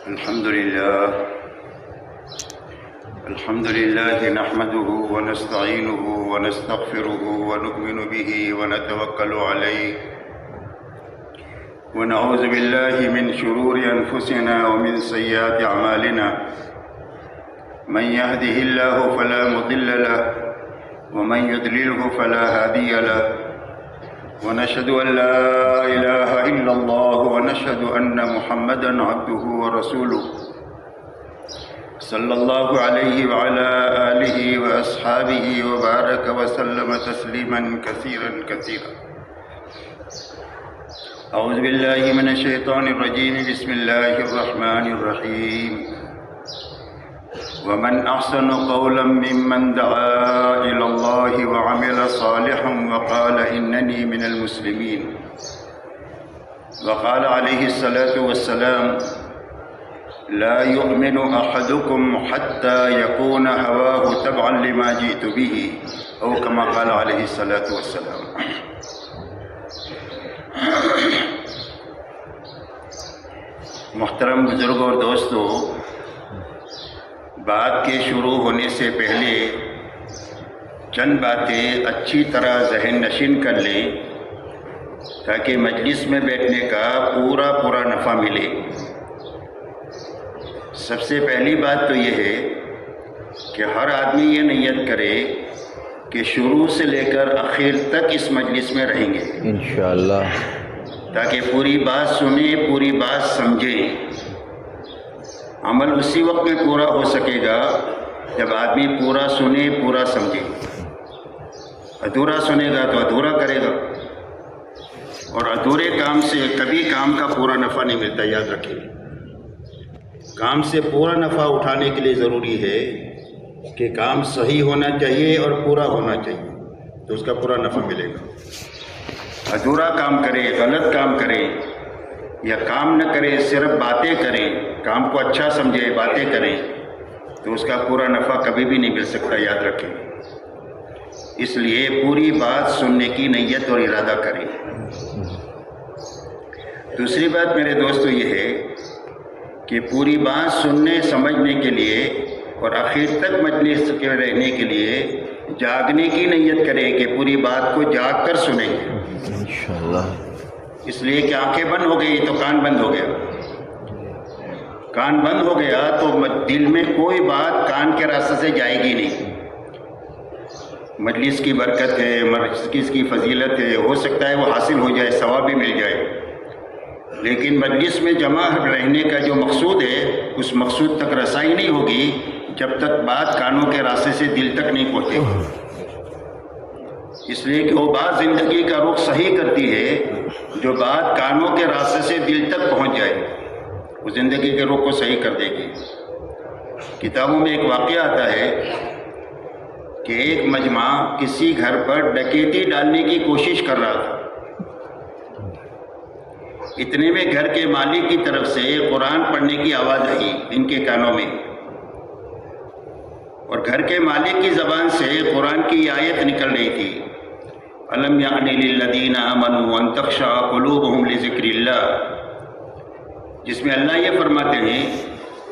الحمد لله نحمده ونستعينه ونستغفره ونؤمن به ونتوكل عليه ونعوذ بالله من شرور أنفسنا ومن سيئات أعمالنا من يهده الله فلا مضل له ومن يضلله فلا هادي له ونشهد أن لا إله إلا الله ونشهد أن محمدا عبده ورسوله صلى الله عليه وعلى آله وأصحابه وبارك وسلم تسليما كثيرا كثيرا. أعوذ بالله من الشيطان الرجيم. بسم الله الرحمن الرحيم. ومن أحسن قولا ممن دعا إلى الله وعمل صالحا وقال إنني من المسلمين. وقال عليه الصلاة والسلام: لا يؤمن أحدكم حتى يكون هواه تبعا لما جئت به، أو كما قال عليه الصلاة والسلام. محترم بزرگوں اور دوستوں، بات کے شروع ہونے سے پہلے چند باتیں اچھی طرح ذہن نشین کر لیں تاکہ مجلس میں بیٹھنے کا پورا نفع ملے. سب سے پہلی بات تو یہ ہے کہ ہر آدمی یہ نیت کرے کہ شروع سے لے کر آخر تک اس مجلس میں رہیں گے انشاءاللہ، تاکہ پوری بات سنیں، پوری بات سمجھیں. عمل اسی وقت میں پورا ہو سکے گا جب آدمی پورا سنے، پورا سمجھے. ادھورا سنے گا تو ادھورا کرے گا، اور ادھورے کام سے کبھی کام کا پورا نفع نہیں ملتا. یاد رکھیں، کام سے پورا نفع اٹھانے کے لیے ضروری ہے کہ کام صحیح ہونا چاہیے اور پورا ہونا چاہیے، تو اس کا پورا نفع ملے گا. ادھورا کام کرے، غلط کام کرے یا کام نہ کرے، صرف باتیں کریں، کام کو اچھا سمجھے، باتیں کریں، تو اس کا پورا نفع کبھی بھی نہیں مل سکتا. یاد رکھیں، اس لیے پوری بات سننے کی نیت اور ارادہ کریں. دوسری بات میرے دوستو یہ ہے کہ پوری بات سننے سمجھنے کے لیے اور آخر تک مجلس کے رہنے کے لیے جاگنے کی نیت کریں کہ پوری بات کو جاگ کر سنیں گے انشاءاللہ. اس لیے کہ آنکھیں بند ہو گئی تو کان بند ہو گیا. کان بند ہو گیا تو دل میں کوئی بات کان کے راستے سے جائے گی نہیں. مجلس کی برکت ہے، مجلس کی فضیلت ہے، ہو سکتا ہے وہ حاصل ہو جائے، ثواب بھی مل جائے، لیکن مجلس میں جمع رہنے کا جو مقصود ہے اس مقصود تک رسائی نہیں ہوگی جب تک بات کانوں کے راستے سے دل تک نہیں پہنچے. اس لیے کہ وہ بات زندگی کا رخ صحیح کرتی ہے جو بات کانوں کے راستے سے دل تک پہنچ جائے، وہ زندگی کے رخ کو صحیح کر دے گی. کتابوں میں ایک واقعہ آتا ہے کہ ایک مجمع کسی گھر پر ڈکیتی ڈالنے کی کوشش کر رہا تھا. اتنے میں گھر کے مالک کی طرف سے قرآن پڑھنے کی آواز آئی ان کے کانوں میں، اور گھر کے مالک کی زبان سے قرآن کی آیت نکل رہی تھی: الم یعن للذین آمنوا ان تخشع قلوبہم لذکر اللہ، جس میں اللہ یہ فرماتے ہیں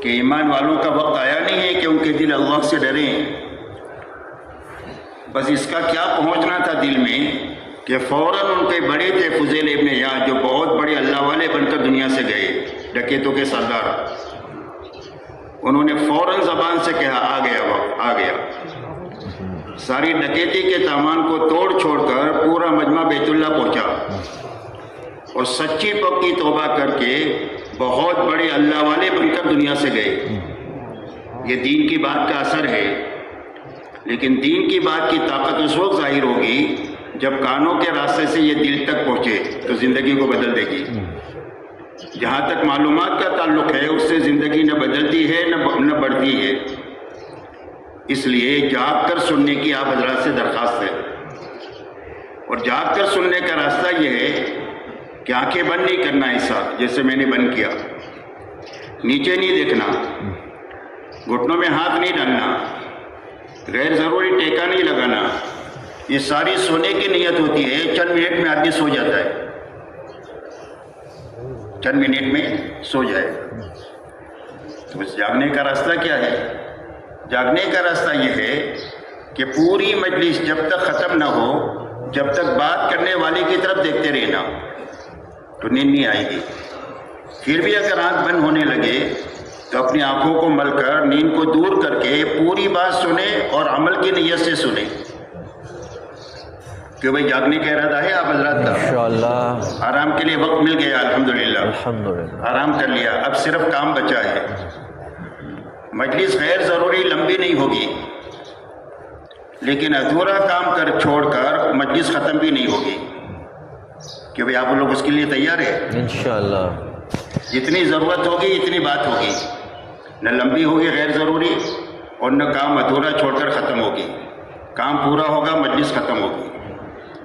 کہ ایمان والوں کا وقت آیا نہیں ہے کہ ان کے دل اللہ سے ڈریں. بس اس کا کیا پہنچنا تھا دل میں کہ فوراً ان کے بڑے تھے فضیل ابن عیاض، جو بہت بڑے اللہ والے بن کر دنیا سے گئے، ڈکیتوں کے سردار. انہوں نے فوراً زبان سے کہا آ گیا وقت، آ گیا. ساری ڈکیتی کے سامان کو توڑ چھوڑ کر پورا مجمع بیت اللہ پہنچا اور سچی پکی توبہ کر کے بہت بڑے اللہ والے بن کر دنیا سے گئے. یہ دین کی بات کا اثر ہے، لیکن دین کی بات کی طاقت اس وقت ظاہر ہوگی جب کانوں کے راستے سے یہ دل تک پہنچے تو زندگی کو بدل دے گی. جہاں تک معلومات کا تعلق ہے اس سے زندگی نہ بدلتی ہے نہ بڑھتی ہے. اس لیے جاگ کر سننے کی آپ حضرات سے درخواست ہے، اور جاگ کر سننے کا راستہ یہ ہے کہ آنکھیں بند نہیں کرنا ایسا جیسے میں نے بند کیا، نیچے نہیں دیکھنا، گھٹنوں میں ہاتھ نہیں ڈالنا، غیر ضروری ٹیکا نہیں لگانا. یہ ساری سونے کی نیت ہوتی ہے. چند منٹ میں آدمی سو جاتا ہے، چند منٹ میں سو جائے. تو اس جاگنے کا راستہ کیا ہے؟ جاگنے کا راستہ یہ ہے کہ پوری مجلس جب تک ختم نہ ہو، جب تک بات کرنے والے کی طرف دیکھتے رہنا، تو نیند نہیں آئے گی۔ پھر بھی اگر آنکھ بند ہونے لگے تو اپنی آنکھوں کو مل کر نیند کو دور کر کے پوری بات سنیں اور عمل کی نیت سے سنیں کہ بھائی جاگنے کا ارادہ ہے آپ حضرات کا، انشاءاللہ آرام کے لیے وقت مل گیا، الحمدللہ الحمدللہ آرام کر لیا، اب صرف کام بچا ہے۔ مجلس غیر ضروری لمبی نہیں ہوگی، لیکن ادھورا کام کر چھوڑ کر مجلس ختم بھی نہیں ہوگی، کہ بھئی آپ لوگ اس کے لیے تیار ہیں؟ انشاءاللہ جتنی ضرورت ہوگی اتنی بات ہوگی، نہ لمبی ہوگی غیر ضروری اور نہ کام ادھورا چھوڑ کر ختم ہوگی، کام پورا ہوگا، مجلس ختم ہوگی۔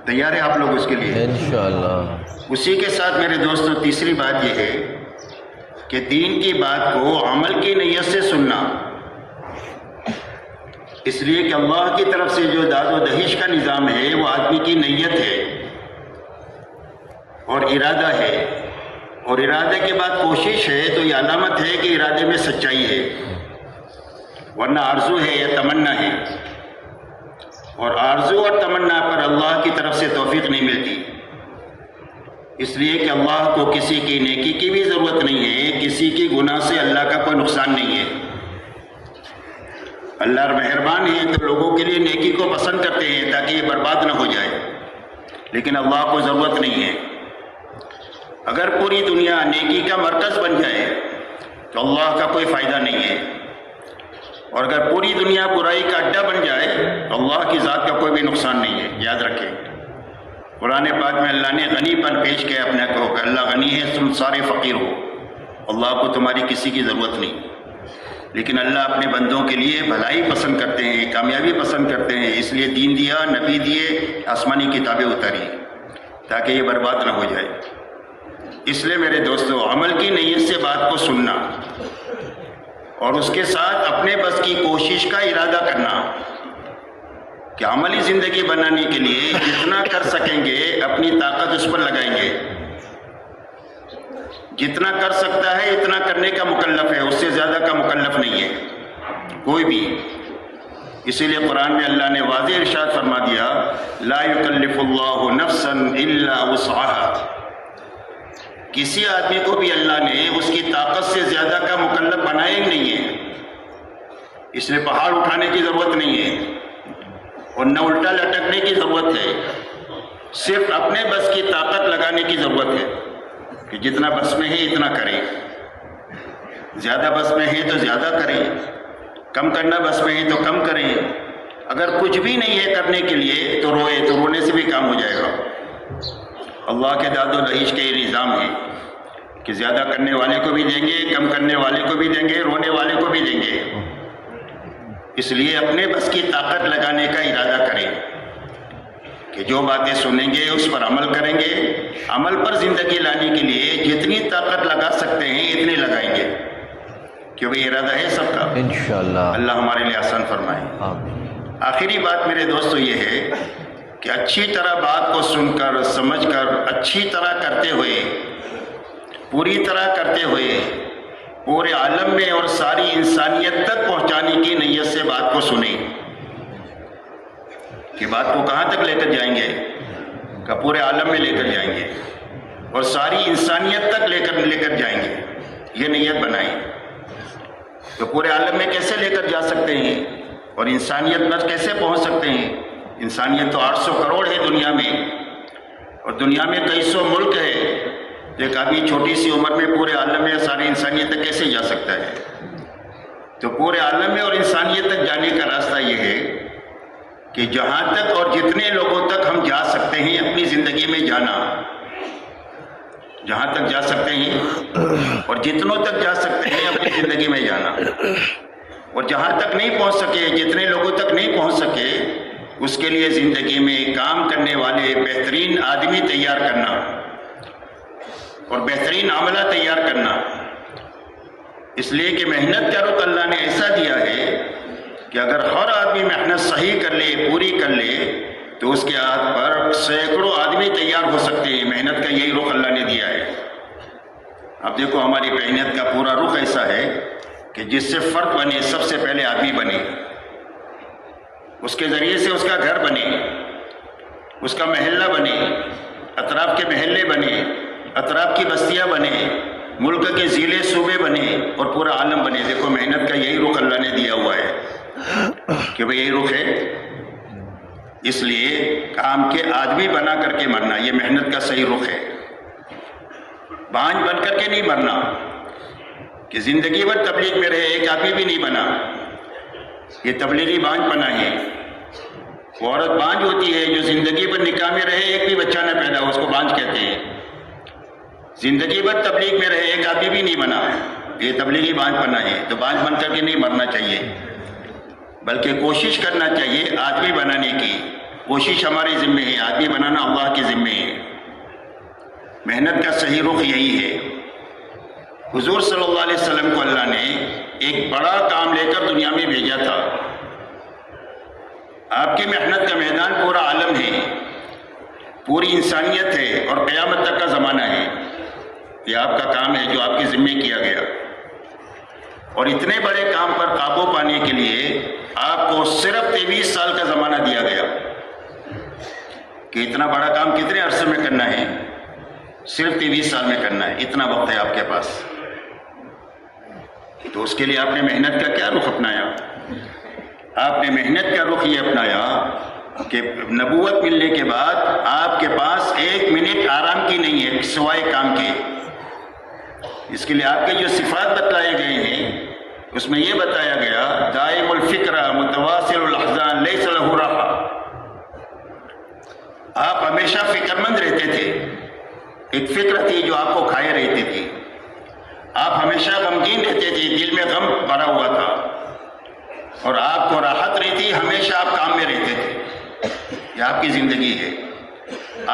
تیار ہے آپ لوگ اس کے لیے؟ انشاءاللہ اسی کے ساتھ میرے دوستوں تیسری بات یہ ہے کہ دین کی بات کو عمل کی نیت سے سننا، اس لیے کہ اللہ کی طرف سے جو داد و دہش کا نظام ہے وہ آدمی کی نیت ہے اور ارادہ ہے، اور ارادے کے بعد کوشش ہے تو یہ علامت ہے کہ ارادے میں سچائی ہے، ورنہ آرزو ہے یا تمنا ہے، اور آرزو اور تمنا پر اللہ کی طرف سے توفیق نہیں ملتی، اس لیے کہ اللہ کو کسی کی نیکی کی بھی ضرورت نہیں ہے، کسی کی گناہ سے اللہ کا کوئی نقصان نہیں ہے۔ اللہ مہربان ہے تو لوگوں کے لیے نیکی کو پسند کرتے ہیں تاکہ یہ برباد نہ ہو جائے، لیکن اللہ کو ضرورت نہیں ہے۔ اگر پوری دنیا نیکی کا مرکز بن جائے تو اللہ کا کوئی فائدہ نہیں ہے، اور اگر پوری دنیا برائی کا اڈا بن جائے تو اللہ کی ذات کا کوئی بھی نقصان نہیں ہے، یاد رکھیں۔ قرآن پاک میں اللہ نے غنی پر پیش کیا اپنے کو کہ اللہ غنی ہے، تم سارے فقیر ہو، اللہ کو تمہاری کسی کی ضرورت نہیں، لیکن اللہ اپنے بندوں کے لیے بھلائی پسند کرتے ہیں، کامیابی پسند کرتے ہیں، اس لیے دین دیا، نبی دیے، آسمانی کتابیں اتاری تاکہ یہ برباد نہ ہو جائے۔ اس لیے میرے دوستو عمل کی نیت سے بات کو سننا اور اس کے ساتھ اپنے بس کی کوشش کا ارادہ کرنا کہ عملی زندگی بنانے کے لیے جتنا کر سکیں گے اپنی طاقت اس پر لگائیں گے، جتنا کر سکتا ہے اتنا کرنے کا مکلف ہے، اس سے زیادہ کا مکلف نہیں ہے کوئی بھی۔ اسی لیے قرآن میں اللہ نے واضح ارشاد فرما دیا لا یکلف اللہ نفسا الا وسعها، کسی آدمی کو بھی اللہ نے اس کی طاقت سے زیادہ کا مکلف بنایا ہی نہیں ہے، اس لیے پہاڑ اٹھانے کی ضرورت نہیں ہے اور نہ الٹا لٹکنے کی ضرورت ہے، صرف اپنے بس کی طاقت لگانے کی ضرورت ہے کہ جتنا بس میں ہے اتنا کریں، زیادہ بس میں ہے تو زیادہ کریں، کم کرنا بس میں ہے تو کم کریں، اگر کچھ بھی نہیں ہے کرنے کے لیے تو روئے، تو رونے سے بھی کام ہو جائے گا۔ اللہ کے داد و دہیش کا یہ نظام ہے کہ زیادہ کرنے والے کو بھی دیں گے، کم کرنے والے کو بھی دیں گے، رونے والے کو بھی دیں گے، اس لیے اپنے بس کی طاقت لگانے کا ارادہ کریں کہ جو باتیں سنیں گے اس پر عمل کریں گے، عمل پر زندگی لانے کے لیے جتنی طاقت لگا سکتے ہیں اتنی لگائیں گے، کہ بھئی ارادہ ہے سب کا، انشاءاللہ اللہ ہمارے لیے آسان فرمائے۔ آمین۔ آخری بات میرے دوستو یہ ہے کہ اچھی طرح بات کو سن کر سمجھ کر اچھی طرح کرتے ہوئے، پوری طرح کرتے ہوئے پورے عالم میں اور ساری انسانیت تک پہنچانے کی نیت سے بات کو سنیں کہ بات کو کہاں تک لے کر جائیں گے، کہ پورے عالم میں لے کر جائیں گے اور ساری انسانیت تک لے کر جائیں گے، یہ نیت بنائیں۔ تو پورے عالم میں کیسے لے کر جا سکتے ہیں اور انسانیت پر کیسے پہنچ سکتے ہیں؟ انسانیت تو 800 کروڑ ہے دنیا میں، اور دنیا میں کئی سو ملک ہے، ایک آدمی چھوٹی سی عمر میں پورے عالم میں ساری انسانیت تک کیسے جا سکتا ہے؟ تو پورے عالم میں اور انسانیت تک جانے کا راستہ یہ ہے کہ جہاں تک اور جتنے لوگوں تک ہم جا سکتے ہیں اپنی زندگی میں جانا، جہاں تک جا سکتے ہیں اور جتنوں تک جا سکتے ہیں اپنی زندگی میں جانا، اور جہاں تک نہیں پہنچ سکے، جتنے لوگوں تک نہیں پہنچ سکے، اس کے لیے زندگی میں کام کرنے والے بہترین آدمی تیار کرنا اور بہترین عملہ تیار کرنا، اس لیے کہ محنت کا رخ اللہ نے ایسا دیا ہے کہ اگر ہر آدمی محنت صحیح کر لے، پوری کر لے، تو اس کے ہاتھ پر سینکڑوں آدمی تیار ہو سکتے ہیں۔ محنت کا یہی رخ اللہ نے دیا ہے۔ اب دیکھو ہماری محنت کا پورا رخ ایسا ہے کہ جس سے فرد بنے سب سے پہلے آدمی بنے، اس کے ذریعے سے اس کا گھر بنے، اس کا محلہ بنے، اطراف کے محلے بنے، اطراف کی بستیاں بنے، ملک کے ضلع صوبے بنے اور پورا عالم بنے۔ دیکھو محنت کا یہی رخ اللہ نے دیا ہوا ہے کہ بھئی یہی رخ ہے۔ اس لیے کام کے آدمی بنا کر کے مرنا یہ محنت کا صحیح رخ ہے، بانجھ بن کر کے نہیں مرنا کہ زندگی بھر تبلیغ میں رہے ایک آدمی بھی نہیں بنا، یہ تبلیغی بانجھ بنا ہے۔ وہ عورت بانجھ ہوتی ہے جو زندگی بھر نکاح میں رہے ایک بھی بچہ نہ پیدا ہو، اس کو بانجھ کہتے ہیں۔ زندگی بھر تبلیغ میں رہے ایک آدمی بھی نہیں بنا، یہ تبلیغی بانجھ بنا ہے۔ تو بانجھ بن کر کے نہیں مرنا چاہیے، بلکہ کوشش کرنا چاہیے آدمی بنانے کی۔ کوشش ہمارے ذمے ہے، آدمی بنانا اللہ کے ذمے ہے۔ محنت کا صحیح رخ یہی ہے۔ حضور صلی اللہ علیہ وسلم کو اللہ نے ایک بڑا کام لے کر دنیا میں بھیجا تھا۔ آپ کی محنت کا میدان پورا عالم ہے، پوری انسانیت ہے اور قیامت تک کا زمانہ ہے۔ یہ آپ کا کام ہے جو آپ کے ذمے کیا گیا، اور اتنے بڑے کام پر قابو پانے کے لیے آپ کو صرف 23 سال کا زمانہ دیا گیا کہ اتنا بڑا کام کتنے عرصے میں کرنا ہے؟ صرف 23 سال میں کرنا ہے، اتنا وقت ہے آپ کے پاس۔ تو اس کے لیے آپ نے محنت کا کیا رخ اپنایا؟ آپ نے محنت کا رخ یہ اپنایا کہ نبوت ملنے کے بعد آپ کے پاس ایک منٹ آرام کی نہیں ہے سوائے کام کے۔ اس کے لیے آپ کے جو صفات بتلائے گئے ہیں اس میں یہ بتایا گیا دائم الفکرہ متواصل الاحزان لیس لہ راحہ۔ آپ ہمیشہ فکر مند رہتے تھے، ایک فکر تھی جو آپ کو کھائے رہتی تھی۔ آپ ہمیشہ غمگین رہتے تھے، دل میں غم بھرا ہوا تھا، اور آپ کو راحت رہتی، ہمیشہ آپ کام میں رہتے تھے۔ یہ آپ کی زندگی ہے۔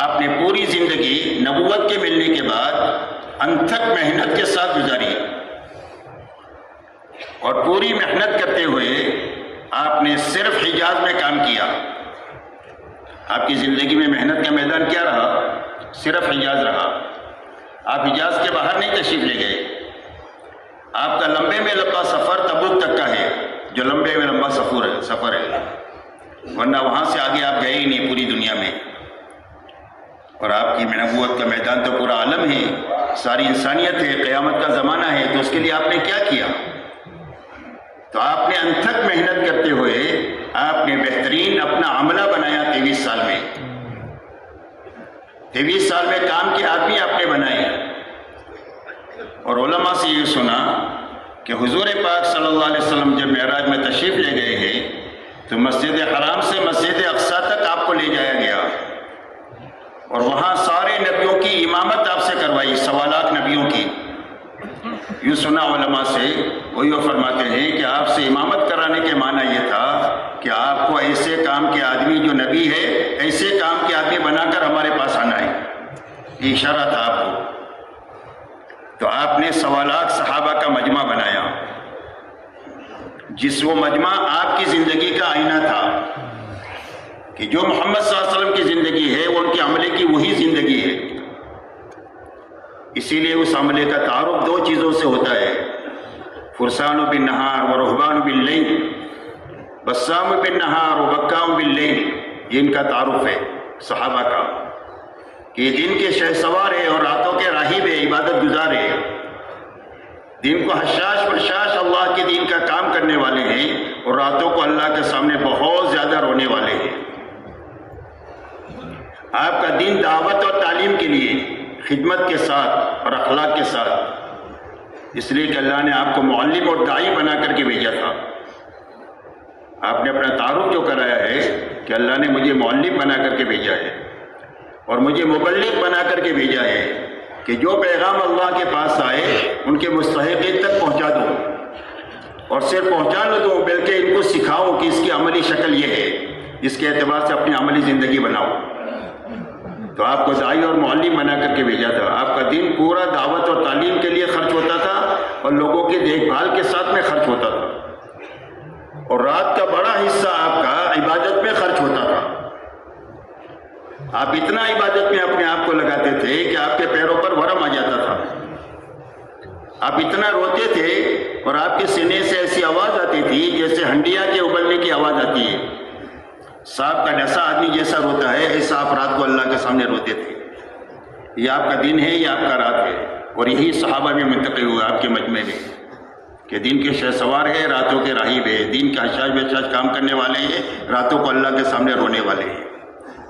آپ نے پوری زندگی نبوت کے ملنے کے بعد انتھک محنت کے ساتھ گزاری، اور پوری محنت کرتے ہوئے آپ نے صرف حجاز میں کام کیا۔ آپ کی زندگی میں محنت کا میدان کیا رہا؟ صرف حجاز رہا۔ آپ حجاز کے باہر نہیں تشریف لے گئے۔ آپ کا لمبے میں لمبا سفر تبوک تک کا ہے، جو لمبے میں لمبا سفر ہے، ورنہ وہاں سے آگے آپ گئے ہی نہیں پوری دنیا میں۔ اور آپ کی نبوت کا میدان تو پورا عالم ہے، ساری انسانیت ہے، قیامت کا زمانہ ہے۔ تو اس کے لیے آپ نے کیا کیا؟ تو آپ نے انتھک محنت کرتے ہوئے آپ نے بہترین اپنا عملہ بنایا 23 سال میں۔ 23 سال میں کام کے آدمی آپ نے بنائے۔ اور علماء سے یہ سنا کہ حضور پاک صلی اللہ علیہ وسلم جب معراج میں تشریف لے گئے ہیں تو مسجد حرام سے مسجد اقصیٰ تک آپ کو لے جایا گیا، اور وہاں سارے نبیوں کی امامت آپ سے کروائی، 1.25 لاکھ نبیوں کی۔ یوں سنا علماء سے، وہی وہ فرماتے ہیں کہ آپ سے امامت کرانے کے معنی یہ تھا کہ آپ کو ایسے کام کے آدمی جو نبی ہے ایسے کام کے آدمی بنا کر ہمارے پاس آنا ہے، یہ اشارہ تھا آپ کو۔ تو آپ نے 1.25 لاکھ صحابہ کا مجمع بنایا، جس وہ مجمع آپ کی زندگی کا آئینہ تھا کہ جو محمد صلی اللہ علیہ وسلم کی زندگی ہے وہ ان کے عملے کی وہی زندگی ہے۔ اسی لیے اس عملے کا تعارف 2 چیزوں سے ہوتا ہے، فرسان بالنہار و رہبان باللیل، بسام بالنہار و بکام باللیل۔ یہ ان کا تعارف ہے صحابہ کا کہ دن کے شہ سوار ہے اور راتوں کے راہب ہے، عبادت گزار ہے۔ دن کو حشاش بشاش اللہ کے دین کا کام کرنے والے ہیں، اور راتوں کو اللہ کے سامنے بہت زیادہ رونے والے ہیں۔ آپ کا دین دعوت اور تعلیم کے لیے خدمت کے ساتھ اور اخلاق کے ساتھ، اس لیے کہ اللہ نے آپ کو معلم اور داعی بنا کر کے بھیجا تھا۔ آپ نے اپنا تعارف جو کرایا ہے کہ اللہ نے مجھے معلم بنا کر کے بھیجا ہے اور مجھے مبلغ بنا کر کے بھیجا ہے کہ جو پیغام اللہ کے پاس آئے ان کے مستحقین تک پہنچا دو، اور صرف پہنچا نہ دو بلکہ ان کو سکھاؤ کہ اس کی عملی شکل یہ ہے، اس کے اعتبار سے اپنی عملی زندگی بناؤ۔ تو آپ کو داعی اور معلم بنا کر کے بھیجا تھا۔ آپ کا دن پورا دعوت اور تعلیم کے لیے خرچ ہوتا تھا اور لوگوں کی دیکھ بھال کے ساتھ میں خرچ ہوتا تھا، اور رات کا بڑا حصہ آپ کا عبادت میں خرچ ہوتا تھا۔ آپ اتنا عبادت میں اپنے آپ کو لگاتے تھے کہ آپ کے پیروں پر ورم آ جاتا تھا۔ آپ اتنا روتے تھے اور آپ کے سینے سے ایسی آواز آتی تھی جیسے ہنڈیا کے ابلنے کی آواز آتی ہے. سانپ کا ڈسا آدمی جیسا روتا ہے ایسا آپ رات کو اللہ کے سامنے روتے تھے. یہ آپ کا دن ہے، یہ آپ کا رات ہے. اور یہی صحابہ میں منتقل ہوا آپ کے مجمع میں کہ دن کے شہسوار ہے، راتوں کے راہب ہے. دن کے حشاش بحشاش کام کرنے والے ہیں، راتوں کو اللہ کے سامنے رونے والے ہیں.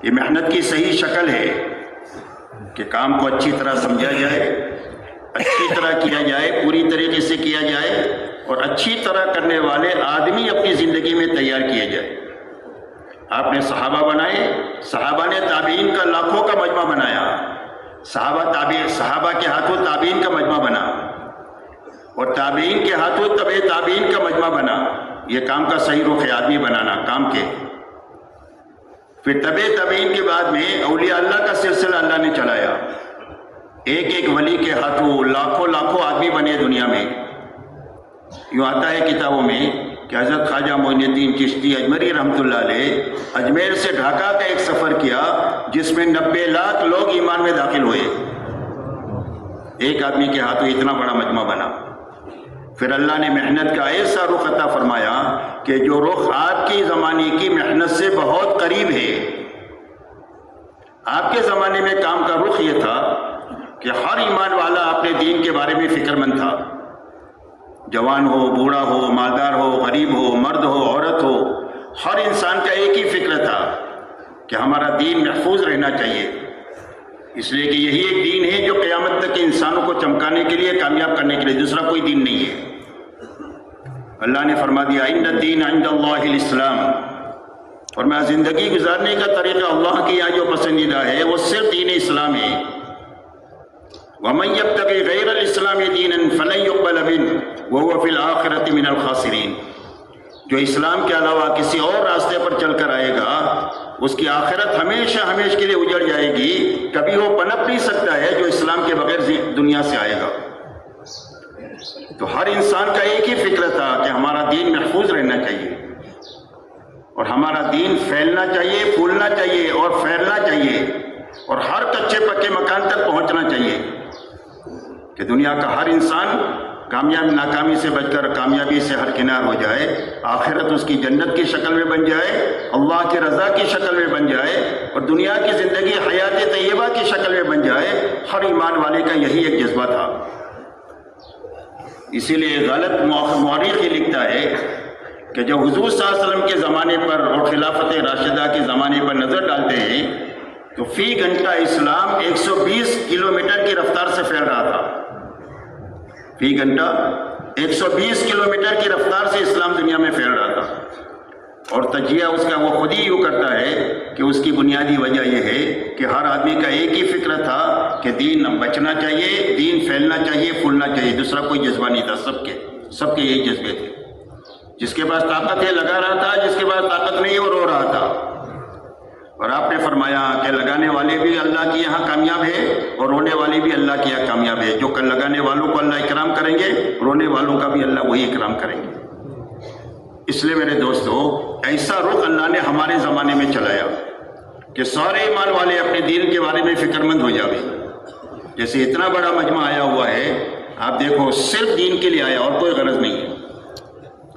یہ محنت کی صحیح شکل ہے کہ کام کو اچھی طرح سمجھا جائے، اچھی طرح کیا جائے، پوری طریقے سے کیا جائے اور اچھی طرح کرنے والے آدمی اپنی زندگی میں تیار کیے جائے. آپ نے صحابہ بنائے، صحابہ نے تابعین کا لاکھوں کا مجمع بنایا. صحابہ کے ہاتھوں تابعین کا مجمع بنا اور تابعین کے ہاتھوں تبع تابعین کا مجمع بنا. یہ کام کا صحیح رخ ہے، آدمی بنانا کام کے. پھر تبع تابعین کے بعد میں اولیاء اللہ کا سلسلہ اللہ نے چلایا. ایک ایک ولی کے ہاتھوں لاکھوں آدمی بنے دنیا میں. یوں آتا ہے کتابوں میں کہ حضرت خواجہ معین الدین چشتی اجمری رحمۃ اللہ علیہ اجمیر سے ڈھاکہ کا ایک سفر کیا جس میں 90 لاکھ لوگ ایمان میں داخل ہوئے. ایک آدمی کے ہاتھوں اتنا بڑا مجمع بنا. پھر اللہ نے محنت کا ایسا رخ عطا فرمایا کہ جو رخ آپ کی زمانے کی محنت سے بہت قریب ہے. آپ کے زمانے میں کام کا رخ یہ تھا کہ ہر ایمان والا اپنے دین کے بارے میں فکر مند تھا. جوان ہو، بوڑھا ہو، مالدار ہو، غریب ہو، مرد ہو، عورت ہو، ہر انسان کا ایک ہی فکر تھا کہ ہمارا دین محفوظ رہنا چاہیے. اس لیے کہ یہی ایک دین ہے جو قیامت تک انسانوں کو چمکانے کے لیے، کامیاب کرنے کے لیے، دوسرا کوئی دین نہیں ہے. اللہ نے فرما دیا ان الدین عند اللہ الاسلام. اور میں زندگی گزارنے کا طریقہ اللہ کے یہاں جو پسندیدہ ہے وہ صرف دین اسلام ہے. وَمَن يَبْتَغِ غَيْرَ الْإِسْلَامِ دِينًا فَلَن يُقْبَلَ مِنْهُ وَهُوَ فِي الْآخِرَةِ مِنَ الْخَاسِرِينَ. جو اسلام کے علاوہ کسی اور راستے پر چل کر آئے گا اس کی آخرت ہمیشہ کے لیے اجڑ جائے گی. کبھی وہ پنپ نہیں سکتا ہے جو اسلام کے بغیر دنیا سے آئے گا. تو ہر انسان کا ایک ہی فکر تھا کہ ہمارا دین محفوظ رہنا چاہیے اور ہمارا دین پھیلنا چاہیے، پھولنا چاہیے اور پھیلنا چاہیے اور ہر کچے پکے مکان تک پہنچنا چاہیے کہ دنیا کا ہر انسان ناکامی سے بچ کر کامیابی سے ہرکنار ہو جائے. آخرت اس کی جنت کی شکل میں بن جائے، اللہ کی رضا کی شکل میں بن جائے اور دنیا کی زندگی حیات طیبہ کی شکل میں بن جائے. ہر ایمان والے کا یہی ایک جذبہ تھا. اسی لیے غلط مورخ یہ لکھتا ہے کہ جب حضور صلی اللہ علیہ وسلم کے زمانے پر اور خلافت راشدہ کے زمانے پر نظر ڈالتے ہیں تو فی گھنٹہ اسلام 120 کلومیٹر کی رفتار سے پھیل رہا تھا. فی گھنٹہ 120 کلومیٹر کی رفتار سے اسلام دنیا میں پھیل رہا تھا. اور تجزیہ اس کا وہ خود ہی یوں کرتا ہے کہ اس کی بنیادی وجہ یہ ہے کہ ہر آدمی کا ایک ہی فکر تھا کہ دین بچنا چاہیے، دین پھیلنا چاہیے، پھولنا چاہیے. دوسرا کوئی جذبہ نہیں تھا. سب کے یہی جذبے تھے. جس کے پاس طاقت ہے لگا رہا تھا، جس کے پاس طاقت نہیں ہے وہ رو رہا تھا. اور آپ نے فرمایا کہ لگانے والے بھی اللہ کے یہاں کامیاب ہے اور رونے والے بھی اللہ کے یہاں کامیاب ہے. جو کل لگانے والوں کو اللہ اکرام کریں گے، رونے والوں کا بھی اللہ وہی اکرام کریں گے. اس لیے میرے دوستو ایسا رخ اللہ نے ہمارے زمانے میں چلایا کہ سارے ایمان والے اپنے دین کے بارے میں فکر مند ہو جاوے. جیسے اتنا بڑا مجمع آیا ہوا ہے، آپ دیکھو صرف دین کے لیے آیا اور کوئی غرض نہیں ہے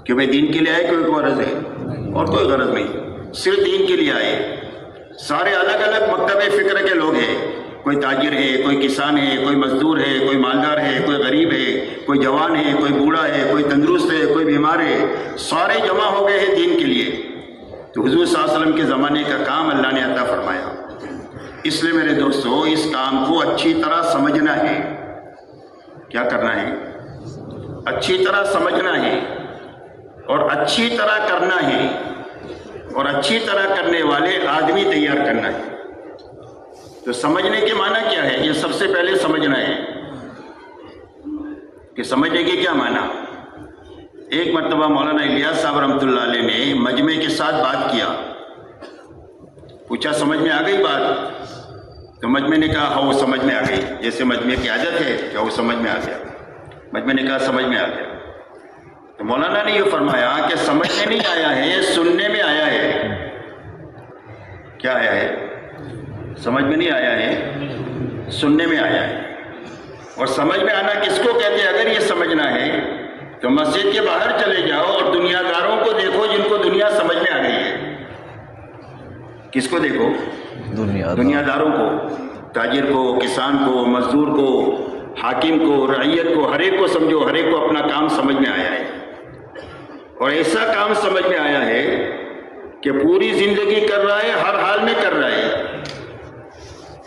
کہ بھائی دین کے لیے آئے، کوئی غرض ہے اور کوئی غرض نہیں، صرف دین کے لیے آئے. سارے الگ الگ مکتب فکر کے لوگ ہیں. کوئی تاجر ہے، کوئی کسان ہے، کوئی مزدور ہے، کوئی مالدار ہے، کوئی غریب ہے، کوئی جوان ہے، کوئی بوڑھا ہے، کوئی تندرست ہے، کوئی بیمار ہے. سارے جمع ہو گئے ہیں دین کے لیے. تو حضور صلی اللہ علیہ وسلم کے زمانے کا کام اللہ نے عطا فرمایا. اس لیے میرے دوستو اس کام کو اچھی طرح سمجھنا ہے. کیا کرنا ہے؟ اچھی طرح سمجھنا ہے اور اچھی طرح کرنا ہے اور اچھی طرح کرنے والے آدمی تیار کرنا ہے. تو سمجھنے کے معنی کیا ہے؟ یہ سب سے پہلے سمجھنا ہے کہ سمجھنے کے کیا معنی. ایک مرتبہ مولانا الیاس صاحب رحمۃ اللہ علیہ نے مجمع کے ساتھ بات کیا. پوچھا سمجھ میں آ گئی بات؟ تو مجمع نے کہا ہاں وہ سمجھ میں آ گئی. جیسے مجمع کی عادت ہے کہ وہ سمجھ میں آ گیا. مجمع نے کہا سمجھ میں آ گیا. تو مولانا نے یہ فرمایا کہ سمجھ میں نہیں آیا ہے، سننے میں آیا ہے. کیا آیا ہے؟ سمجھ میں نہیں آیا ہے، سننے میں آیا ہے. اور سمجھ میں آنا کس کو کہتے ہیں؟ اگر یہ سمجھنا ہے تو مسجد کے باہر چلے جاؤ اور دنیا داروں کو دیکھو جن کو دنیا سمجھ میں آ گئی ہے. کس کو دیکھو؟ دنیا داروں کو، تاجر کو، کسان کو، مزدور کو، حاکم کو، رعیت کو، ہر ایک کو سمجھو. ہر ایک کو اپنا کام سمجھ میں آیا ہے، اور ایسا کام سمجھ میں آیا ہے کہ پوری زندگی کر رہا ہے، ہر حال میں کر رہا ہے.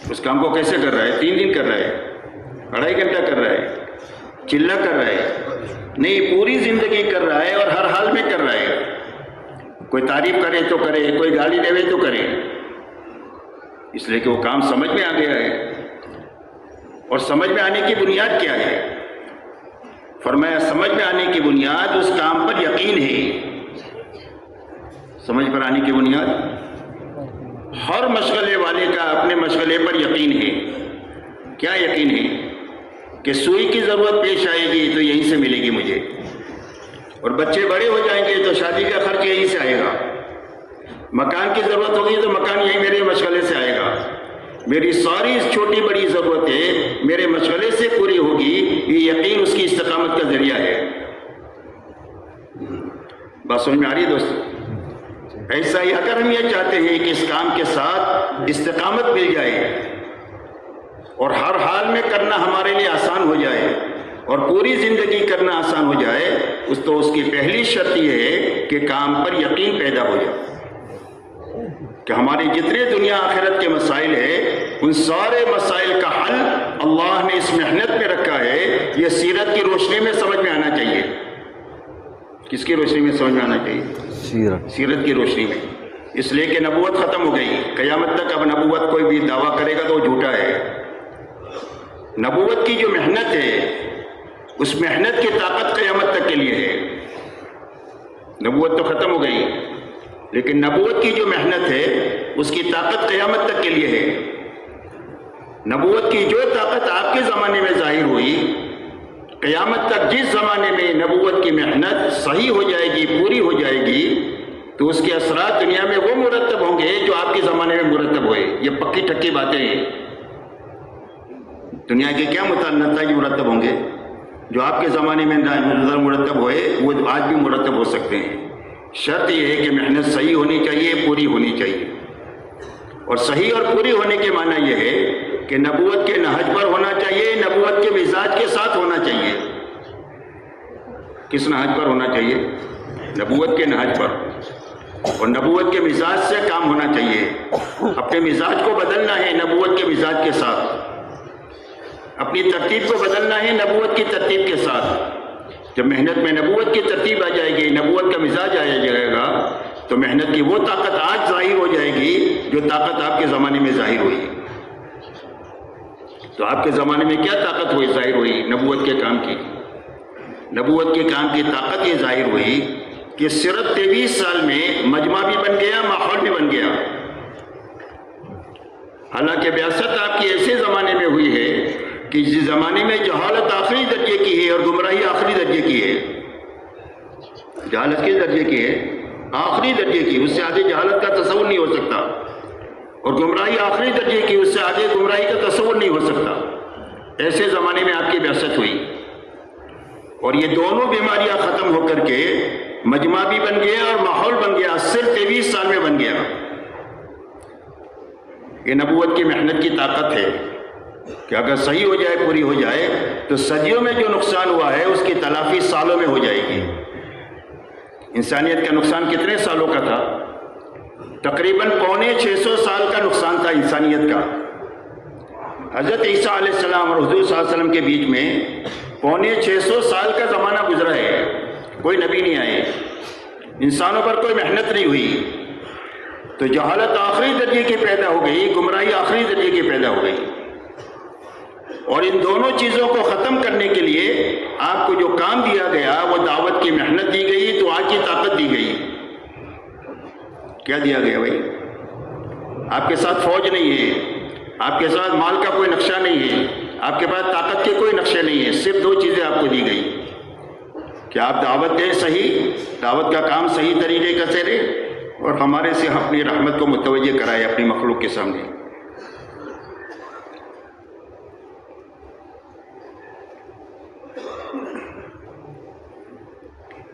اس کام کو کیسے کر رہا ہے؟ 3 دن کر رہا ہے، 2.5 گھنٹہ کر رہا ہے، چلہ کر رہا ہے؟ نہیں، پوری زندگی کر رہا ہے اور ہر حال میں کر رہا ہے. کوئی تعریف کرے تو کرے، کوئی گالی دے تو کرے، اس لیے کہ وہ کام سمجھ میں آ گیا ہے. اور سمجھ میں آنے کی بنیاد کیا ہے؟ فرمایا سمجھ میں آنے کی بنیاد اس کام پر یقین ہے. سمجھ پر آنے کی بنیاد ہر مشغلے والے کا اپنے مشغلے پر یقین ہے. کیا یقین ہے؟ کہ سوئی کی ضرورت پیش آئے گی تو یہیں سے ملے گی مجھے، اور بچے بڑے ہو جائیں گے تو شادی کا خرچ یہیں سے آئے گا. مکان کی ضرورت ہوگی تو مکان یہیں میرے مشغلے سے آئے گا. میری ساری چھوٹی بڑی ضرورتیں میرے مشغلے سے پوری ہوگی. یہ یقین اس کی استقامت کا ذریعہ ہے. بات سمجھ میں آ رہی ہے دوستو؟ ایسا ہی اگر ہم یہ چاہتے ہیں کہ اس کام کے ساتھ استقامت مل جائے اور ہر حال میں کرنا ہمارے لیے آسان ہو جائے اور پوری زندگی کرنا آسان ہو جائے، تو اس کی پہلی شرط یہ ہے کہ کام پر یقین پیدا ہو جائے کہ ہمارے جتنے دنیا آخرت کے مسائل ہیں ان سارے مسائل کا حل اللہ نے اس محنت میں رکھا ہے. یہ سیرت کی روشنی میں سمجھ میں آنا چاہیے. کس کی روشنی میں سمجھ میں آنا چاہیے؟ سیرت کی روشنی میں. اس لیے کہ نبوت ختم ہو گئی، قیامت تک اب نبوت کوئی بھی دعویٰ کرے گا تو وہ جھوٹا ہے. نبوت کی جو محنت ہے اس محنت کی طاقت قیامت تک کے لیے ہے. نبوت تو ختم ہو گئی لیکن نبوت کی جو محنت ہے اس کی طاقت قیامت تک کے لیے ہے. نبوت کی جو طاقت آپ کے زمانے میں ظاہر ہوئی، قیامت تک جس زمانے میں نبوت کی محنت صحیح ہو جائے گی، پوری ہو جائے گی، تو اس کے اثرات دنیا میں وہ مرتب ہوں گے جو آپ کے زمانے میں مرتب ہوئے. یہ پکی ٹھکی باتیں ہیں. دنیا کے کیا نتائج مرتب ہوں گے؟ جو آپ کے زمانے میں مرتب ہوئے وہ آج بھی مرتب ہو سکتے ہیں. شرط یہ ہے کہ محنت صحیح ہونی چاہیے، پوری ہونی چاہیے. اور صحیح اور پوری ہونے کے معنی یہ ہے کہ نبوت کے نہج پر ہونا چاہیے، نبوت کے مزاج کے ساتھ ہونا چاہیے. کس نہج پر ہونا چاہیے؟ نبوت کے نہج پر. اور نبوت کے مزاج سے کام ہونا چاہیے. اپنے مزاج کو بدلنا ہے نبوت کے مزاج کے ساتھ. اپنی ترتیب کو بدلنا ہے نبوت کی ترتیب کے ساتھ. جب محنت میں نبوت کی ترتیب آ جائے گی، نبوت کا مزاج آ جائے گا، تو محنت کی وہ طاقت آج ظاہر ہو جائے گی جو طاقت آپ کے زمانے میں ظاہر ہوئی. تو آپ کے زمانے میں کیا طاقت ہوئی ظاہر ہوئی؟ نبوت کے کام کی. نبوت کے کام کی طاقت یہ ظاہر ہوئی کہ صرف 23 سال میں مجمع بھی بن گیا، ماحول بھی بن گیا. حالانکہ بیاست آپ کی ایسے زمانے میں ہوئی ہے کہ جس زمانے میں جہالت آخری درجے کی ہے اور گمراہی آخری درجے کی ہے. جہالت کس درجے کی ہے؟ آخری درجے کی. اس سے آگے جہالت کا تصور نہیں ہو سکتا. اور گمراہی آخری درجے کی، اس سے آگے گمراہی کا تصور نہیں ہو سکتا. ایسے زمانے میں آپ کی بیاست ہوئی اور یہ دونوں بیماریاں ختم ہو کر کے مجمع بھی بن گیا اور ماحول بن گیا. صرف 23 سال میں بن گیا. یہ نبوت کی محنت کی طاقت ہے کہ اگر صحیح ہو جائے، پوری ہو جائے، تو صدیوں میں جو نقصان ہوا ہے اس کی تلافی سالوں میں ہو جائے گی. انسانیت کا نقصان کتنے سالوں کا تھا؟ تقریباً 650 سال کا نقصان تھا انسانیت کا. حضرت عیسیٰ علیہ السلام اور حضور صلی اللہ علیہ وسلم کے بیچ میں 650 سال کا زمانہ گزرا ہے. کوئی نبی نہیں آئے، انسانوں پر کوئی محنت نہیں ہوئی. تو جہالت آخری درجے کی پیدا ہو گئی، گمراہی آخری درجے کی پیدا ہو گئی. اور ان دونوں چیزوں کو ختم کرنے کے لیے آپ کو جو کام دیا گیا وہ دعوت کی محنت دی گئی، دعا کی طاقت دی گئی. کیا دیا گیا بھائی؟ آپ کے ساتھ فوج نہیں ہے، آپ کے ساتھ مال کا کوئی نقشہ نہیں ہے، آپ کے پاس طاقت کے کوئی نقشے نہیں ہے. صرف 2 چیزیں آپ کو دی گئی کہ آپ دعوت دیں، صحیح دعوت کا کام صحیح طریقے کا کریں، اور ہمارے سے اپنی رحمت کو متوجہ کرائے اپنی مخلوق کے سامنے.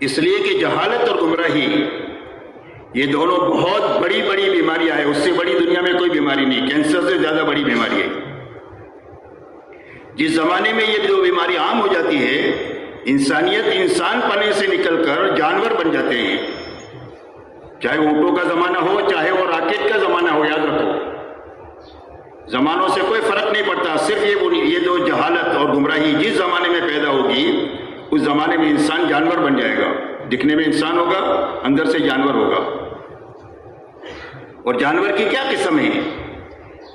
اس لیے کہ جہالت اور گمراہی یہ دونوں بہت بڑی بڑی بیماریاں ہیں. اس سے بڑی دنیا میں کوئی بیماری نہیں. کینسر سے زیادہ بڑی بیماری ہے. جس زمانے میں یہ دو بیماری عام ہو جاتی ہے، انسانیت انسان پنے سے نکل کر جانور بن جاتے ہیں. چاہے اونٹوں کا زمانہ ہو، چاہے وہ راکٹ کا زمانہ ہو، یاد رکھو زمانوں سے کوئی فرق نہیں پڑتا. صرف یہ دو جہالت اور گمراہی جس زمانے میں پیدا ہوگی اس زمانے میں انسان جانور بن جائے گا. دکھنے میں انسان ہوگا، اندر سے جانور ہوگا. اور جانور کی کیا قسم ہے؟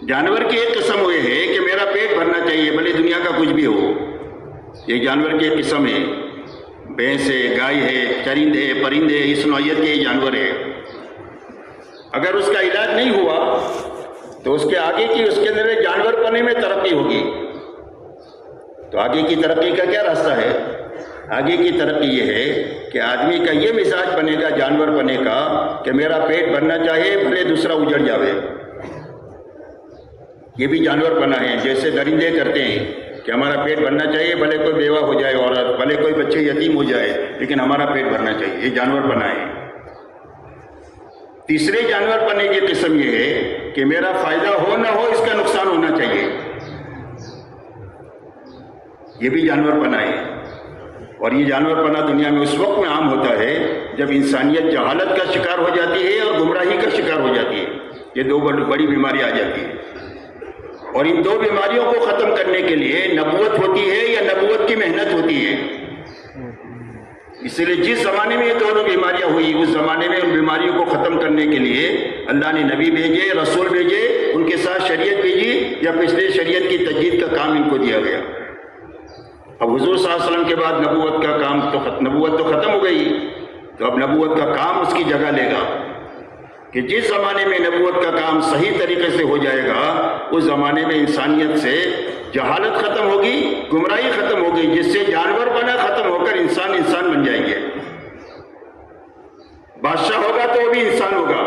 جانور کی ایک قسم یہ ہے کہ میرا پیٹ بھرنا چاہیے بھلے دنیا کا کچھ بھی ہو. یہ جانور کی ایک قسم ہے. بھینس ہے، گائے ہے، چرندے ہے، پرندے ہے، اس نوعیت کے جانور ہے. اگر اس کا علاج نہیں ہوا تو اس کے آگے کی اس کے اندر جانور پنے میں ترقی ہوگی. تو آگے کی ترقی کا کیا راستہ ہے؟ آگے کی ترقی یہ ہے کہ آدمی کا یہ مزاج بنے گا جانور بنے کا کہ میرا پیٹ بھرنا چاہے بھلے دوسرا اجڑ جاوے. یہ بھی جانور بنا ہے. جیسے درندے کرتے ہیں کہ ہمارا پیٹ بھرنا چاہیے بھلے کوئی بیوہ ہو جائے عورت، بھلے کوئی بچے یتیم ہو جائے، لیکن ہمارا پیٹ بھرنا چاہیے. یہ جانور بنا ہے. تیسرے جانور پنے کی قسم یہ ہے کہ میرا فائدہ ہو نہ ہو اس کا نقصان ہونا چاہیے. یہ بھی جانور پنا ہے. اور یہ جانور پنا دنیا میں اس وقت میں عام ہوتا ہے جب انسانیت جہالت کا شکار ہو جاتی ہے اور گمراہی کا شکار ہو جاتی ہے. یہ دو بڑی بیماری آ جاتی ہے. اور ان دو بیماریوں کو ختم کرنے کے لیے نبوت ہوتی ہے یا نبوت کی محنت ہوتی ہے. اس لیے جس زمانے میں یہ دونوں بیماریاں ہوئی اس زمانے میں ان بیماریوں کو ختم کرنے کے لیے اللہ نے نبی بھیجے، رسول بھیجے، ان کے ساتھ شریعت بھیجی یا پچھلے شریعت کی تجدید کا کام ان کو دیا گیا. اب حضور صلی اللہ علیہ وسلم کے بعد نبوت تو ختم ہو گئی. تو اب نبوت کا کام اس کی جگہ لے گا کہ جس زمانے میں نبوت کا کام صحیح طریقے سے ہو جائے گا اس زمانے میں انسانیت سے جہالت ختم ہوگی، گمراہی ختم ہوگی، جس سے جانور بنا ختم ہو کر انسان بن جائیں گے. بادشاہ ہوگا تو وہ بھی انسان ہوگا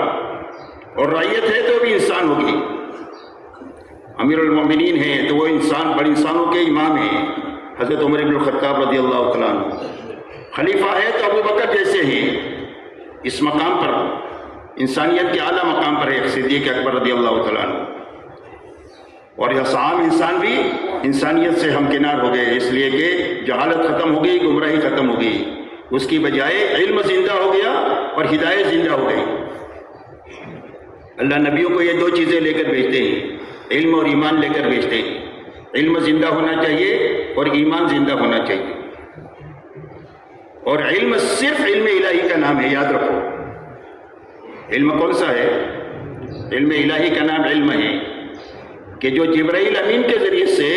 اور رعیت ہے تو بھی انسان ہوگی. امیر المومنین ہیں تو وہ بڑے انسانوں کے امام ہیں. حضرت عمر بن الخطاب رضی اللہ تعالیٰ عنہ خلیفہ ہے تو ابو بکر جیسے ہیں اس مقام پر، انسانیت کے اعلیٰ مقام پر ہے صدیق اکبر رضی اللہ تعالیٰ عنہ. اور یہ عام انسان بھی انسانیت سے ہمکنار ہو گئے اس لیے کہ جہالت ختم ہو گئی، گمراہی ختم ہو گئی. اس کی بجائے علم زندہ ہو گیا اور ہدایت زندہ ہو گئی. اللہ نبیوں کو یہ دو چیزیں لے کر بھیجتے ہیں، علم اور ایمان لے کر بھیجتے ہیں. علم زندہ ہونا چاہیے اور ایمان زندہ ہونا چاہیے. اور علم صرف علم الہی کا نام ہے، یاد رکھو. علم کون سا ہے؟ علم الہی کا نام علم ہے کہ جو جبرائیل امین کے ذریعے سے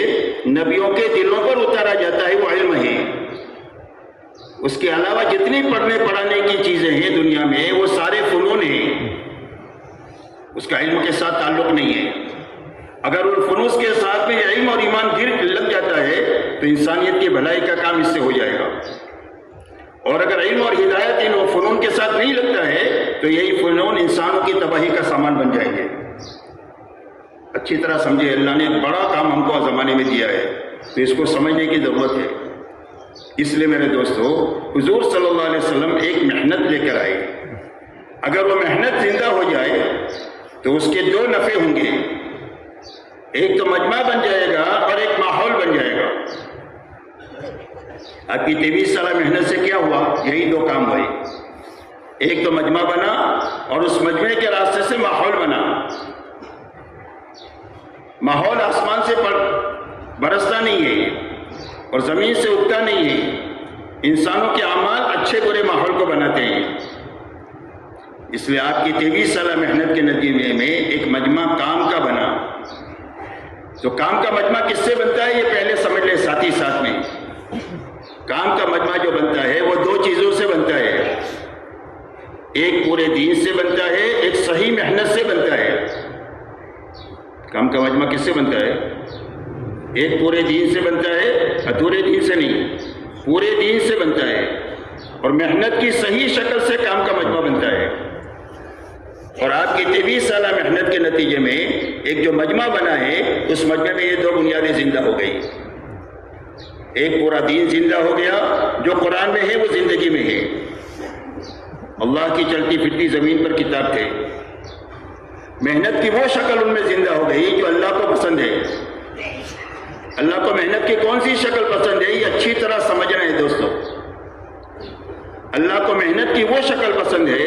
نبیوں کے دلوں پر اتارا جاتا ہے وہ علم ہے. اس کے علاوہ جتنی پڑھنے پڑھانے کی چیزیں ہیں دنیا میں وہ سارے فنون ہیں، اس کا علم کے ساتھ تعلق نہیں ہے. اگر ان فنون کے ساتھ میں علم اور ایمان لگ جاتا ہے تو انسانیت کی بھلائی کا کام اس سے ہو جائے گا. اور اگر علم اور ہدایت ان فنون کے ساتھ نہیں لگتا ہے تو یہی فنون انسانوں کی تباہی کا سامان بن جائیں گے. اچھی طرح سمجھے، اللہ نے بڑا کام ہم کو زمانے میں دیا ہے تو اس کو سمجھنے کی ضرورت ہے. اس لیے میرے دوستو حضور صلی اللہ علیہ وسلم ایک محنت لے کر آئے. اگر وہ محنت زندہ ہو جائے تو اس کے دو نفع ہوں گے. ایک تو مجمع بن جائے گا اور ایک ماحول بن جائے گا. آپ کی 23 سالہ محنت سے کیا ہوا؟ یہی دو کام ہوئے. ایک تو مجمع بنا اور اس مجمع کے راستے سے ماحول بنا. ماحول آسمان سے برستا نہیں ہے اور زمین سے اگتا نہیں ہے. انسانوں کے اعمال اچھے برے ماحول کو بناتے ہیں. اس لیے آپ کی 23 سالہ محنت کے نتیجے میں ایک مجمع کام کا بنا. تو کام کا مجمع کس سے بنتا ہے یہ پہلے سمجھ لیں ساتھ ہی ساتھ میں. کام کا مجمع جو بنتا ہے وہ دو چیزوں سے بنتا ہے. ایک پورے دین سے بنتا ہے، ایک صحیح محنت سے بنتا ہے. کام کا مجمع کس سے بنتا ہے؟ ایک پورے دین سے بنتا ہے، ادھورے دین سے نہیں، پورے دین سے بنتا ہے. اور محنت کی صحیح شکل سے کام کا مجمع بنتا ہے. اور آپ کی 23 سالہ محنت کے نتیجے میں ایک جو مجمع بنا ہے اس مجمع میں یہ دو بنیادیں زندہ ہو گئی. ایک پورا دین زندہ ہو گیا، جو قرآن میں ہے وہ زندگی میں ہے۔ اللہ کی چلتی پھرتی زمین پر کتاب تھے، محنت کی وہ شکل ان میں زندہ ہو گئی جو اللہ کو پسند ہے۔ اللہ کو محنت کی کون سی شکل پسند ہے، یہ اچھی طرح سمجھنا ہے دوستو۔ اللہ کو محنت کی وہ شکل پسند ہے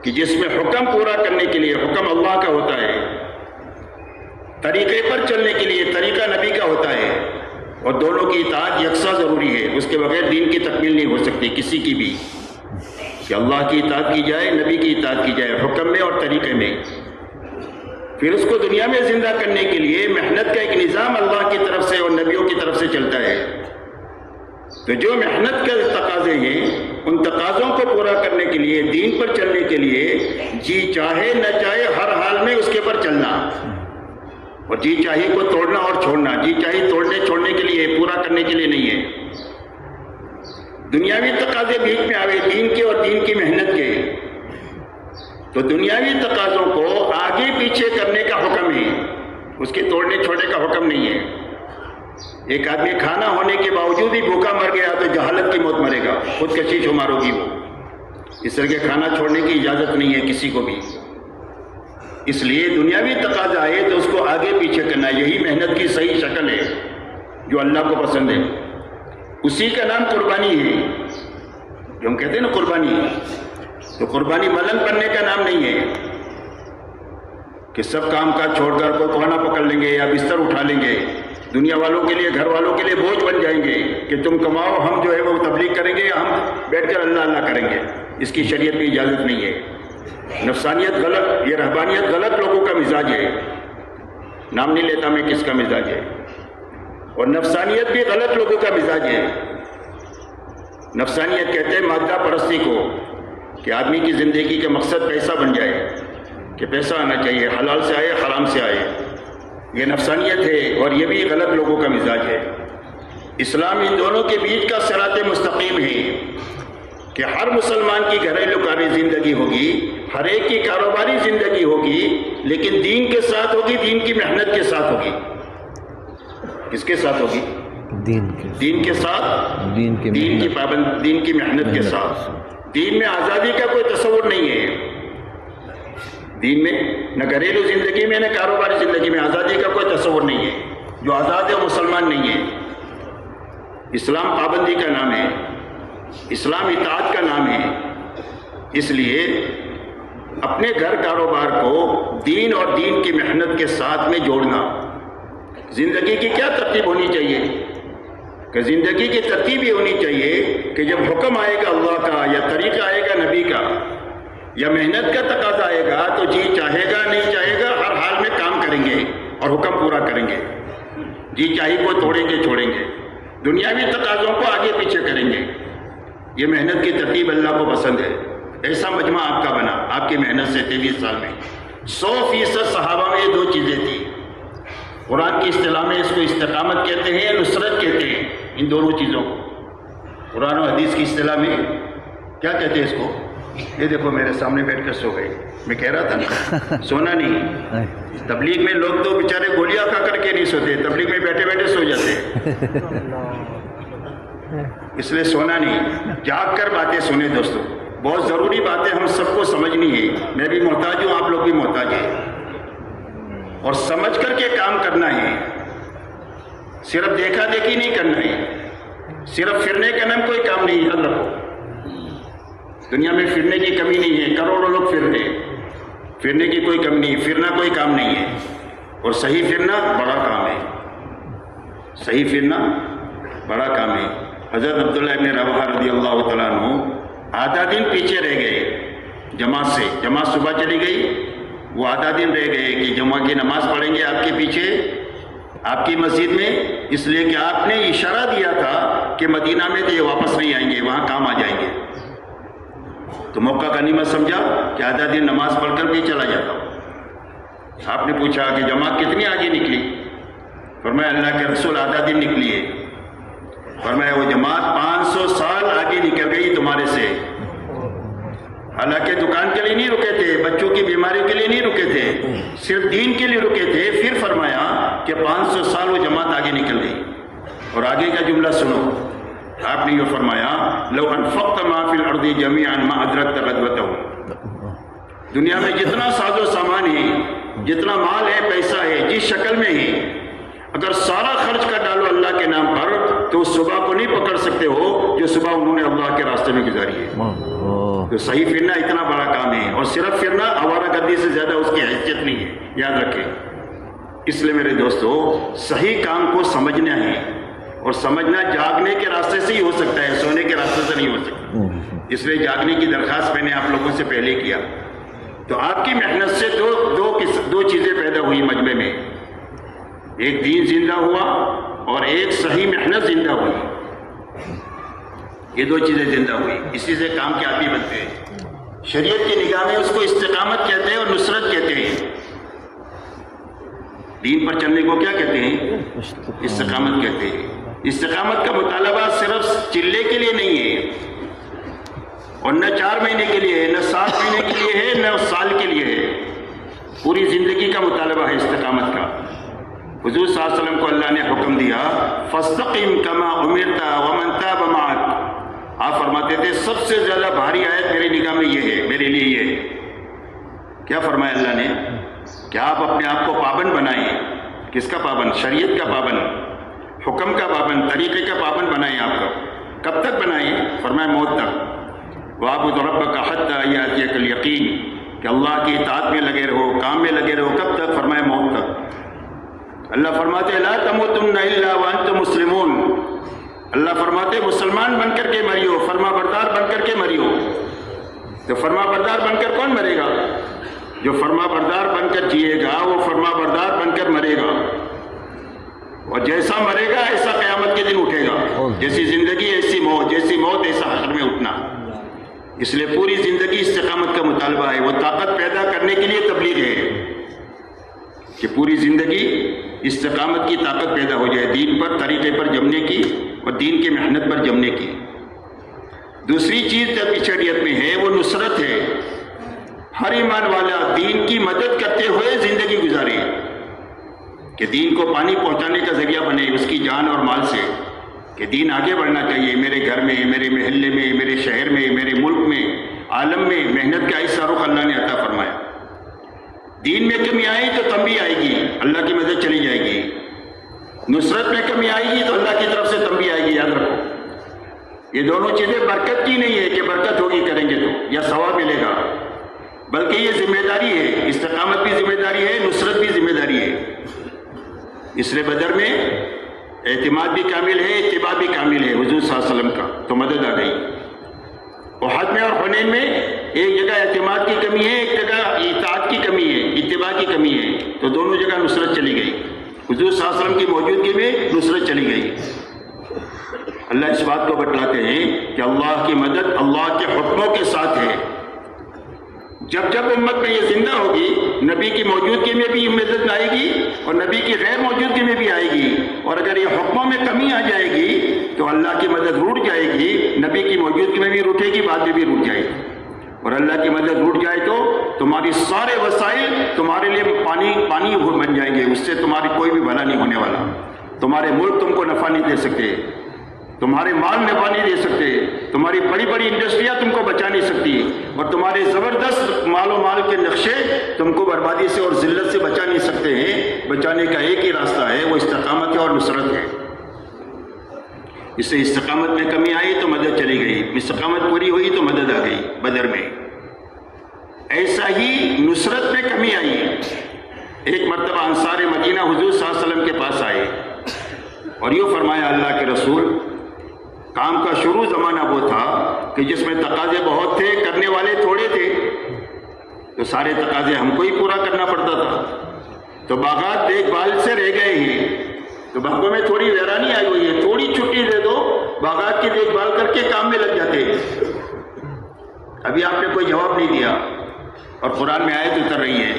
کہ جس میں حکم پورا کرنے کے لیے حکم اللہ کا ہوتا ہے، طریقے پر چلنے کے لیے طریقہ نبی کا ہوتا ہے، اور دونوں کی اطاعت یکساں ضروری ہے۔ اس کے بغیر دین کی تکمیل نہیں ہو سکتی کسی کی بھی، کہ اللہ کی اطاعت کی جائے، نبی کی اطاعت کی جائے، حکم میں اور طریقے میں۔ پھر اس کو دنیا میں زندہ کرنے کے لیے محنت کا ایک نظام اللہ کی طرف سے اور نبیوں کی طرف سے چلتا ہے۔ تو جو محنت کے تقاضے ہیں، ان تقاضوں کو پورا کرنے کے لیے، دین پر چلنے کے لیے، جی چاہے نہ چاہے ہر حال میں اس کے پر چلنا، اور جی چاہے کو توڑنا اور چھوڑنا، جی چاہے توڑنے چھوڑنے کے لیے، پورا کرنے کے لیے نہیں ہے۔ دنیاوی تقاضے بیچ میں آئے دین کے اور دین کی محنت کے، تو دنیاوی تقاضوں کو آگے پیچھے کرنے کا حکم ہے، اس کے توڑنے چھوڑنے کا حکم نہیں ہے۔ ایک آدمی کھانا ہونے کے باوجود ہی بھوکا مر گیا تو جہالت کی موت مرے گا، خودکشی شمار ہوگی وہ۔ اس طرح کے کھانا چھوڑنے کی اجازت نہیں ہے کسی کو بھی۔ اس لیے دنیاوی تقاضا آئے تو اس کو آگے پیچھے کرنا، یہی محنت کی صحیح شکل ہے جو اللہ کو پسند ہے۔ اسی کا نام قربانی ہے، جو ہم کہتے ہیں نا قربانی، تو قربانی ملنگ بننے کا نام نہیں ہے کہ سب کام کاج چھوڑ کر کوئی کونا پکڑ لیں گے یا بستر اٹھا لیں گے، دنیا والوں کے لیے، گھر والوں کے لیے بوجھ بن جائیں گے کہ تم کماؤ، ہم جو ہے وہ تبلیغ کریں گے، ہم بیٹھ کر اللہ اللہ کریں گے۔ اس کی شریعت میں اجازت نہیں ہے۔ نفسانیت غلط، یہ رہبانیت غلط لوگوں کا مزاج ہے، نام نہیں لیتا میں کس کا مزاج ہے، اور نفسانیت بھی غلط لوگوں کا مزاج ہے۔ نفسانیت کہتے ہیں مادہ پرستی کو، کہ آدمی کی زندگی کا مقصد پیسہ بن جائے، کہ پیسہ آنا چاہیے، حلال سے آئے حرام سے آئے، یہ نفسانیت ہے، اور یہ بھی غلط لوگوں کا مزاج ہے۔ اسلام ان دونوں کے بیچ کا صراط مستقیم ہے کہ ہر مسلمان کی گھریلو کاری زندگی ہوگی، ہر ایک کی کاروباری زندگی ہوگی، لیکن دین کے ساتھ ہوگی، دین کی محنت کے ساتھ ہوگی۔ کس کے ساتھ ہوگی؟ دین کے ساتھ، دین کی پابند، دین کی محنت کے ساتھ۔ دین میں آزادی کا کوئی تصور نہیں ہے، دین میں نہ گھریلو زندگی میں نہ کاروباری زندگی میں آزادی کا کوئی تصور نہیں ہے۔ جو آزاد ہے وہ مسلمان نہیں ہے۔ اسلام پابندی کا نام ہے، اسلام اطاعت کا نام ہے۔ اس لیے اپنے گھر کاروبار کو دین اور دین کی محنت کے ساتھ میں جوڑنا۔ زندگی کی کیا ترتیب ہونی چاہیے؟ کہ زندگی کی ترتیب یہ ہونی چاہیے کہ جب حکم آئے گا اللہ کا، یا طریقہ آئے گا نبی کا، یا محنت کا تقاضا آئے گا، تو جی چاہے گا نہیں چاہے گا ہر حال میں کام کریں گے اور حکم پورا کریں گے۔ جی چاہے کو توڑیں گے چھوڑیں گے، دنیاوی تقاضوں کو آگے پیچھے کریں گے۔ یہ محنت کی ترتیب اللہ کو پسند ہے۔ ایسا مجمع آپ کا بنا آپ کی محنت سے 23 سال میں۔ 100% صحابہ میں یہ دو چیزیں تھیں۔ قرآن کی اصطلاح میں اس کو استقامت کہتے ہیں یا نصرت کہتے ہیں، ان دونوں چیزوں کو۔ قرآن و حدیث کی اصطلاح میں کیا کہتے ہیں اس کو؟ یہ دیکھو میرے سامنے بیٹھ کر سو گئے، میں کہہ رہا تھا نا سونا نہیں۔ تبلیغ میں لوگ تو بیچارے گولیاں کھا کر کے نہیں سوتے، تبلیغ میں بیٹھے بیٹھے سو جاتے، اس لیے سونا نہیں، جاگ کر باتیں سنیں دوستو۔ بہت ضروری باتیں ہم سب کو سمجھنی ہے، میں بھی محتاج ہوں، آپ لوگ بھی محتاج ہیں، اور سمجھ کر کے کام کرنا ہے۔ صرف دیکھا دیکھی نہیں کرنا ہے، صرف پھرنے کا نام کوئی کام نہیں، یاد رکھو۔ دنیا میں پھرنے کی کمی نہیں ہے، کروڑوں لوگ پھر رہے، پھرنے کی کوئی کمی نہیں، پھرنا کوئی کام نہیں ہے، اور صحیح پھرنا بڑا کام ہے، صحیح پھرنا بڑا کام ہے۔ حضرت عبداللہ ابن رواحہ رضی اللہ تعالیٰ عنہ آدھا دن پیچھے رہ گئے جماعت سے، جماعت صبح چلی گئی، وہ آدھا دن رہ گئے کہ جمعہ کی نماز پڑھیں گے آپ کے پیچھے آپ کی مسجد میں، اس لیے کہ آپ نے اشارہ دیا تھا کہ مدینہ میں تو یہ واپس نہیں آئیں گے، وہاں کام آ جائیں گے۔ تو موقع غنیمت سمجھا کہ آدھا دن نماز پڑھ کر بھی چلا جاتا ہوں۔ آپ نے پوچھا کہ جماعت کتنی آگے نکلی؟ فرمایا اللہ کے رسول آدھا دن نکلی ہے۔ فرمایا وہ جماعت 500 سال آگے نکل گئی تمہارے سے، حالانکہ دکان کے لیے نہیں رکے تھے، بچوں کی بیماریوں کے لیے نہیں رکے تھے، صرف دین کے لیے رکے تھے۔ پھر فرمایا کہ 500 سال وہ جماعت آگے نکل گئی۔ اور آگے کا جملہ سنو، آپ نے یہ فرمایا لو انفقت ما فی الارض جميعا ما ادرکت غدوته، دنیا میں جتنا ساز و سامان ہے، جتنا مال ہے، پیسہ ہے، جس شکل میں ہے، اگر سارا خرچ کر ڈالو اللہ کے نام پر تو اس صبح کو نہیں پکڑ سکتے ہو جو صبح انہوں نے اللہ کے راستے میں گزاری ہے۔ تو صحیح پھرنا اتنا بڑا کام ہے، اور صرف پھرنا آوارہ گردی سے زیادہ اس کی حیثیت نہیں ہے، یاد رکھیں۔ اس لیے میرے دوستو، صحیح کام کو سمجھنا ہے، اور سمجھنا جاگنے کے راستے سے ہی ہو سکتا ہے، سونے کے راستے سے نہیں ہو سکتا۔ اس لیے جاگنے کی درخواست میں نے آپ لوگوں سے پہلے کیا۔ تو آپ کی محنت سے دو چیزیں پیدا ہوئی مجمع میں، ایک دین زندہ ہوا اور ایک صحیح محنت زندہ ہوئی۔ یہ دو چیزیں زندہ ہوئی، اسی سے کام کے عادی بنتے ہیں۔ شریعت کی نگاہ میں اس کو استقامت کہتے ہیں اور نصرت کہتے ہیں۔ دین پر چلنے کو کیا کہتے ہیں؟ استقامت کہتے ہیں۔ استقامت کا مطالبہ صرف چلے کے لیے نہیں ہے، اور نہ 4 مہینے کے لیے ہے، نہ 7 مہینے کے لیے ہے، نہ سال کے لیے ہے، پوری زندگی کا مطالبہ ہے استقامت کا۔ حضور صلی اللہ علیہ وسلم کو اللہ نے حکم دیا فاستقم کما امرت ومن تاب معک۔ آپ فرماتے تھے سب سے زیادہ بھاری آیت میری نگاہ میں یہ ہے، میرے لیے یہ ہے۔ کیا فرمایا اللہ نے کہ آپ اپنے آپ کو پابند بنائیں۔ کس کا پابند؟ شریعت کا پابند، حکم کا پابند، طریقے کا پابند بنائیں۔ آپ کو کب تک بنائیں؟ فرمایا موت تک۔ وَاعْبُدْ رَبَّكَ حَتَّىٰ يَأْتِيَكَ الْيَقِينُ، کہ اللہ کی اطاعت میں لگے رہو، کام میں لگے رہو۔ کب تک؟ فرمایا موت تک۔ اللہ فرماتے لا تموتن الا وانتم مسلمون، اللہ فرماتے مسلمان بن کر کے مریو، فرما بردار بن کر کے مریو۔ تو فرما بردار بن کر کون مرے گا؟ جو فرما بردار بن کر جیے گا وہ فرما بردار بن کر مرے گا، اور جیسا مرے گا ایسا قیامت کے دن اٹھے گا۔ جیسی زندگی ایسی موت، جیسی موت ایسا حشر میں اٹھنا۔ اس لیے پوری زندگی استقامت کا مطالبہ ہے۔ وہ طاقت پیدا کرنے کے لیے تبلیغ ہے کہ پوری زندگی استقامت کی طاقت پیدا ہو جائے، دین پر، طریقے پر جمنے کی اور دین کی محنت پر جمنے کی۔ دوسری چیز جو شریعت میں ہے وہ نصرت ہے۔ ہر ایمان والا دین کی مدد کرتے ہوئے زندگی گزارے، کہ دین کو پانی پہنچانے کا ذریعہ بنے اس کی جان اور مال سے، کہ دین آگے بڑھنا چاہیے۔ میرے گھر میں، میرے محلے میں، میرے شہر میں، میرے ملک میں، عالم میں محنت کا ایسا رخ اللہ نے عطا فرمایا۔ دین میں کمی آئی تو تنبیہ آئے گی، اللہ کی مدد چلی جائے گی۔ نصرت میں کمی آئے گی تو اللہ کی طرف سے تنبیہ آئے گی، یاد رکھو۔ یہ دونوں چیزیں برکت کی نہیں ہے کہ برکت ہوگی کریں گے تو یا ثواب ملے گا، بلکہ یہ ذمہ داری ہے۔ استقامت بھی ذمہ داری ہے، نصرت بھی ذمہ داری ہے۔ اس لیے بدر میں اعتماد بھی کامل ہے، اتباع بھی کامل ہے حضور صلی اللہ علیہ وسلم کا، تو مدد آ گئی۔ احد میں اور حنین میں ایک جگہ اعتماد کی کمی ہے، ایک جگہ اطاعت کی کمی ہے، اتباع کی کمی ہے، تو دونوں جگہ نصرت چلی گئی۔ حضور صلی اللہ علیہ وسلم کی موجودگی میں نصرت چلی گئی۔ اللہ اس بات کو بتلاتے ہیں کہ اللہ کی مدد اللہ کے حکموں کے ساتھ ہے۔ جب جب امت میں یہ زندہ ہوگی، نبی کی موجودگی میں بھی مدد آئے گی اور نبی کی غیر موجودگی میں بھی آئے گی، اور اگر یہ حکموں میں کمی آ جائے گی تو اللہ کی مدد روٹ جائے گی۔ نبی کی موجودگی میں بھی روٹے گی، بعد میں بھی روٹ جائے گی، اور اللہ کی مدد روٹ جائے تو تمہاری سارے وسائل تمہارے لیے پانی بن جائیں گے، اس سے تمہاری کوئی بھی بھلا نہیں ہونے والا۔ تمہارے ملک تم کو نفع نہیں دے سکتے، تمہارے مال نفع نہیں دے سکتے، تمہاری بڑی بڑی انڈسٹریاں تم کو بچا نہیں سکتی، اور تمہارے زبردست مال و مال کے نقشے تم کو بربادی سے اور ذلت سے بچا نہیں سکتے ہیں۔ بچانے کا ایک ہی راستہ ہے، وہ استقامت ہے اور نصرت ہے۔ اس سے استقامت میں کمی آئی تو مدد چلی گئی، استقامت پوری ہوئی تو مدد آ گئی بدر میں۔ ایسا ہی نصرت میں کمی آئی۔ ایک مرتبہ انصار مدینہ حضور صلی اللہ علیہ وسلم کے پاس آئے اور یوں فرمایا اللہ کے رسول، کام کا شروع زمانہ وہ تھا کہ جس میں تقاضے بہت تھے، کرنے والے تھوڑے تھے، تو سارے تقاضے ہم کو ہی پورا کرنا پڑتا تھا، تو باغات دیکھ بھال سے رہ گئے ہیں، تو باغوں میں تھوڑی ویرانی آئی ہوئی ہے، تھوڑی چھٹی دے دو، باغات کی دیکھ بھال کر کے کام میں لگ جاتے ہیں۔ ابھی آپ نے کوئی جواب نہیں دیا، اور قرآن میں آیت اتر رہی ہے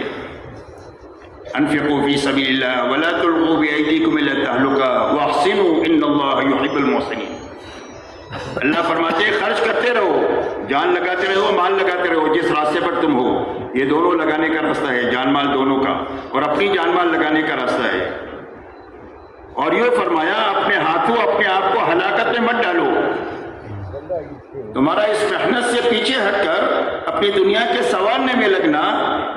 انفقوا فی سبیل اللہ ولا تلقوا بایدیکم الی التہلکہ واحسنوا ان اللہ یحب المحسنین۔ اللہ فرماتے ہیں خرچ کرتے رہو، جان لگاتے رہو، مال لگاتے رہو، جس راستے پر تم ہو۔ یہ دونوں لگانے کا راستہ ہے، جان مال دونوں کا، اور اپنی جان مال لگانے کا راستہ ہے۔ اور یہ فرمایا اپنے ہاتھوں اپنے آپ کو ہلاکت میں مت ڈالو. تمہارا اس محنت سے پیچھے ہٹ کر اپنی دنیا کے سنوارنے میں لگنا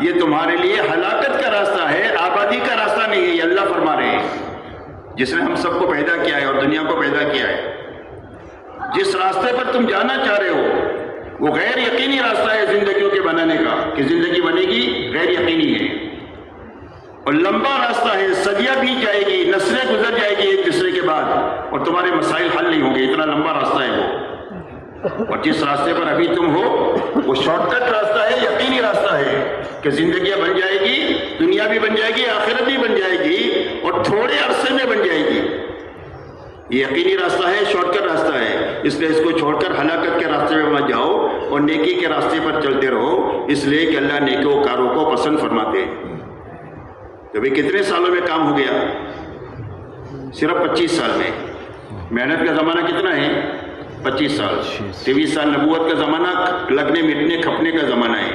یہ تمہارے لیے ہلاکت کا راستہ ہے, آبادی کا راستہ نہیں ہے. یہ اللہ فرما رہے ہیں جس نے ہم سب کو پیدا کیا ہے اور دنیا کو پیدا کیا ہے. جس راستے پر تم جانا چاہ رہے ہو وہ غیر یقینی راستہ ہے زندگیوں کے بنانے کا, کہ زندگی بنے گی غیر یقینی ہے اور لمبا راستہ ہے. صدیاں بیت جائے گی, نسلیں گزر جائے گی ایک دوسرے کے بعد اور تمہارے مسائل حل نہیں ہوں گے. اتنا لمبا راستہ ہے وہ. اور جس راستے پر ابھی تم ہو وہ شارٹ کٹ راستہ ہے, یقینی راستہ ہے کہ زندگیاں بن جائے گی, دنیا بھی بن جائے گی, آخرت بھی بن جائے گی اور تھوڑے عرصے میں بن جائے گی. یہ یقینی راستہ ہے, شارٹ کٹ راستہ ہے. اس لیے اس کو چھوڑ کر ہلاکت کے راستے میں مت جاؤ اور نیکی کے راستے پر چلتے رہو, اس لیے کہ اللہ نیکوکاروں کو پسند فرماتے ہیں. تو بھئی کتنے سالوں میں کام ہو گیا؟ صرف 25 سال میں. محنت کا زمانہ کتنا ہے؟ 25 سال. 23 سال نبوت کا زمانہ لگنے مٹنے کھپنے کا زمانہ ہے.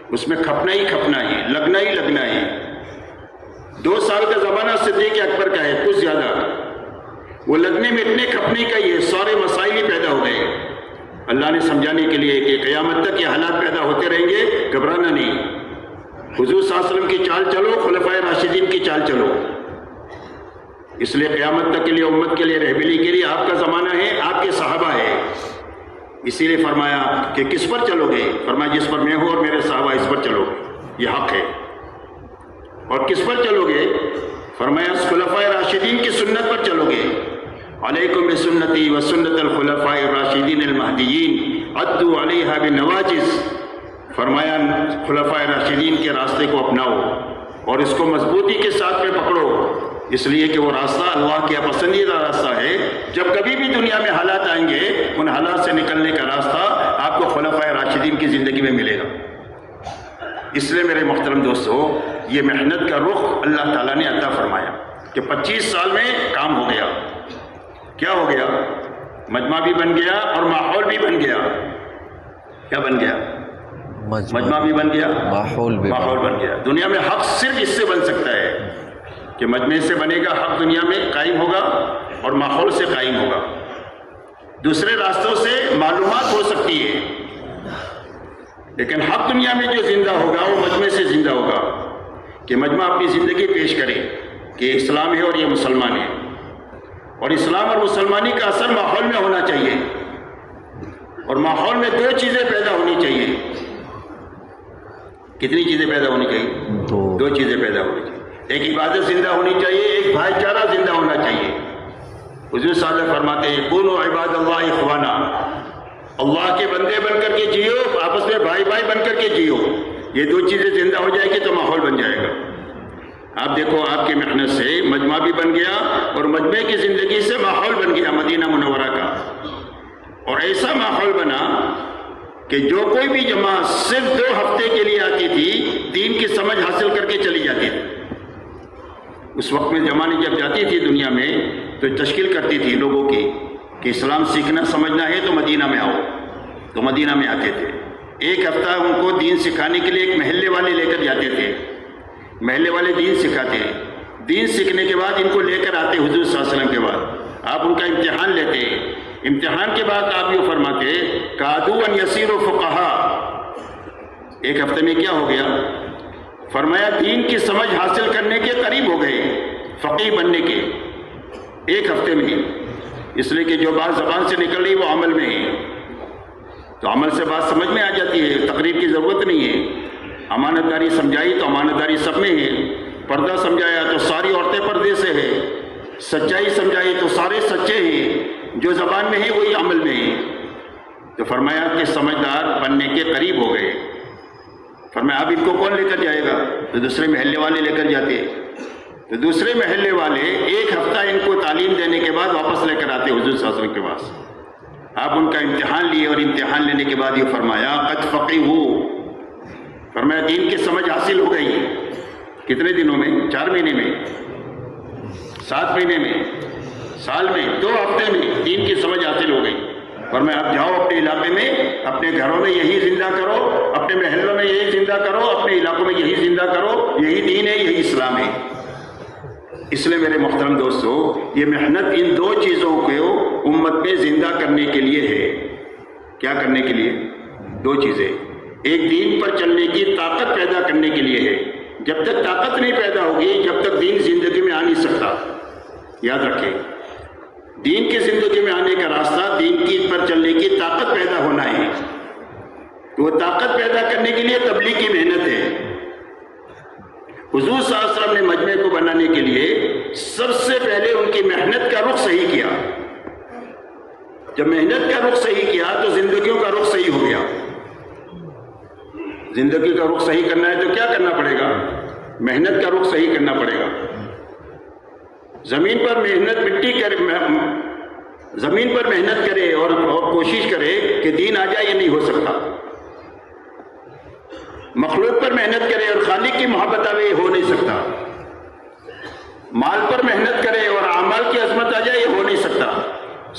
اس میں کھپنا ہی کھپنا ہے, لگنا ہی لگنا ہے. 2 سال کا زمانہ صدیق اکبر کا ہے, کچھ زیادہ. وہ لگنے مٹنے کھپنے کا ہی ہے. سارے مسائل ہی پیدا ہو گئے. اللہ نے سمجھانے کے لیے کہ قیامت تک یہ حالات پیدا ہوتے رہیں گے, گھبرانا نہیں. حضور صلی اللہ علیہ وسلم کی چال چلو, خلفائے راشدین کی چال چلو. اس لیے قیامت تک کے لیے, امت کے لیے, رہبری کے لیے آپ کا زمانہ ہے, آپ کے صحابہ ہے. اسی لیے فرمایا کہ کس پر چلو گے؟ فرمایا جس پر میں ہوں اور میرے صحابہ, اس پر چلو, یہ حق ہے. اور کس پر چلو گے؟ فرمایا خلفائے راشدین کی سنت پر چلو گے. علیکم بسنتی و سنت الخلفاء الراشدین المہدیین عضوا علیہا بالنواجذ. فرمایا خلفائے راشدین کے راستے کو اپناؤ اور اس کو مضبوطی کے ساتھ میں پکڑو, اس لیے کہ وہ راستہ اللہ کے پسندیدہ راستہ ہے. جب کبھی بھی دنیا میں حالات آئیں گے, ان حالات سے نکلنے کا راستہ آپ کو خلفائے راشدین کی زندگی میں ملے گا. اس لیے میرے محترم دوستو, یہ محنت کا رخ اللہ تعالیٰ نے عطا فرمایا کہ 25 سال میں کام ہو گیا. کیا ہو گیا؟ مجمع بھی بن گیا اور ماحول بھی بن گیا. کیا بن گیا؟ مجمع بھی بن گیا, ماحول بن گیا. دنیا میں حق صرف اس سے بن سکتا ہے کہ مجمع سے بنے گا حق, دنیا میں قائم ہوگا اور ماحول سے قائم ہوگا. دوسرے راستوں سے معلومات ہو سکتی ہے لیکن حق دنیا میں جو زندہ ہوگا وہ مجمع سے زندہ ہوگا. کہ مجمع اپنی زندگی پیش کرے کہ اسلام ہے اور یہ مسلمان ہے, اور اسلام اور مسلمانی کا اثر ماحول میں ہونا چاہیے. اور ماحول میں 2 چیزیں پیدا ہونی چاہیے. کتنی چیزیں پیدا ہونی چاہیے؟ 2 چیزیں پیدا ہونی چاہیے. ایک عبادت زندہ ہونی چاہیے, ایک بھائی چارہ زندہ ہونا چاہیے. حضور صلی اللہ علیہ وسلم فرماتے ہیں کونوا عباد اللہ اخوانا, اللہ کے بندے بن کر کے جیو, آپس میں بھائی بھائی بن کر کے جیو. یہ 2 چیزیں زندہ ہو جائے گی تو ماحول بن جائے گا. آپ دیکھو آپ کی محنت سے مجمع بھی بن گیا اور مجمع کی زندگی سے ماحول بن گیا مدینہ منورہ کا. اور ایسا ماحول بنا کہ جو کوئی بھی جماعت صرف 2 ہفتے کے لیے آتی تھی, دین کی سمجھ حاصل کر کے چلی جاتی تھی. اس وقت میں جماعتیں جب جاتی تھی دنیا میں تو تشکیل کرتی تھی لوگوں کی کہ اسلام سیکھنا سمجھنا ہے تو مدینہ میں آؤ. تو مدینہ میں آتے تھے. 1 ہفتہ ان کو دین سکھانے کے لیے ایک محلے والے لے کر جاتے تھے. محلے والے دین سکھاتے ہیں. دین سیکھنے کے بعد ان کو لے کر آتے حضور صلی اللہ علیہ وسلم کے بعد. آپ ان کا امتحان لیتے. امتحان کے بعد آپ یہ فرماتے کادو ان یسیروا فقہا. 1 ہفتے میں کیا ہو گیا؟ فرمایا دین کی سمجھ حاصل کرنے کے قریب ہو گئے, فقیہ بننے کے 1 ہفتے میں. اس لیے کہ جو بات زبان سے نکل رہی وہ عمل میں ہے, تو عمل سے بات سمجھ میں آ جاتی ہے. تقریر کی ضرورت نہیں ہے. امانت داری سمجھائی تو امانت داری سب میں ہے. پردہ سمجھایا تو ساری عورتیں پردے سے ہے. سچائی سمجھائی تو سارے سچے ہیں. جو زبان میں ہے وہی عمل میں ہے. تو فرمایا کہ سمجھدار بننے کے قریب ہو گئے. فرمایا اب ان کو کون لے کر جائے گا؟ تو دوسرے محلے والے لے کر جاتے. تو دوسرے محلے والے 1 ہفتہ ان کو تعلیم دینے کے بعد واپس لے کر آتے حضور صلی اللہ علیہ وسلم کے پاس. آپ ان کا امتحان لیے اور امتحان لینے کے بعد یہ فرمایا قد فقیہو. فرمایا دین کی سمجھ حاصل ہو گئی. کتنے دنوں میں؟ 4 مہینے میں, 7 مہینے میں, سال میں, 2 ہفتے میں دین کی سمجھ حاصل ہو گئی. فرمایا اب جاؤ اپنے علاقے میں, اپنے گھروں میں یہی زندہ کرو, اپنے محلوں میں یہی زندہ کرو, اپنے علاقوں میں یہی زندہ کرو. یہی دین ہے, یہی اسلام ہے. اس لیے میرے محترم دوستو، یہ محنت ان دو چیزوں کو امت میں زندہ کرنے کے لیے ہے۔ کیا کرنے کے لیے؟ دو چیزیں۔ ایک دین پر چلنے کی طاقت پیدا کرنے کے لیے ہے۔ جب تک طاقت نہیں پیدا ہوگی جب تک دین زندگی میں آ نہیں سکتا۔ یاد رکھیں، دین کی زندگی میں آنے کا راستہ دین کی پر چلنے کی طاقت پیدا ہونا ہے۔ وہ طاقت پیدا کرنے کے لیے تبلیغ کی محنت ہے۔ حضور صلی اللہ علیہ وسلم نے مجمع کو بنانے کے لیے سب سے پہلے ان کی محنت کا رخ صحیح کیا۔ جب محنت کا رخ صحیح کیا تو زندگیوں کا رخ صحیح ہو گیا۔ زندگی کا رخ صحیح کرنا ہے تو کیا کرنا پڑے گا؟ محنت کا رخ صحیح کرنا پڑے گا۔ زمین پر محنت کرے اور کوشش کرے کہ دین آ جائے، یہ نہیں ہو سکتا۔ مخلوق پر محنت کرے اور خالق کی محبت آئے، یہ ہو نہیں سکتا۔ مال پر محنت کرے اور اعمال کی عظمت آ جائے، یہ ہو نہیں سکتا۔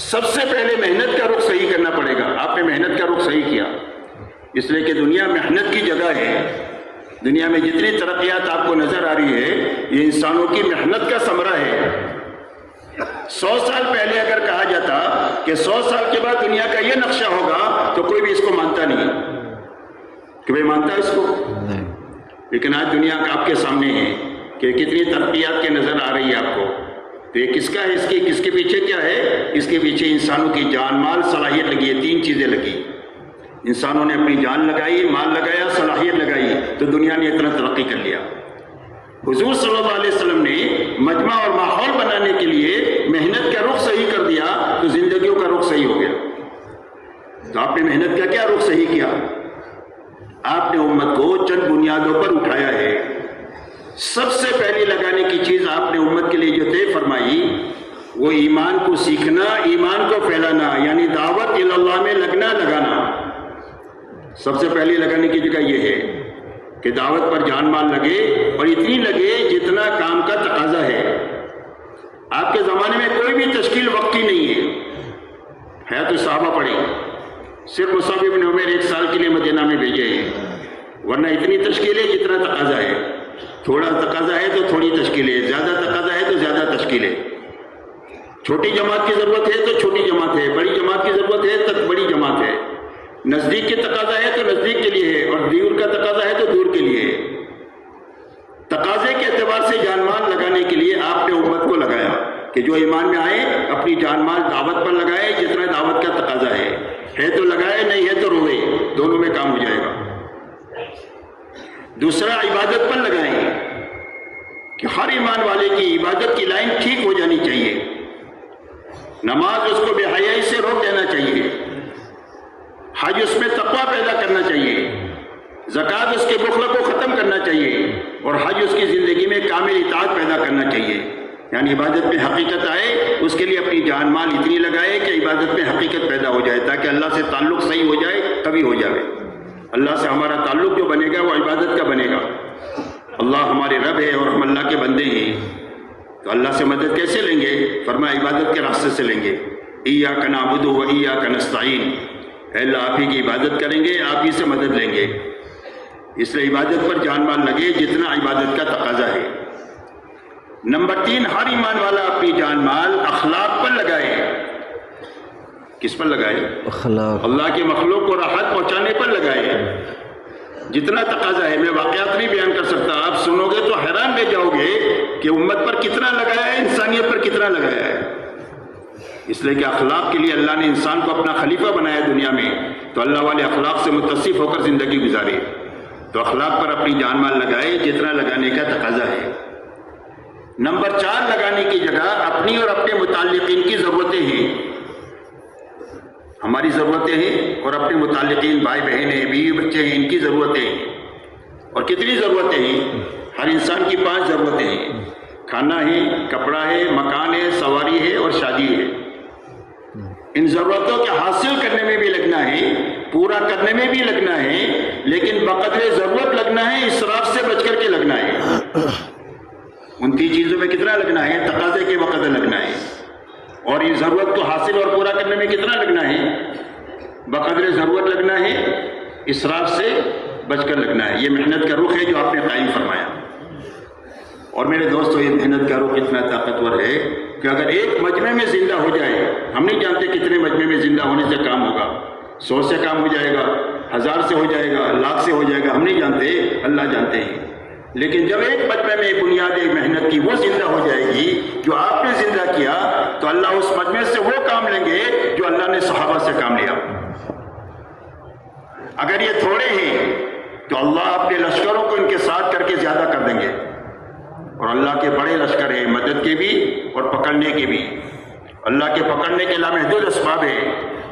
سب سے پہلے محنت کا رخ صحیح کرنا پڑے گا۔ آپ نے محنت کا رخ صحیح کیا، اس لیے کہ دنیا محنت کی جگہ ہے۔ دنیا میں جتنی ترقیات آپ کو نظر آ رہی ہے یہ انسانوں کی محنت کا ثمرہ ہے۔ 100 سال پہلے اگر کہا جاتا کہ 100 سال کے بعد دنیا کا یہ نقشہ ہوگا تو کوئی بھی اس کو مانتا نہیں کہ بھائی مانتا اس کو، لیکن آج دنیا کا آپ کے سامنے ہے کہ کتنی ترقیات کے نظر آ رہی ہے آپ کو۔ تو یہ کس کا ہے؟ کس کے پیچھے کیا ہے؟ اس کے پیچھے انسانوں کی جان، مال، صلاحیت لگی ہے۔ 3 چیزیں لگی۔ انسانوں نے اپنی جان لگائی، مال لگایا، صلاحیت لگائی، تو دنیا نے اتنا ترقی کر لیا۔ حضور صلی اللہ علیہ وسلم نے مجمع اور ماحول بنانے کے لیے محنت کا رخ صحیح کر دیا تو زندگیوں کا رخ صحیح ہو گیا۔ تو آپ نے محنت کا کیا رخ صحیح کیا؟ آپ نے امت کو چند بنیادوں پر اٹھایا ہے۔ سب سے پہلی لگانے کی چیز آپ نے امت کے لیے جو طے فرمائی وہ ایمان کو سیکھنا، ایمان کو پھیلانا، یعنی دعوت اللہ میں لگانا۔ سب سے پہلی لگانے کی جگہ یہ ہے کہ دعوت پر جان مال لگے، اور اتنی لگے جتنا کام کا تقاضا ہے۔ آپ کے زمانے میں کوئی بھی تشکیل وقت کی نہیں ہے تو صحابہ پڑھیں، صرف مصعب بن عمیر 1 سال کے لیے مدینہ میں بھیجے ہیں، ورنہ اتنی تشکیلیں جتنا تقاضا ہے۔ تھوڑا تقاضا ہے تو تھوڑی تشکیلیں، زیادہ تقاضا ہے تو زیادہ تشکیلیں۔ چھوٹی جماعت کی ضرورت ہے تو چھوٹی جماعت ہے، بڑی جماعت کی ضرورت ہے تو بڑی جماعت ہے۔ نزدیک کے تقاضا ہے تو نزدیک کے لیے ہے، اور دور کا تقاضا ہے تو دور کے لیے ہے۔ تقاضے کے اعتبار سے جان مال لگانے کے لیے آپ نے امت کو لگایا کہ جو ایمان میں آئے اپنی جان مال دعوت پر لگائے، جتنا دعوت کا تقاضا ہے تو لگائے، نہیں ہے تو روئے، دونوں میں کام ہو جائے گا۔ دوسرا، عبادت پر لگائیں کہ ہر ایمان والے کی عبادت کی لائن ٹھیک ہو جانی چاہیے۔ نماز اس کو بے حیائی سے روک دینا چاہیے، حج اس میں تقویٰ پیدا کرنا چاہیے، زکوٰۃ اس کے بخل کو ختم کرنا چاہیے، اور حج اس کی زندگی میں کامل اطاعت پیدا کرنا چاہیے۔ یعنی عبادت میں حقیقت آئے، اس کے لیے اپنی جان مال اتنی لگائے کہ عبادت میں حقیقت پیدا ہو جائے، تاکہ اللہ سے تعلق صحیح ہو جائے، کبھی ہو جائے۔ اللہ سے ہمارا تعلق جو بنے گا وہ عبادت کا بنے گا۔ اللہ ہمارے رب ہے اور ہم اللہ کے بندے ہیں، تو اللہ سے مدد کیسے لیں گے؟ فرمایا عبادت کے راستے سے لیں گے۔ ایاک نعبد و ایاک نستعین، اے اللہ آپ ہی کی عبادت کریں گے، آپ ہی سے مدد لیں گے۔ اس لیے عبادت پر جان مال لگے جتنا عبادت کا تقاضا ہے۔ نمبر 3، ہر ایمان والا اپنی جان مال اخلاق پر لگائے۔ کس پر لگائے؟ اخلاق۔ اللہ کے مخلوق کو راحت پہنچانے پر لگائے، جتنا تقاضا ہے۔ میں واقعات نہیں بیان کر سکتا، آپ سنو گے تو حیران رہ جاؤ گے کہ امت پر کتنا لگایا ہے، انسانیت پر کتنا لگایا ہے۔ اس لیے کہ اخلاق کے لیے اللہ نے انسان کو اپنا خلیفہ بنایا دنیا میں، تو اللہ والے اخلاق سے متصف ہو کر زندگی گزارے۔ تو اخلاق پر اپنی جان مال لگائے جتنا لگانے کا تقاضا ہے۔ نمبر 4، لگانے کی جگہ اپنی اور اپنے متعلقین کی ضرورتیں ہیں۔ ہماری ضرورتیں ہیں اور اپنے متعلقین، بھائی بہن ہیں، بیوی بچے ہیں، ان کی ضرورتیں ہیں۔ اور کتنی ضرورتیں ہیں؟ ہر انسان کی 5 ضرورتیں ہیں۔ کھانا ہے، کپڑا ہے، مکان ہے، سواری ہے اور شادی ہے۔ ان ضرورتوں کے حاصل کرنے میں بھی لگنا ہے، پورا کرنے میں بھی لگنا ہے، لیکن بقدر ضرورت لگنا ہے، اسراف سے بچ کر کے لگنا ہے۔ ان 3 چیزوں میں کتنا لگنا ہے؟ تقاضے کے وقت لگنا ہے، اور اس ضرورت کو حاصل اور پورا کرنے میں کتنا لگنا ہے؟ بقدر ضرورت لگنا ہے، اسراف سے بچ کر لگنا ہے۔ یہ محنت کا رخ ہے جو آپ نے قائم فرمایا۔ اور میرے دوستو یہ محنت کرو کتنا طاقتور ہے کہ اگر ایک مجمع میں زندہ ہو جائے، ہم نہیں جانتے کتنے مجمع میں زندہ ہونے سے کام ہوگا، 100 سے کام ہو جائے گا، 1000 سے ہو جائے گا، لاکھ سے ہو جائے گا، ہم نہیں جانتے، اللہ جانتے ہیں۔ لیکن جب ایک مجمع میں بنیاد محنت کی وہ زندہ ہو جائے گی جو آپ نے زندہ کیا، تو اللہ اس مجمع سے وہ کام لیں گے جو اللہ نے صحابہ سے کام لیا۔ اگر یہ تھوڑے ہیں تو اللہ اپنے لشکروں کو ان کے ساتھ کر کے زیادہ کر دیں گے، اور اللہ کے بڑے لشکر ہیں، مدد کے بھی اور پکڑنے کے بھی۔ اللہ کے پکڑنے کے لامحدود اسباب ہے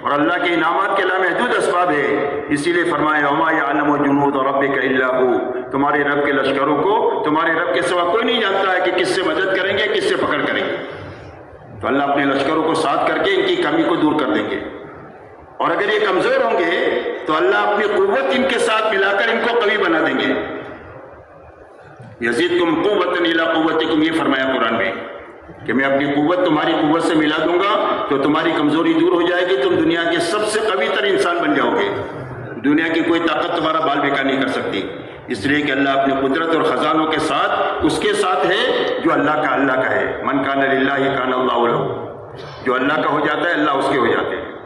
اور اللہ کے انعامات کے لامحدود اسباب ہے، اسی لیے فرمایا وما یعلم جنود ربک الا ہو، تمہارے رب کے لشکروں کو تمہارے رب کے سوا کوئی نہیں جانتا ہے کہ کس سے مدد کریں گے، کس سے پکڑ کریں گے۔ تو اللہ اپنے لشکروں کو ساتھ کر کے ان کی کمی کو دور کر دیں گے، اور اگر یہ کمزور ہوں گے تو اللہ اپنی قوت ان کے ساتھ ملا کر ان کو قوی بنا دیں گے۔ یزیدکم قوۃ الی قوتکم، یہ فرمایا قرآن میں کہ میں اپنی قوت تمہاری قوت سے ملا دوں گا تو تمہاری کمزوری دور ہو جائے گی، تم دنیا کے سب سے قوی تر انسان بن جاؤ گے، دنیا کی کوئی طاقت تمہارا بال بیکار نہیں کر سکتی، اس لیے کہ اللہ اپنی قدرت اور خزانوں کے ساتھ اس کے ساتھ ہے جو اللہ کا ہے۔ من کان للہ کان اللہ لہ، جو اللہ کا ہو جاتا ہے اللہ اس کے ہو جاتے ہیں،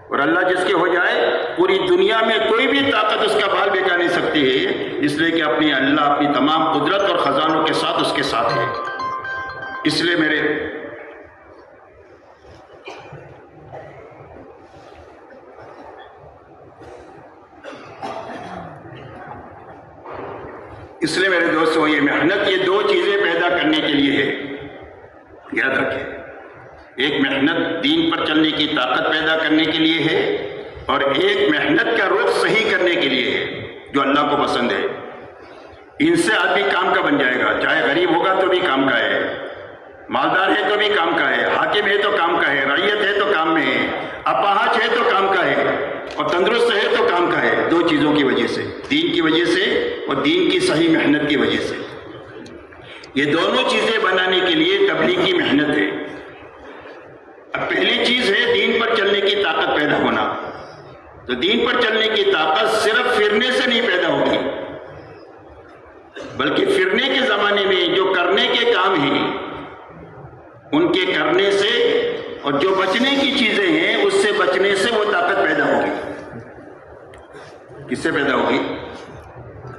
اور اللہ جس کے ہو جائے پوری دنیا میں کوئی بھی طاقت اس کا بال بیکار نہیں سکتی ہے، اس لیے کہ اللہ اپنی تمام قدرت اور خزانوں کے ساتھ اس کے ساتھ ہے۔ اس لیے میرے دوستوں یہ محنت یہ دو چیزیں پیدا کرنے کے لیے ہے، یاد رکھیں، ایک محنت دین پر چلنے کی طاقت پیدا کرنے کے لیے ہے، اور ایک محنت کا رخ صحیح کرنے کے لیے ہے جو اللہ کو پسند ہے۔ ان سے آدمی کام کا بن جائے گا، چاہے غریب ہوگا تو بھی کام کا ہے، مالدار ہے تو بھی کام کا ہے، حاکم ہے تو کام کا ہے، رعیت ہے تو کام میں ہے، اپاہج ہے تو کام کا ہے، اور تندرست ہے تو کام کا ہے۔ دو چیزوں کی وجہ سے، دین کی وجہ سے اور دین کی صحیح محنت کی وجہ سے، یہ دونوں چیزیں بنانے کے لیے تبلیغ کی محنت ہے۔ اب پہلی چیز ہے دین پر چلنے کی طاقت پیدا ہونا، تو دین پر چلنے کی طاقت صرف پھرنے سے نہیں پیدا ہوگی، بلکہ پھرنے کے زمانے میں جو کرنے کے کام ہیں ان کے کرنے سے، اور جو بچنے کی چیزیں ہیں اس سے بچنے سے وہ طاقت پیدا ہوگی۔ کس سے پیدا ہوگی؟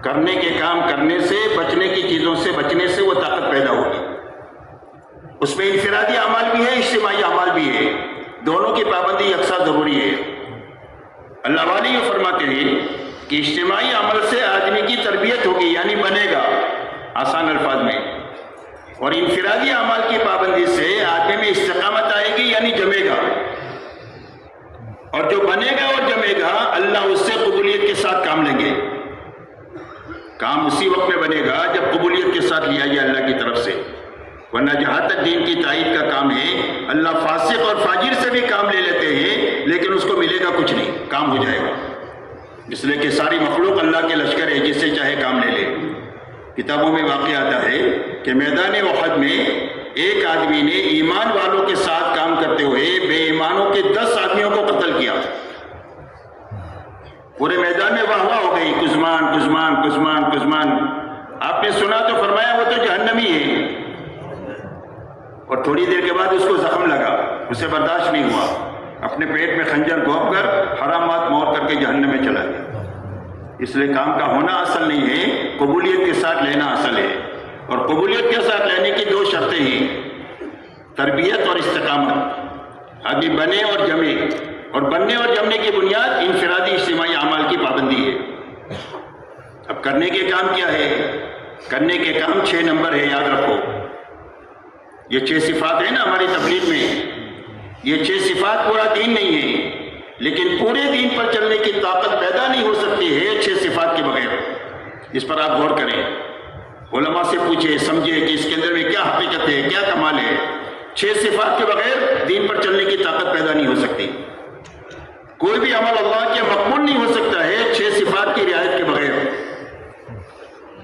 کرنے کے کام کرنے سے، بچنے کی چیزوں سے بچنے سے وہ طاقت پیدا ہوگی۔ اس میں انفرادی اعمال بھی ہے، اجتماعی اعمال بھی ہے، دونوں کی پابندی یکساں ضروری ہے۔ اللہ والے یہ فرماتے ہیں کہ اجتماعی عمل سے آدمی کی تربیت ہوگی، یعنی بنے گا آسان الفاظ میں، اور انفرادی اعمال کی پابندی سے آدمی میں استقامت آئے گی، یعنی جمے گا، اور جو بنے گا اور جمے گا اللہ اس سے قبولیت کے ساتھ کام لیں گے۔ کام اسی وقت میں بنے گا جب قبولیت کے ساتھ لیا جائے اللہ کی طرف سے، ورنہ جہاں تک دین کی تائید کا کام ہے اللہ فاسق اور فاجر سے بھی کام لے لیتے ہیں لیکن اس کو ملے گا کچھ نہیں، کام ہو جائے گا، اس لیے کہ ساری مخلوق اللہ کے لشکر ہے، جس سے چاہے کام لے لے۔ کتابوں میں واقع آتا ہے کہ میدان احد میں ایک آدمی نے ایمان والوں کے ساتھ کام کرتے ہوئے بے ایمانوں کے 10 آدمیوں کو قتل کیا۔ پورے میدان میں واہ واہ ہو گئی، کزمان کزمان کزمان کزمان۔ آپ نے سنا تو فرمایا وہ تو جہنمی ہے، اور تھوڑی دیر کے بعد اس کو زخم لگا، اسے برداشت نہیں ہوا، اپنے پیٹ میں خنجر گھونپ کر حرامات مور کر کے جہنم میں چلا گیا۔ اس لیے کام کا ہونا اصل نہیں ہے، قبولیت کے ساتھ لینا اصل ہے، اور قبولیت کے ساتھ لینے کی 2 شرطیں ہیں، تربیت اور استقامت۔ آدمی بنے اور جمے، اور بننے اور جمنے کی بنیاد انفرادی اجتماعی اعمال کی پابندی ہے۔ اب کرنے کے کام کیا ہے؟ کرنے کے کام 6 نمبر ہے، یاد رکھو۔ یہ 6 صفات ہیں نا ہماری تبلیغ میں، یہ 6 صفات پورا دین نہیں ہے، لیکن پورے دین پر چلنے کی طاقت پیدا نہیں ہو سکتی ہے 6 صفات کے بغیر۔ اس پر آپ غور کریں، علماء سے پوچھیں، سمجھیں کہ اس کے اندر میں کیا حقیقت ہے، کیا کمال ہے۔ 6 صفات کے بغیر دین پر چلنے کی طاقت پیدا نہیں ہو سکتی، کوئی بھی عمل اللہ کے مقبول نہیں ہو سکتا ہے 6 صفات کی رعایت کے بغیر۔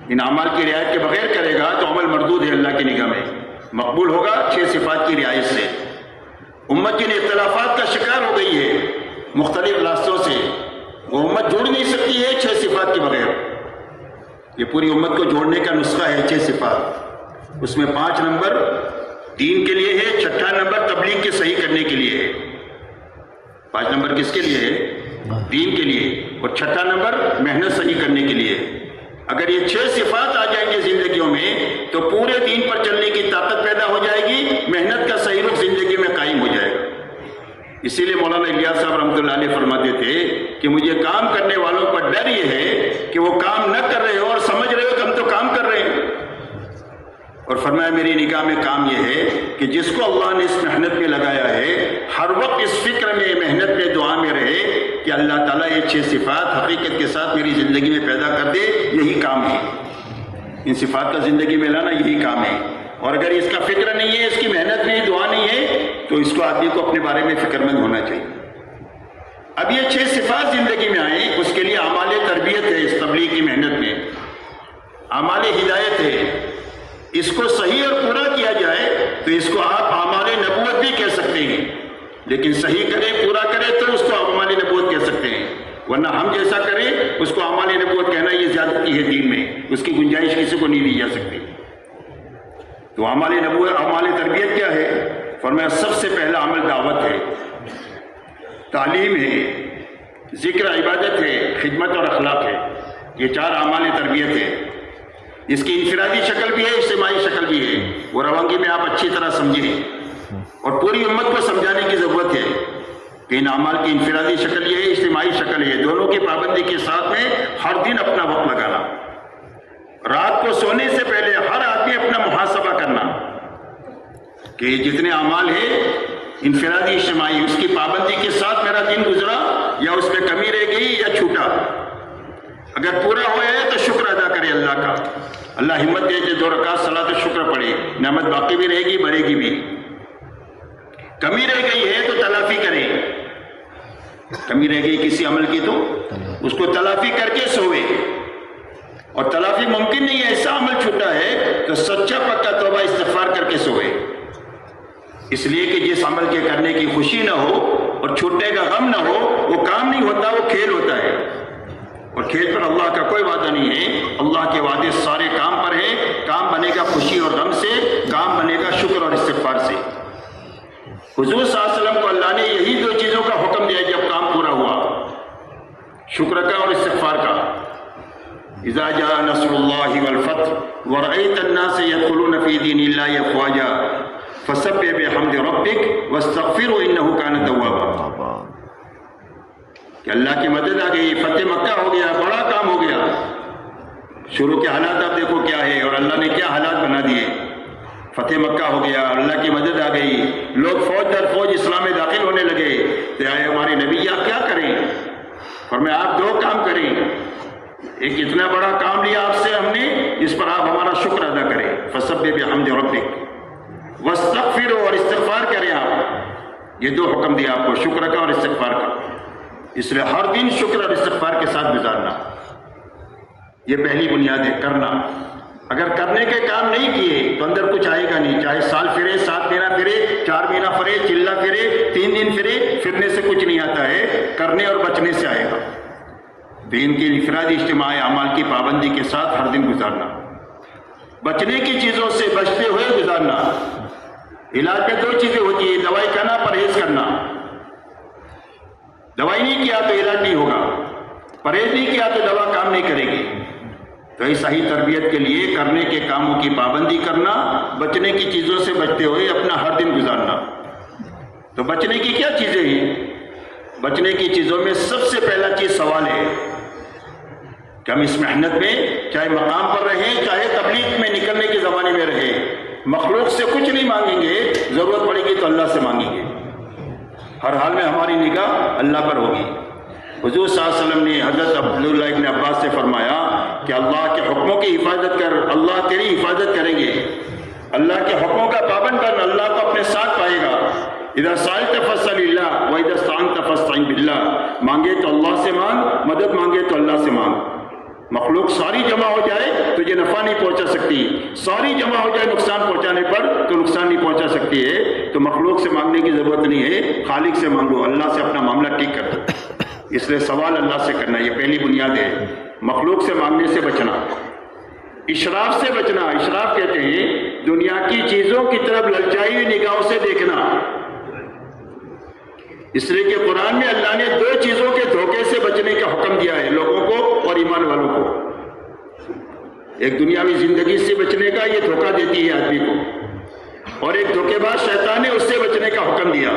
ان اعمال کی رعایت کے بغیر کرے گا تو عمل مردود ہے اللہ کی نگاہ میں، مقبول ہوگا 6 صفات کی رعایت سے۔ امت جن اختلافات کا شکار ہو گئی ہے مختلف راستوں سے، وہ امت جوڑ نہیں سکتی ہے 6 صفات کے بغیر۔ یہ پوری امت کو جوڑنے کا نسخہ ہے 6 صفات۔ اس میں 5 نمبر دین کے لیے ہے، 6 نمبر تبلیغ کے صحیح کرنے کے لیے ہے۔ 5 نمبر کس کے لیے ہے؟ دین کے لیے، اور 6 نمبر محنت صحیح کرنے کے لیے۔ اگر یہ 6 صفات آ جائیں گے زندگیوں میں تو پورے دین پر چلنے کی طاقت پیدا ہو جائے گی، محنت کا صحیح رخ زندگی میں قائم ہو جائے گا۔ اسی لیے مولانا الیاس صاحب رحمۃ اللہ علیہ فرماتے تھے کہ مجھے کام کرنے والوں پر ڈر یہ ہے کہ وہ کام نہ کر رہے ہو اور سمجھ رہے ہو کہ ہم تو کام کر رہے ہیں، اور فرمایا میری نگاہ میں کام یہ ہے کہ جس کو اللہ نے اس محنت میں لگایا ہے ہر وقت اس فکر میں، محنت میں، دعا میں رہے کہ اللہ تعالیٰ یہ 6 صفات حقیقت کے ساتھ میری زندگی میں پیدا کر دے، یہی کام ہے۔ ان صفات کا زندگی میں لانا یہی کام ہے، اور اگر اس کا فکر نہیں ہے، اس کی محنت نہیں، دعا نہیں ہے، تو اس کو آدمی کو اپنے بارے میں فکر مند ہونا چاہیے۔ اب یہ 6 صفات زندگی میں آئیں، اس کے لیے اعمال تربیت ہے، اس تبلیغ کی محنت میں اعمال ہدایت ہے۔ اس کو صحیح اور پورا کیا جائے تو اس کو آپ اعمال نبوت بھی کہہ سکتے ہیں، لیکن صحیح کریں، پورا کریں تو اس کو اعمال نبوت کہہ سکتے ہیں، ورنہ ہم جیسا کریں اس کو اعمال نبوت کہنا یہ زیادتی ہے دین میں، اس کی گنجائش کسی کو نہیں دی جا سکتی۔ تو اعمال نبوت، اعمال تربیت کیا ہے؟ فرمایا سب سے پہلا عمل دعوت ہے، تعلیم ہے، ذکر عبادت ہے، خدمت اور اخلاق ہے۔ یہ 4 اعمال تربیت ہے۔ اس کی انفرادی شکل بھی ہے، اجتماعی شکل بھی ہے، وہ روانگی میں آپ اچھی طرح سمجھیں، اور پوری امت کو سمجھانے کی ضرورت ہے کہ ان اعمال کی انفرادی شکل یہ ہے، اجتماعی شکل یہ ہے، دونوں کی پابندی کے ساتھ میں ہر دن اپنا وقت لگانا، رات کو سونے سے پہلے ہر آدمی اپنا محاسبہ کرنا کہ جتنے اعمال ہیں انفرادی اجتماعی، اس کی پابندی کے ساتھ میرا دن گزرا یا اس میں کمی رہ گئی یا چھوٹا۔ اگر پورا ہوا ہے تو شکر ادا کرے اللہ کا، اللہ ہمت دے کہ 2 رکعت صلاۃ شکر پڑھے، نعمت باقی بھی رہے گی، بڑھے گی بھی۔ کمی رہ گئی ہے تو تلافی کرے، کمی رہ گئی کسی عمل کی تو اس کو تلافی کر کے سوئے، اور تلافی ممکن نہیں ہے، ایسا عمل چھوٹا ہے تو سچا پکا توبہ استغفار کر کے سوئے، اس لیے کہ جس عمل کے کرنے کی خوشی نہ ہو اور چھوٹنے کا غم نہ ہو وہ کام نہیں ہوتا، وہ کھیل ہوتا ہے، اور کھیل پر اللہ کا کوئی وعدہ نہیں ہے۔ اللہ کے وعدے سارے کام پر ہیں، کام بنے گا خوشی اور غم سے، کام بنے گا شکر اور استغفار سے۔ حضور صلی اللہ علیہ وسلم کو اللہ نے یہی 2 چیزوں کا حکم دیا جب کام پورا ہوا، شکر کا اور استغفار کا۔ اذا جاء نصر اللہ والفتح ورأيت الناس يدخلون في دين الله افواجا فسبح بحمد ربك واستغفره انه كان توابا۔ کہ اللہ کی مدد آ گئی، فتح مکہ ہو گیا، بڑا کام ہو گیا۔ شروع کے حالات آپ دیکھو کیا ہے، اور اللہ نے کیا حالات بنا دیے۔ فتح مکہ ہو گیا، اللہ کی مدد آ گئی، لوگ فوج در فوج اسلام میں داخل ہونے لگے، تو آئے ہمارے نبی آپ کیا کریں؟ فرمایا آپ 2 کام کریں، ایک اتنا بڑا کام لیا آپ سے ہم نے، اس پر آپ ہمارا شکر ادا کریں، فسبح بحمد ربک واستغفروا، اور استغفار کریں آپ۔ یہ 2 حکم دیا آپ کو، شکر کا اور استغفار کا۔ اس لیے ہر دن شکر اور استغفار کے ساتھ گزارنا، یہ پہلی بنیاد ہے، کرنا۔ اگر کرنے کے کام نہیں کیے تو اندر کچھ آئے گا نہیں، چاہے سال پھرے، 7 مہینہ پھرے، 4 مہینہ پھرے، چلہ پھرے، 3 دن پھرے، پھرنے سے کچھ نہیں آتا ہے، کرنے اور بچنے سے آئے گا۔ دین کی انفرادی اجتماعی اعمال کی پابندی کے ساتھ ہر دن گزارنا، بچنے کی چیزوں سے بچتے ہوئے گزارنا۔ علاج میں 2 چیزیں ہوتی ہیں، دوائی کھانا، پرہیز کرنا۔ دوائی نہیں کیا تو علاج نہیں ہوگا، پرہیز نہیں کیا تو دوا کام نہیں کرے گی۔ تو ایسا ہی تربیت کے لیے کرنے کے کاموں کی پابندی کرنا، بچنے کی چیزوں سے بچتے ہوئے اپنا ہر دن گزارنا۔ تو بچنے کی کیا چیزیں ہیں؟ بچنے کی چیزوں میں سب سے پہلا چیز سوال ہے کہ ہم اس محنت میں چاہے مقام پر رہیں، چاہے تبلیغ میں نکلنے کے زمانے میں رہیں، مخلوق سے کچھ نہیں مانگیں گے، ضرورت پڑے گی تو اللہ سے مانگیں گے۔ ہر حال میں ہماری نگاہ اللہ پر ہوگی۔ حضور صلی اللہ علیہ وسلم نے حضرت عبداللہ ابن عباس سے فرمایا کہ اللہ کے حکموں کی حفاظت کر، اللہ تیری حفاظت کریں گے۔ اللہ کے حکموں کا پابند کرنا، اللہ کو اپنے ساتھ پائے گا۔ اذا سألت فاسأل اللہ واذا استعنت فاستعن باللہ، مانگے تو اللہ سے مانگ، مدد مانگے تو اللہ سے مانگ۔ مخلوق ساری جمع ہو جائے تو یہ نفع نہیں پہنچا سکتی، ساری جمع ہو جائے نقصان پہنچانے پر تو نقصان نہیں پہنچا سکتی ہے۔ تو مخلوق سے مانگنے کی ضرورت نہیں ہے، خالق سے مانگو، اللہ سے اپنا معاملہ ٹھیک کر دو۔ اس لیے سوال اللہ سے کرنا، یہ پہلی بنیاد ہے، مخلوق سے مانگنے سے بچنا۔ اشراف سے بچنا. اشراف کہتے ہیں دنیا کی چیزوں کی طرف للچائی ہوئی نگاہوں سے دیکھنا. اس لیے کہ قرآن میں اللہ نے 2 چیزوں کے دھوکے سے بچنے کا حکم دیا ہے لوگوں کو اور ایمان والوں کو. ایک دنیاوی زندگی سے بچنے کا، یہ دھوکہ دیتی ہے آدمی کو، اور ایک دھوکے باز شیطان نے اس سے بچنے کا حکم دیا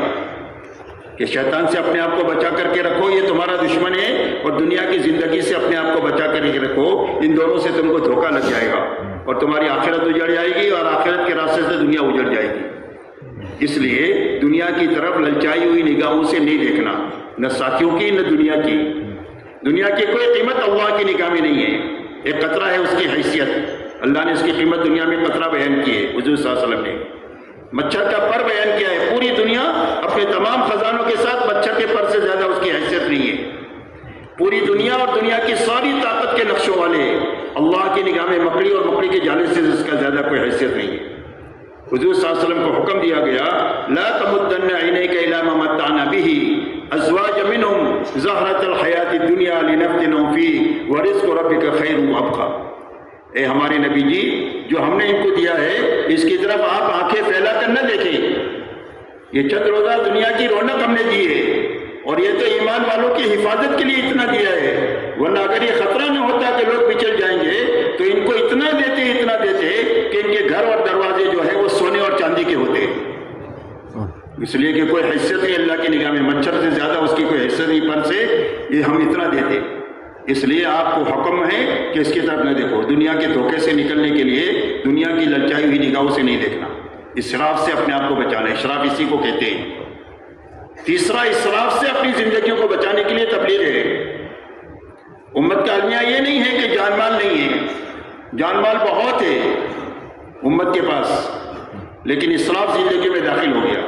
کہ شیطان سے اپنے آپ کو بچا کر کے رکھو، یہ تمہارا دشمن ہے، اور دنیا کی زندگی سے اپنے آپ کو بچا کر کے رکھو، ان دونوں سے تم کو دھوکہ لگ جائے گا اور تمہاری آخرت اجڑ جائے گی اور آخرت کے راستے سے دنیا اجڑ جائے گی. اس لیے دنیا کی طرف للچائی ہوئی نگاہوں سے نہیں دیکھنا، نہ ساتھیوں کی نہ دنیا کی. دنیا کی کوئی قیمت اللہ کی نگاہ میں نہیں ہے. ایک قطرہ ہے اس کی حیثیت، اللہ نے اس کی قیمت دنیا میں قطرہ بیان کی ہے. حضور صلی اللہ علیہ وسلم نے مچھر کا پر بیان کیا ہے. پوری دنیا اپنے تمام خزانوں کے ساتھ مچھر کے پر سے زیادہ اس کی حیثیت نہیں ہے. پوری دنیا اور دنیا کی ساری طاقت کے نقشوں والے اللہ کی نگاہ میں مکڑی اور مکڑی کے جانے سے اس کا زیادہ کوئی حیثیت نہیں ہے. حضور صلی اللہ علیہ وسلم کو حکم دیا گیا لا تمدن عینیک الی ما متعنا به ازواج منهم زہرۃ الحیات الدنیا لنفتنهم فیہ ورزق ربک خیر وابقی. اے ہمارے نبی جی، جو ہم نے ان کو دیا ہے اس کی طرف آپ آنکھیں پھیلا کر نہ دیکھیں. یہ چند روزہ دنیا کی رونق ہم نے دی ہے، اور یہ تو ایمان والوں کی حفاظت کے لیے اتنا دیا ہے، ورنہ اگر یہ خطرہ نہ ہوتا کہ لوگ بچڑ جائیں گے تو ان کو اتنا دیتے کہ ان کے گھر اور دروازے جو ہے وہ سونے اور چاندی کے ہوتے. اس لیے کہ کوئی حیثیت نہیں اللہ کی نگاہ میں، مچھر سے زیادہ اس کی کوئی حیثیت نہیں، پر سے یہ ہم اتنا دیتے. اس لیے آپ کو حکم ہے کہ اس کی طرف نہ دیکھو. دنیا کے دھوکے سے نکلنے کے لیے دنیا کی للچائی ہوئی نگاہوں سے نہیں دیکھنا. اسراف سے اپنے آپ کو بچانا. اسراف اسی کو کہتے ہیں. تیسرا، اسراف سے اپنی زندگیوں کو بچانے کے لیے تبلیغ ہے. امت کا المیہ یہ نہیں ہے کہ جان مال نہیں ہے، جان مال بہت ہے امت کے پاس، لیکن اسراف زندگی میں داخل ہو گیا.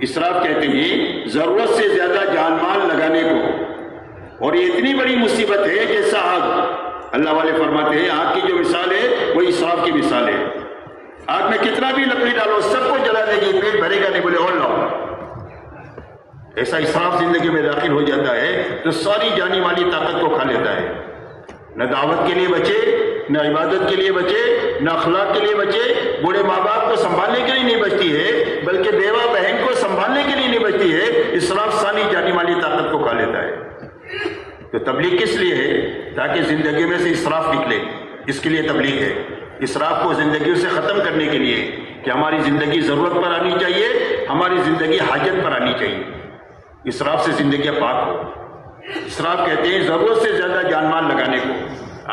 اسراف کہتے ہیں ضرورت سے زیادہ جان مال لگانے کو، اور یہ اتنی بڑی مصیبت ہے جیسا آگ. اللہ والے فرماتے ہیں آگ کی جو مثال ہے وہ اسراف کی مثال ہے. آگ میں کتنا بھی لکڑی ڈالو سب کو جلا دے گی، پیٹ بھرے گا نہیں، بولے اور لاؤ. ایسا اسراف زندگی میں داخل ہو جاتا ہے تو ساری جانی والی طاقت کو کھا لیتا ہے. نہ دعوت کے لیے بچے، نہ عبادت کے لیے بچے، نہ اخلاق کے لیے بچے. بوڑھے ماں باپ کو سنبھالنے کے لیے نہیں بچتی ہے، بلکہ بیوہ بہن کو سنبھالنے کے لیے نہیں بچتی ہے. اسراف ساری جانی والی طاقت کو کھا لیتا ہے. تو تبلیغ کس لیے ہے؟ تاکہ زندگی میں سے اسراف نکلے. اس کے لیے تبلیغ ہے. اسراف کو زندگیوں سے ختم کرنے کے لیے کہ ہماری زندگی ضرورت پر آنی چاہیے، ہماری زندگی حاجت پر آنی چاہیے. اسراف سے زندگیاں پاک ہو. اسراف کہتے ہیں ضرورت سے زیادہ جان مال لگانے کو.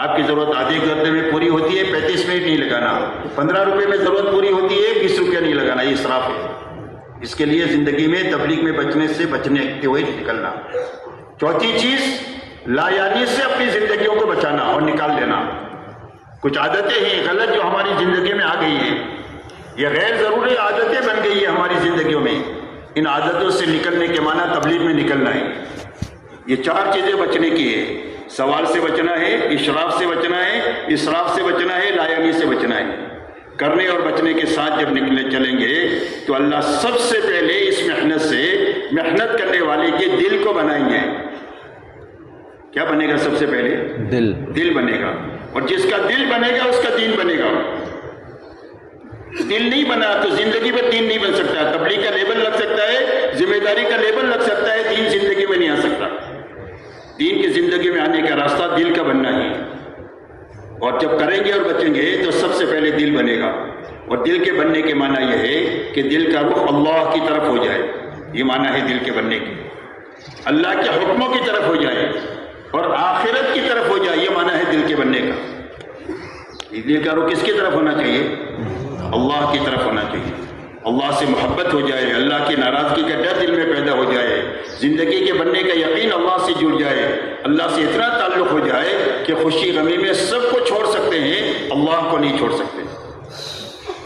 آپ کی ضرورت آدھے گھنٹے میں پوری ہوتی ہے، 35 منٹ نہیں لگانا. 15 روپے میں ضرورت پوری ہوتی ہے، 20 روپیہ نہیں لگانا. یہ اسراف ہے. اس کے لیے زندگی میں تبلیغ میں بچنے ہوئے نکلنا. چوتھی چیز، لا یعنی سے اپنی زندگیوں کو بچانا اور نکال دینا. کچھ عادتیں ہیں غلط جو ہماری زندگی میں آ گئی ہیں، یہ غیر ضروری عادتیں بن گئی ہیں ہماری زندگیوں میں. ان عادتوں سے نکلنے کے معنی تبلیغ میں نکلنا ہے. یہ 4 چیزیں بچنے کی ہے. سوال سے بچنا ہے، اشراف سے بچنا ہے، اسراف سے بچنا ہے، لا یعنی سے بچنا ہے. کرنے اور بچنے کے ساتھ جب نکلے چلیں گے تو اللہ سب سے پہلے اس محنت کرنے والے کے دل کو بنائیں گے. کیا بنے گا؟ سب سے پہلے دل بنے گا. اور جس کا دل بنے گا اس کا دین بنے گا. دل نہیں بنا تو زندگی میں دین نہیں بن سکتا. تبلیغ کا لیبل لگ سکتا ہے، ذمہ داری کا لیبل لگ سکتا ہے، دین زندگی میں نہیں آ سکتا. دین کی زندگی میں آنے کا راستہ دل کا بننا ہے. اور جب کریں گے اور بچیں گے تو سب سے پہلے دل بنے گا. اور دل کے بننے کے معنی یہ ہے کہ دل کا رخ اللہ کی طرف ہو جائے. یہ معنی ہے دل کے بننے کی. اللہ کے حکموں کی طرف ہو جائے اور آخرت کی طرف ہو جائے. یہ معنی ہے دل کے بننے کا. دل کا رخ کس کی طرف ہونا چاہیے؟ اللہ کی طرف ہونا چاہیے. اللہ سے محبت ہو جائے، اللہ کی ناراضگی کا ڈر دل میں پیدا ہو جائے، زندگی کے بننے کا یقین اللہ سے جڑ جائے، اللہ سے اتنا تعلق ہو جائے کہ خوشی غمی میں سب کو چھوڑ سکتے ہیں، اللہ کو نہیں چھوڑ سکتے.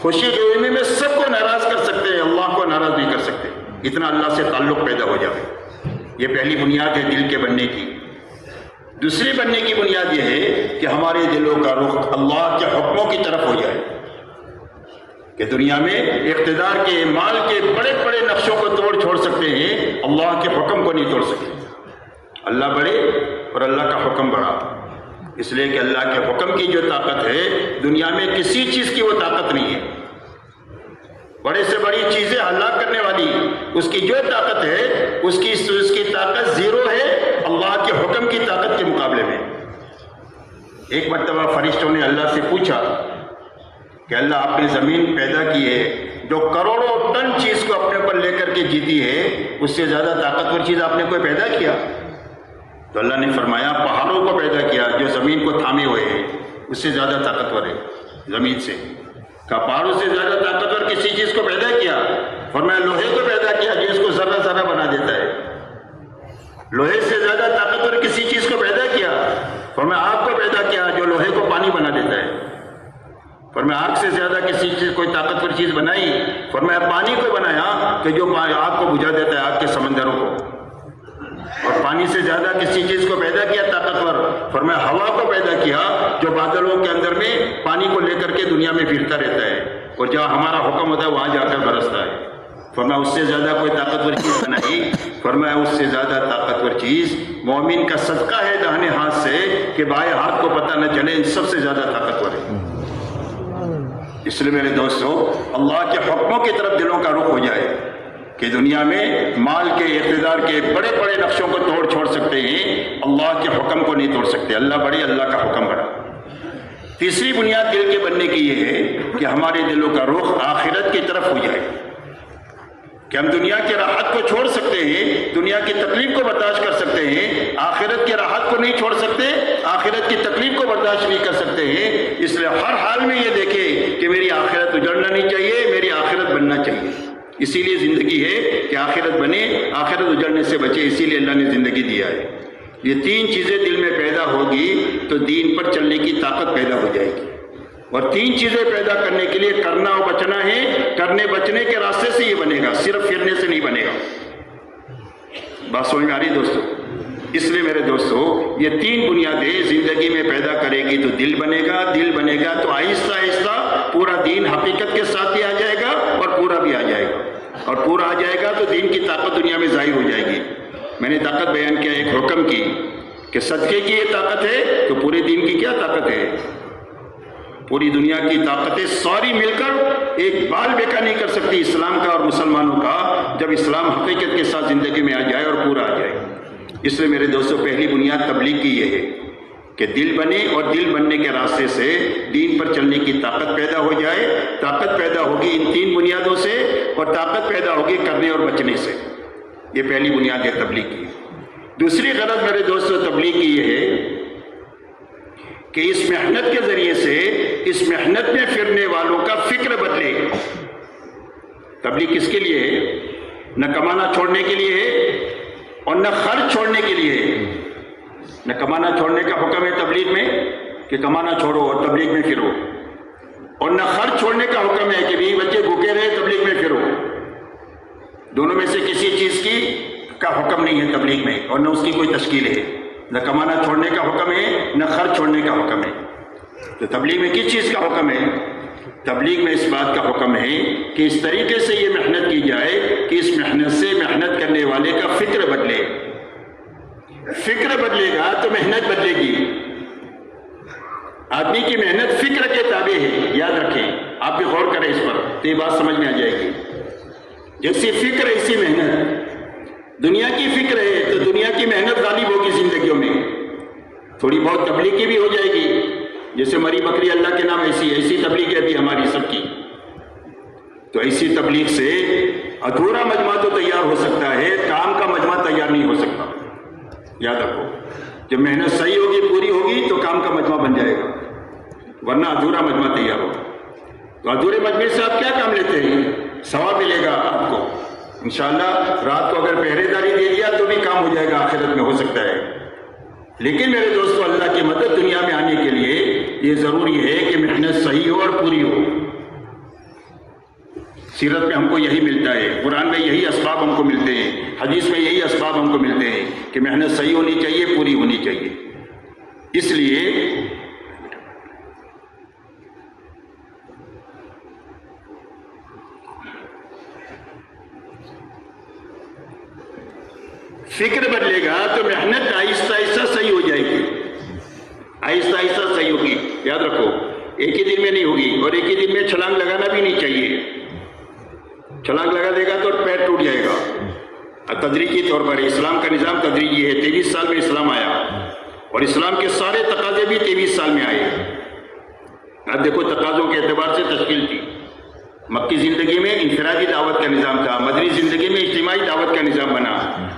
خوشی غمی میں سب کو ناراض کر سکتے ہیں، اللہ کو ناراض نہیں کر سکتے. اتنا اللہ سے تعلق پیدا ہو جائے. یہ پہلی بنیاد ہے دل کے بننے کی. دوسری بننے کی بنیاد یہ ہے کہ ہمارے دلوں کا رخ اللہ کے حکموں کی طرف ہو جائے. کہ دنیا میں اقتدار کے، مال کے بڑے بڑے نقشوں کو توڑ چھوڑ سکتے ہیں، اللہ کے حکم کو نہیں توڑ سکتے. اللہ بڑے اور اللہ کا حکم بڑا. اس لیے کہ اللہ کے حکم کی جو طاقت ہے دنیا میں کسی چیز کی وہ طاقت نہیں ہے. بڑے سے بڑی چیزیں ہلاک کرنے والی اس کی جو طاقت ہے اس کی طاقت زیرو ہے اللہ کے حکم کی طاقت کے مقابلے میں. ایک مرتبہ فرشتوں نے اللہ سے پوچھا کہ اللہ آپ نے زمین پیدا کی ہے جو کروڑوں ٹن چیز کو اپنے اوپر لے کر کے جیتی ہے اس سے زیادہ طاقتور چیز آپ نے کوئی پیدا کیا؟ تو اللہ نے فرمایا پہاڑوں کو پیدا کیا جو زمین کو تھامے ہوئے ہیں اس سے زیادہ طاقتور ہے زمین سے. کہا پہاڑوں سے زیادہ طاقتور کسی چیز کو پیدا کیا؟ فرمایا لوہے کو پیدا کیا جو اس کو ذرہ ذرہ بنا دیتا ہے. لوہے سے زیادہ طاقتور کسی چیز کو پیدا کیا؟ فرمایا آگ کو پیدا کیا جو لوہے کو پانی بنا دیتا ہے. فرمایا آگ سے زیادہ کسی چیز کوئی طاقتور چیز بنائی؟ فرمایا پانی کو بنایا کہ جو آگ کو بجھا دیتا ہے آگ کے سمندروں کو. اور پانی سے زیادہ کسی چیز کو پیدا کیا طاقتور؟ فرمایا ہوا کو پیدا کیا جو بادلوں کے اندر میں پانی کو لے کر کے دنیا میں پھرتا رہتا ہے اور جہاں ہمارا حکم ہوتا ہے وہاں جا کر برستا ہے. فرمایا اس سے زیادہ کوئی طاقتور چیز بنائی؟ فرمایا اس سے زیادہ طاقتور چیز مومن کا صدقہ ہے داہنے ہاتھ سے کہ بائیں ہاتھ کو پتہ نہ چلے ان سب سے زیادہ طاقتور ہے. اس لیے میرے دوستو اللہ کے حکموں کی طرف دلوں کا رخ ہو جائے کہ دنیا میں مال کے اقتدار کے بڑے بڑے نقشوں کو توڑ چھوڑ سکتے ہیں اللہ کے حکم کو نہیں توڑ سکتے. اللہ بڑے اللہ کا حکم بڑا. تیسری بنیاد دل کے بننے کی یہ ہے کہ ہمارے دلوں کا رخ آخرت کی طرف ہو جائے کہ ہم دنیا کی راحت کو چھوڑ سکتے ہیں دنیا کی تکلیف کو برداشت کر سکتے ہیں آخرت کی راحت کو نہیں چھوڑ سکتے آخرت کی تکلیف کو برداشت نہیں کر سکتے ہیں. اس لیے ہر حال میں یہ دیکھیں کہ میری آخرت اجڑنا نہیں چاہیے میری آخرت بننا چاہیے. اسی لیے زندگی ہے کہ آخرت بنے آخرت اجڑنے سے بچے. اسی لیے اللہ نے زندگی دیا ہے. یہ تین چیزیں دل میں پیدا ہوگی تو دین پر چلنے کی طاقت پیدا ہو جائے گی. اور تین چیزیں پیدا کرنے کے لیے کرنا اور بچنا ہے. کرنے بچنے کے راستے سے یہ بنے گا صرف پھرنے سے نہیں بنے گا. بات سمجھ میں آ رہی دوستو؟ اس لیے میرے دوستو یہ تین بنیادیں زندگی میں پیدا کرے گی تو دل بنے گا. دل بنے گا تو آہستہ آہستہ پورا دین حقیقت کے ساتھ بھی آ جائے گا اور پورا بھی آ جائے گا. اور پورا آ جائے گا تو دین کی طاقت دنیا میں ظاہر ہو جائے گی. میں نے طاقت بیان کیا ایک حکم کی کہ صدقے کی یہ طاقت ہے تو پورے دین کی کیا طاقت ہے؟ پوری دنیا کی طاقتیں ساری مل کر ایک بال بیکا نہیں کر سکتی اسلام کا اور مسلمانوں کا جب اسلام حقیقت کے ساتھ زندگی میں آ جائے اور پورا آ جائے. اس لیے میرے دوستوں پہلی بنیاد تبلیغ کی یہ ہے کہ دل بنے اور دل بننے کے راستے سے دین پر چلنے کی طاقت پیدا ہو جائے. طاقت پیدا ہوگی ان تین بنیادوں سے اور طاقت پیدا ہوگی کرنے اور بچنے سے. یہ پہلی بنیاد ہے تبلیغ کی. دوسری غرض میرے دوستوں تبلیغ کی یہ ہے کہ اس محنت کے ذریعے سے اس محنت میں پھرنے والوں کا فکر بدلے. تبلیغ کس کے لیے ہے؟ نہ کمانا چھوڑنے کے لیے ہے اور نہ خرچ چھوڑنے کے لیے ہے. نہ کمانا چھوڑنے کا حکم ہے تبلیغ میں کہ کمانا چھوڑو اور تبلیغ میں پھرو اور نہ خرچ چھوڑنے کا حکم ہے کہ بھی بچے بھوکے رہے تبلیغ میں پھرو. دونوں میں سے کسی چیز کی کا حکم نہیں ہے تبلیغ میں اور نہ اس کی کوئی تشکیل ہے. نہ کمانا چھوڑنے کا حکم ہے نہ خرچ چھوڑنے کا حکم ہے. تو تبلیغ میں کس چیز کا حکم ہے؟ تبلیغ میں اس بات کا حکم ہے کہ اس طریقے سے یہ محنت کی جائے کہ اس محنت سے محنت کرنے والے کا فکر بدلے. فکر بدلے گا تو محنت بدلے گی. آدمی کی محنت فکر کے تابع ہے. یاد رکھیں آپ بھی غور کریں اس پر تو یہ بات سمجھ میں آ جائے گی. جیسی فکر ایسی محنت. دنیا کی فکر ہے تو دنیا کی محنت غالب ہوگی زندگیوں میں. تھوڑی بہت تبلیغ کی بھی ہو جائے گی جیسے مری بکری اللہ کے نام ایسی تبلیغ ہے بھی ہماری سب کی. تو ایسی تبلیغ سے ادھورا مجمع تو تیار ہو سکتا ہے کام کا مجمع تیار نہیں ہو سکتا. یاد رکھو جب محنت صحیح ہوگی پوری ہوگی تو کام کا مجمع بن جائے گا ورنہ ادھورا مجمع تیار ہوگا. تو ادھورے مجمع سے آپ کیا کام لیتے ہیں؟ ثواب ملے گا آپ کو انشاءاللہ. رات کو اگر پہرے داری دے دیا تو بھی کام ہو جائے گا آخرت میں ہو سکتا ہے. لیکن میرے دوستو اللہ کی مدد دنیا میں آنے کے لیے یہ ضروری ہے کہ محنت صحیح ہو اور پوری ہو. سیرت میں ہم کو یہی ملتا ہے, قرآن میں یہی اسباب ہم کو ملتے ہیں, حدیث میں یہی اسباب ہم کو ملتے ہیں کہ محنت صحیح ہونی چاہیے, پوری ہونی چاہیے. اس لیے فکر بدلے گا تو محنت آہستہ آہستہ صحیح ہو جائے گی. آہستہ آہستہ صحیح ہوگی. یاد رکھو ایک ہی دن میں نہیں ہوگی, اور ایک ہی دن میں چھلانگ لگانا بھی نہیں چاہیے. چھلانگ لگا دے گا تو پیر ٹوٹ جائے گا. تدریجی طور پر اسلام کا نظام تدریجی ہے. 23 سال میں اسلام آیا اور اسلام کے سارے تقاضے بھی 23 سال میں آئے. اب دیکھو تقاضوں کے اعتبار سے تشکیل تھی. مکی زندگی میں انفرادی دعوت کا نظام تھا, مدنی زندگی میں اجتماعی دعوت کا نظام بنا,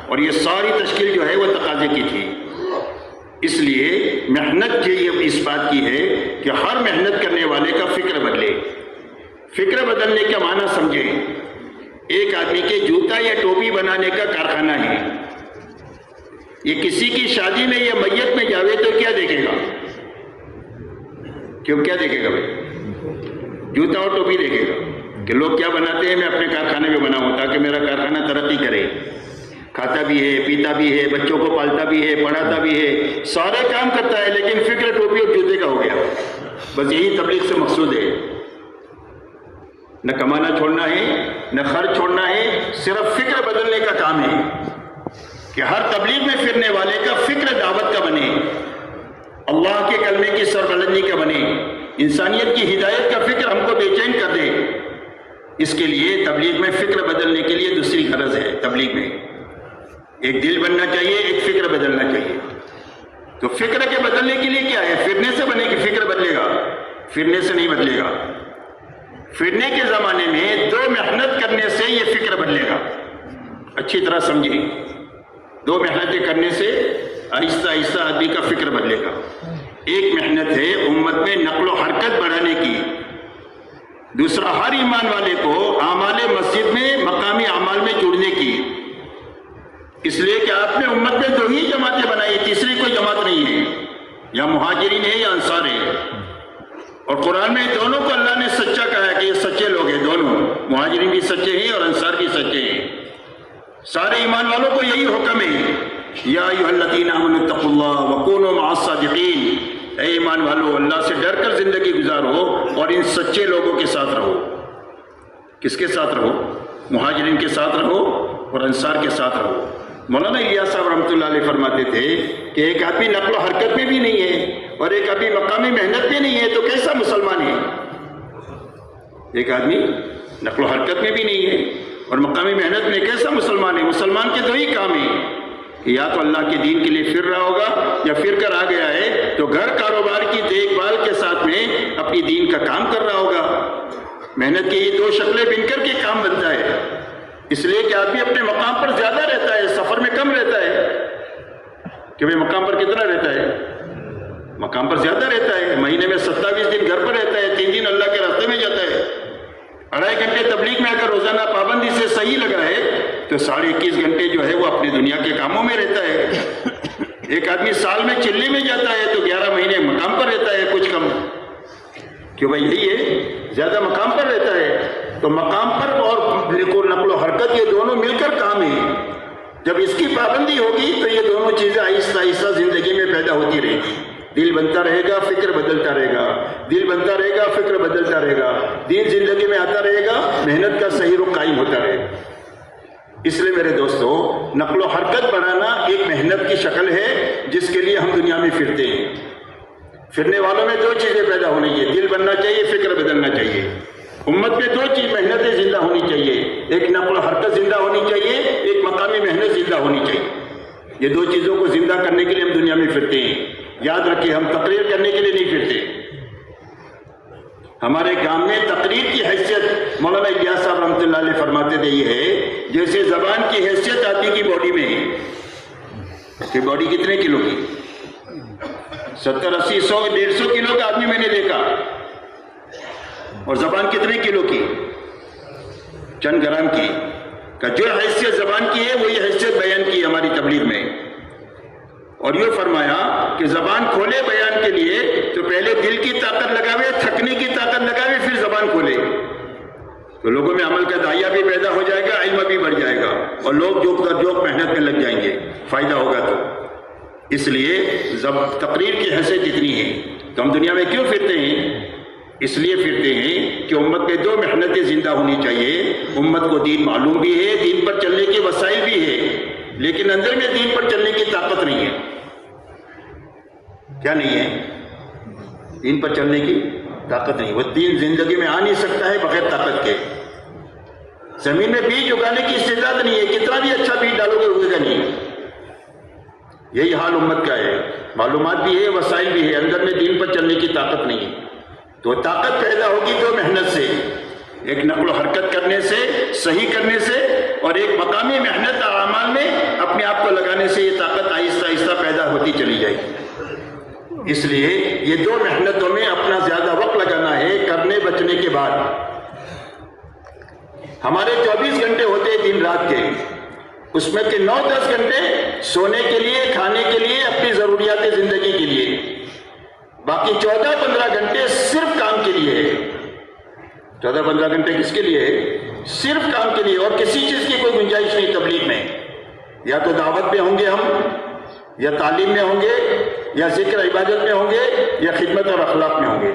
اور یہ ساری تشکیل جو ہے وہ تقاضے کی تھی. اس لیے محنت یہ اس بات کی ہے کہ ہر محنت کرنے والے کا فکر بدلے. فکر بدلنے کا معنی سمجھے. ایک آدمی کے جوتا یا ٹوپی بنانے کا کارخانہ ہے. یہ کسی کی شادی میں یا میت میں جاوے تو کیا دیکھے گا؟ کیا دیکھے گا بھائی؟ جوتا اور ٹوپی دیکھے گا کہ لوگ کیا بناتے ہیں, میں اپنے کارخانے میں بناؤں تاکہ میرا کارخانہ ترقی کرے. کھاتا بھی ہے, پیتا بھی ہے, بچوں کو پالتا بھی ہے, پڑھاتا بھی ہے, سارے کام کرتا ہے, لیکن فکر ٹوپی اور جوتے کا ہو گیا. بس یہی تبلیغ سے مقصود ہے. نہ کمانا چھوڑنا ہے, نہ خرچ چھوڑنا ہے, صرف فکر بدلنے کا کام ہے کہ ہر تبلیغ میں پھرنے والے کا فکر دعوت کا بنے, اللہ کے کلمے کی سربلندی کا بنے, انسانیت کی ہدایت کا فکر ہم کو بے چین کر دے. اس کے لیے تبلیغ میں فکر بدلنے کے لیے دوسری غرض ہے. تبلیغ میں ایک دل بننا چاہیے, ایک فکر بدلنا چاہیے. تو فکر کے بدلنے کے لیے کیا ہے؟ پھرنے سے بنے کہ فکر بدلے گا؟ پھرنے سے نہیں بدلے گا. پھرنے کے زمانے میں 2 محنت کرنے سے یہ فکر بدلے گا. اچھی طرح سمجھیں, 2 محنتیں کرنے سے آہستہ آہستہ آدمی کا فکر بدلے گا. ایک محنت ہے امت میں نقل و حرکت بڑھانے کی. دوسرا ہر ایمان والے کو اعمال مسجد میں مقامی اعمال میں جڑنے کی. اس لیے کہ آپ نے امت میں 2 ہی جماعتیں بنائی, تیسری کوئی جماعت نہیں ہے. یا مہاجرین ہے یا انصار ہے. اور قرآن میں دونوں کو اللہ نے سچا کہا ہے کہ یہ سچے لوگ ہیں. دونوں مہاجرین بھی سچے ہیں اور انصار بھی سچے ہیں. سارے ایمان والوں کو یہی حکم ہے, یا ایھا الذین آمنوا اتقوا اللہ وکونوا مع الصادقین. اے ایمان والو, اللہ سے ڈر کر زندگی گزارو اور ان سچے لوگوں کے ساتھ رہو. کس کے ساتھ رہو؟ مہاجرین کے ساتھ رہو اور انصار کے ساتھ رہو. مولانا الیاس صاحب رحمۃ اللہ علیہ فرماتے تھے کہ ایک آدمی نقل و حرکت میں بھی نہیں ہے اور ایک آدمی مقامی محنت میں نہیں ہے تو کیسا مسلمان ہے؟ ایک آدمی نقل و حرکت میں بھی نہیں ہے اور مقامی محنت میں کیسا مسلمان ہے؟ مسلمان کے 2 ہی کام ہیں کہ یا تو اللہ کے دین کے لیے پھر رہا ہوگا, یا پھر کر آ گیا ہے تو گھر کاروبار کی دیکھ بھال کے ساتھ میں اپنی دین کا کام کر رہا ہوگا. محنت کی یہ 2 شکلیں بن کر کے کام بنتا ہے. اس لیے کہ آدمی اپنے مقام پر زیادہ رہتا ہے, سفر میں کم رہتا ہے. کہ بھئی مقام پر کتنا رہتا ہے؟ مقام پر زیادہ رہتا ہے. مہینے میں 27 دن گھر پر رہتا ہے, 3 دن اللہ کے راستے میں جاتا ہے. 2.5 گھنٹے تبلیغ میں اگر روزانہ پابندی سے صحیح لگا ہے تو 21.5 گھنٹے جو ہے وہ اپنی دنیا کے کاموں میں رہتا ہے. ایک آدمی سال میں چلی میں جاتا ہے تو 11 مہینے مقام پر رہتا ہے, کچھ کم. کیوں بھائی یہی ہے, زیادہ مقام پر رہتا ہے. تو مقام پر اور نقل و حرکت یہ دونوں مل کر کام ہے. جب اس کی پابندی ہوگی تو یہ دونوں چیزیں آہستہ آہستہ زندگی میں پیدا ہوتی رہے گی. دل بنتا رہے گا, فکر بدلتا رہے گا. دل بنتا رہے گا, فکر بدلتا رہے گا. دین زندگی میں آتا رہے گا, محنت کا صحیح رخ قائم ہوتا رہے گا. اس لیے میرے دوستو, نقل و حرکت بڑھانا ایک محنت کی شکل ہے جس کے لیے ہم دنیا میں پھرتے ہیں. پھرنے والوں میں 2 چیزیں پیدا ہونی چاہیے, دل بننا چاہیے, فکر بدلنا چاہیے. امت میں 2 چیز محنتیں زندہ ہونی چاہیے, ایک نقل و حرکت زندہ ہونی چاہیے, ایک مقامی محنت زندہ ہونی چاہیے. یہ 2 چیزوں کو زندہ کرنے کے لیے ہم دنیا میں پھرتے ہیں. یاد رکھیے, ہم تقریر کرنے کے لیے نہیں پھرتے. ہمارے کام میں تقریر کی حیثیت مولانا الیاس صاحب رحمۃ اللہ علیہ فرماتے تھے یہ ہے جیسے زبان کی حیثیت آدمی کی باڈی میں ہے. کہ باڈی کتنے کلو کی؟ 70, 80, 100, 150 کلو کا آدمی میں نے دیکھا. اور زبان کتنے کلو کی؟ چند گرام کی. کہ جو حیثیت زبان کی ہے وہی حیثیت بیان کی ہماری تبلیغ میں. اور یہ فرمایا کہ زبان کھولے بیان کے لیے تو پہلے دل کی طاقت لگاوے, تھکنے کی طاقت لگاوے, پھر زبان کھولے. تو لوگوں میں عمل کا داعیہ بھی پیدا ہو جائے گا, علم بھی بڑھ جائے گا, اور لوگ جو محنت میں لگ جائیں گے, فائدہ ہوگا. تو اس لیے تقریر کی حیثیت اتنی ہے. تو ہم دنیا میں کیوں پھرتے ہیں؟ اس لیے پھرتے ہیں کہ امت میں 2 محنتیں زندہ ہونی چاہیے. امت کو دین معلوم بھی ہے, دین پر چلنے کے وسائل بھی ہے, لیکن اندر میں دین پر چلنے کی طاقت نہیں ہے. کیا نہیں ہے؟ دین پر چلنے کی طاقت نہیں. وہ دین زندگی میں آ نہیں سکتا ہے بغیر طاقت کے. زمین میں بیج اگانے کی استعداد نہیں ہے, کتنا بھی اچھا بیج ڈالو گے اگے گا نہیں. یہی حال امت کا ہے. معلومات بھی ہے, وسائل بھی ہے, اندر میں دین پر چلنے کی طاقت نہیں ہے. تو طاقت پیدا ہوگی تو محنت سے, ایک نقل و حرکت کرنے سے, صحیح کرنے سے, اور ایک مقامی محنت اور اعمال میں اپنے آپ کو لگانے سے یہ طاقت آہستہ آہستہ پیدا ہوتی چلی جائے گی. اس لیے یہ دو محنتوں میں اپنا زیادہ وقت لگانا ہے. کرنے بچنے کے بعد ہمارے 24 گھنٹے ہوتے ہیں دن رات کے, اس میں کے 9-10 گھنٹے سونے کے لیے, کھانے کے لیے, اپنی ضروریات زندگی کے لیے, باقی 14-15 گھنٹے صرف کام کے لیے ہے. 14-15 گھنٹے کس کے لیے ہے؟ صرف کام کے لیے. اور کسی چیز کی کوئی گنجائش نہیں تبلیغ میں. یا تو دعوت میں ہوں گے ہم, یا تعلیم میں ہوں گے, یا ذکر عبادت میں ہوں گے, یا خدمت اور اخلاق میں ہوں گے,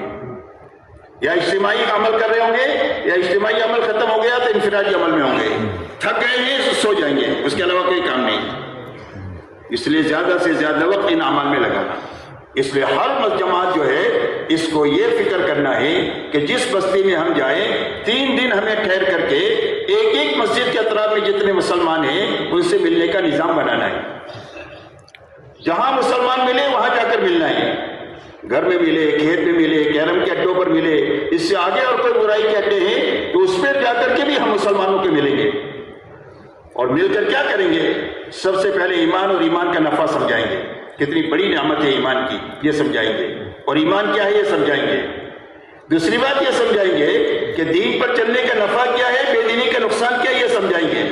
یا اجتماعی عمل کر رہے ہوں گے, یا اجتماعی عمل ختم ہو گیا تو انفرادی عمل میں ہوں گے. تھک گئے ہیں سو جائیں گے, اس کے علاوہ کوئی کام نہیں. اس لیے زیادہ سے زیادہ وقت ان اعمال میں لگانا. اس لیے ہر جماعت جو ہے اس کو یہ فکر کرنا ہے کہ جس بستی میں ہم جائیں 3 دن ہمیں ٹھہر کر کے ایک مسجد کے اطراف میں جتنے مسلمان ہیں ان سے ملنے کا نظام بنانا ہے. جہاں مسلمان ملے وہاں جا کر ملنا ہے. گھر میں ملے, کھیت میں ملے, کیرم کے اڈوں پر ملے, اس سے آگے اور کوئی برائی کے اڈے ہیں تو اس پر جا کر کے بھی ہم مسلمانوں کے ملیں گے. اور مل کر کیا کریں گے؟ سب سے پہلے ایمان اور ایمان کا نفع سمجھائیں گے. کتنی بڑی نعمت ہے ایمان کی, یہ سمجھائیں گے. اور ایمان کیا ہے یہ سمجھائیں گے. دوسری بات یہ سمجھائیں گے کہ دین پر چلنے کا نفع کیا ہے, بے دینی کا نقصان کیا ہے, یہ سمجھائیں گے.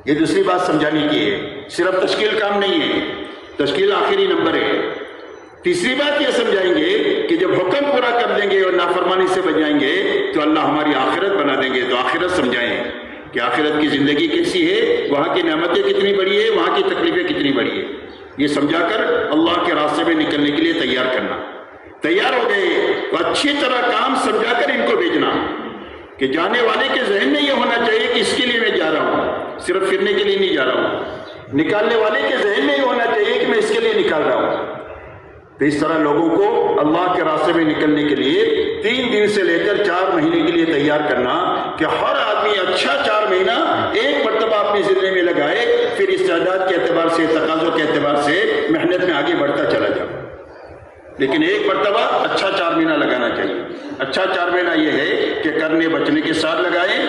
یہ دوسری بات سمجھانے کی ہے. صرف تشکیل کام نہیں ہے, تشکیل آخری نمبر ہے. تیسری بات یہ سمجھائیں گے کہ جب حکم پورا کر دیں گے اور نافرمانی سے بچ جائیں گے تو اللہ ہماری آخرت بنا دیں گے. تو آخرت سمجھائیں کہ آخرت کی زندگی کیسی ہے, وہاں کی نعمتیں کتنی بڑی ہے, وہاں کی تکلیفیں کتنی بڑی ہے. یہ سمجھا کر اللہ کے راستے میں نکلنے کے لیے تیار کرنا. تیار ہو گئے تو اچھی طرح کام سمجھا کر ان کو بھیجنا کہ جانے والے کے ذہن میں یہ ہونا چاہیے کہ اس کے لیے میں جا رہا ہوں, صرف پھرنے کے لیے نہیں جا رہا ہوں. نکالنے والے کے ذہن میں یہ ہونا چاہیے کہ میں اس کے لیے نکال رہا ہوں. تو اس طرح لوگوں کو اللہ کے راستے میں نکلنے کے لیے 3 دن سے لے کر 4 مہینے کے لیے تیار کرنا کہ ہر آدمی اچھا 4 مہینہ ایک مرتبہ اپنی زندگی میں لگائے, پھر استعداد کے اعتبار سے, تقاضوں کے اعتبار سے محنت میں آگے بڑھتا چلا جائے. لیکن ایک مرتبہ اچھا 4 مہینہ لگانا چاہیے. اچھا 4 مہینہ یہ ہے کہ کرنے بچنے کے ساتھ لگائیں,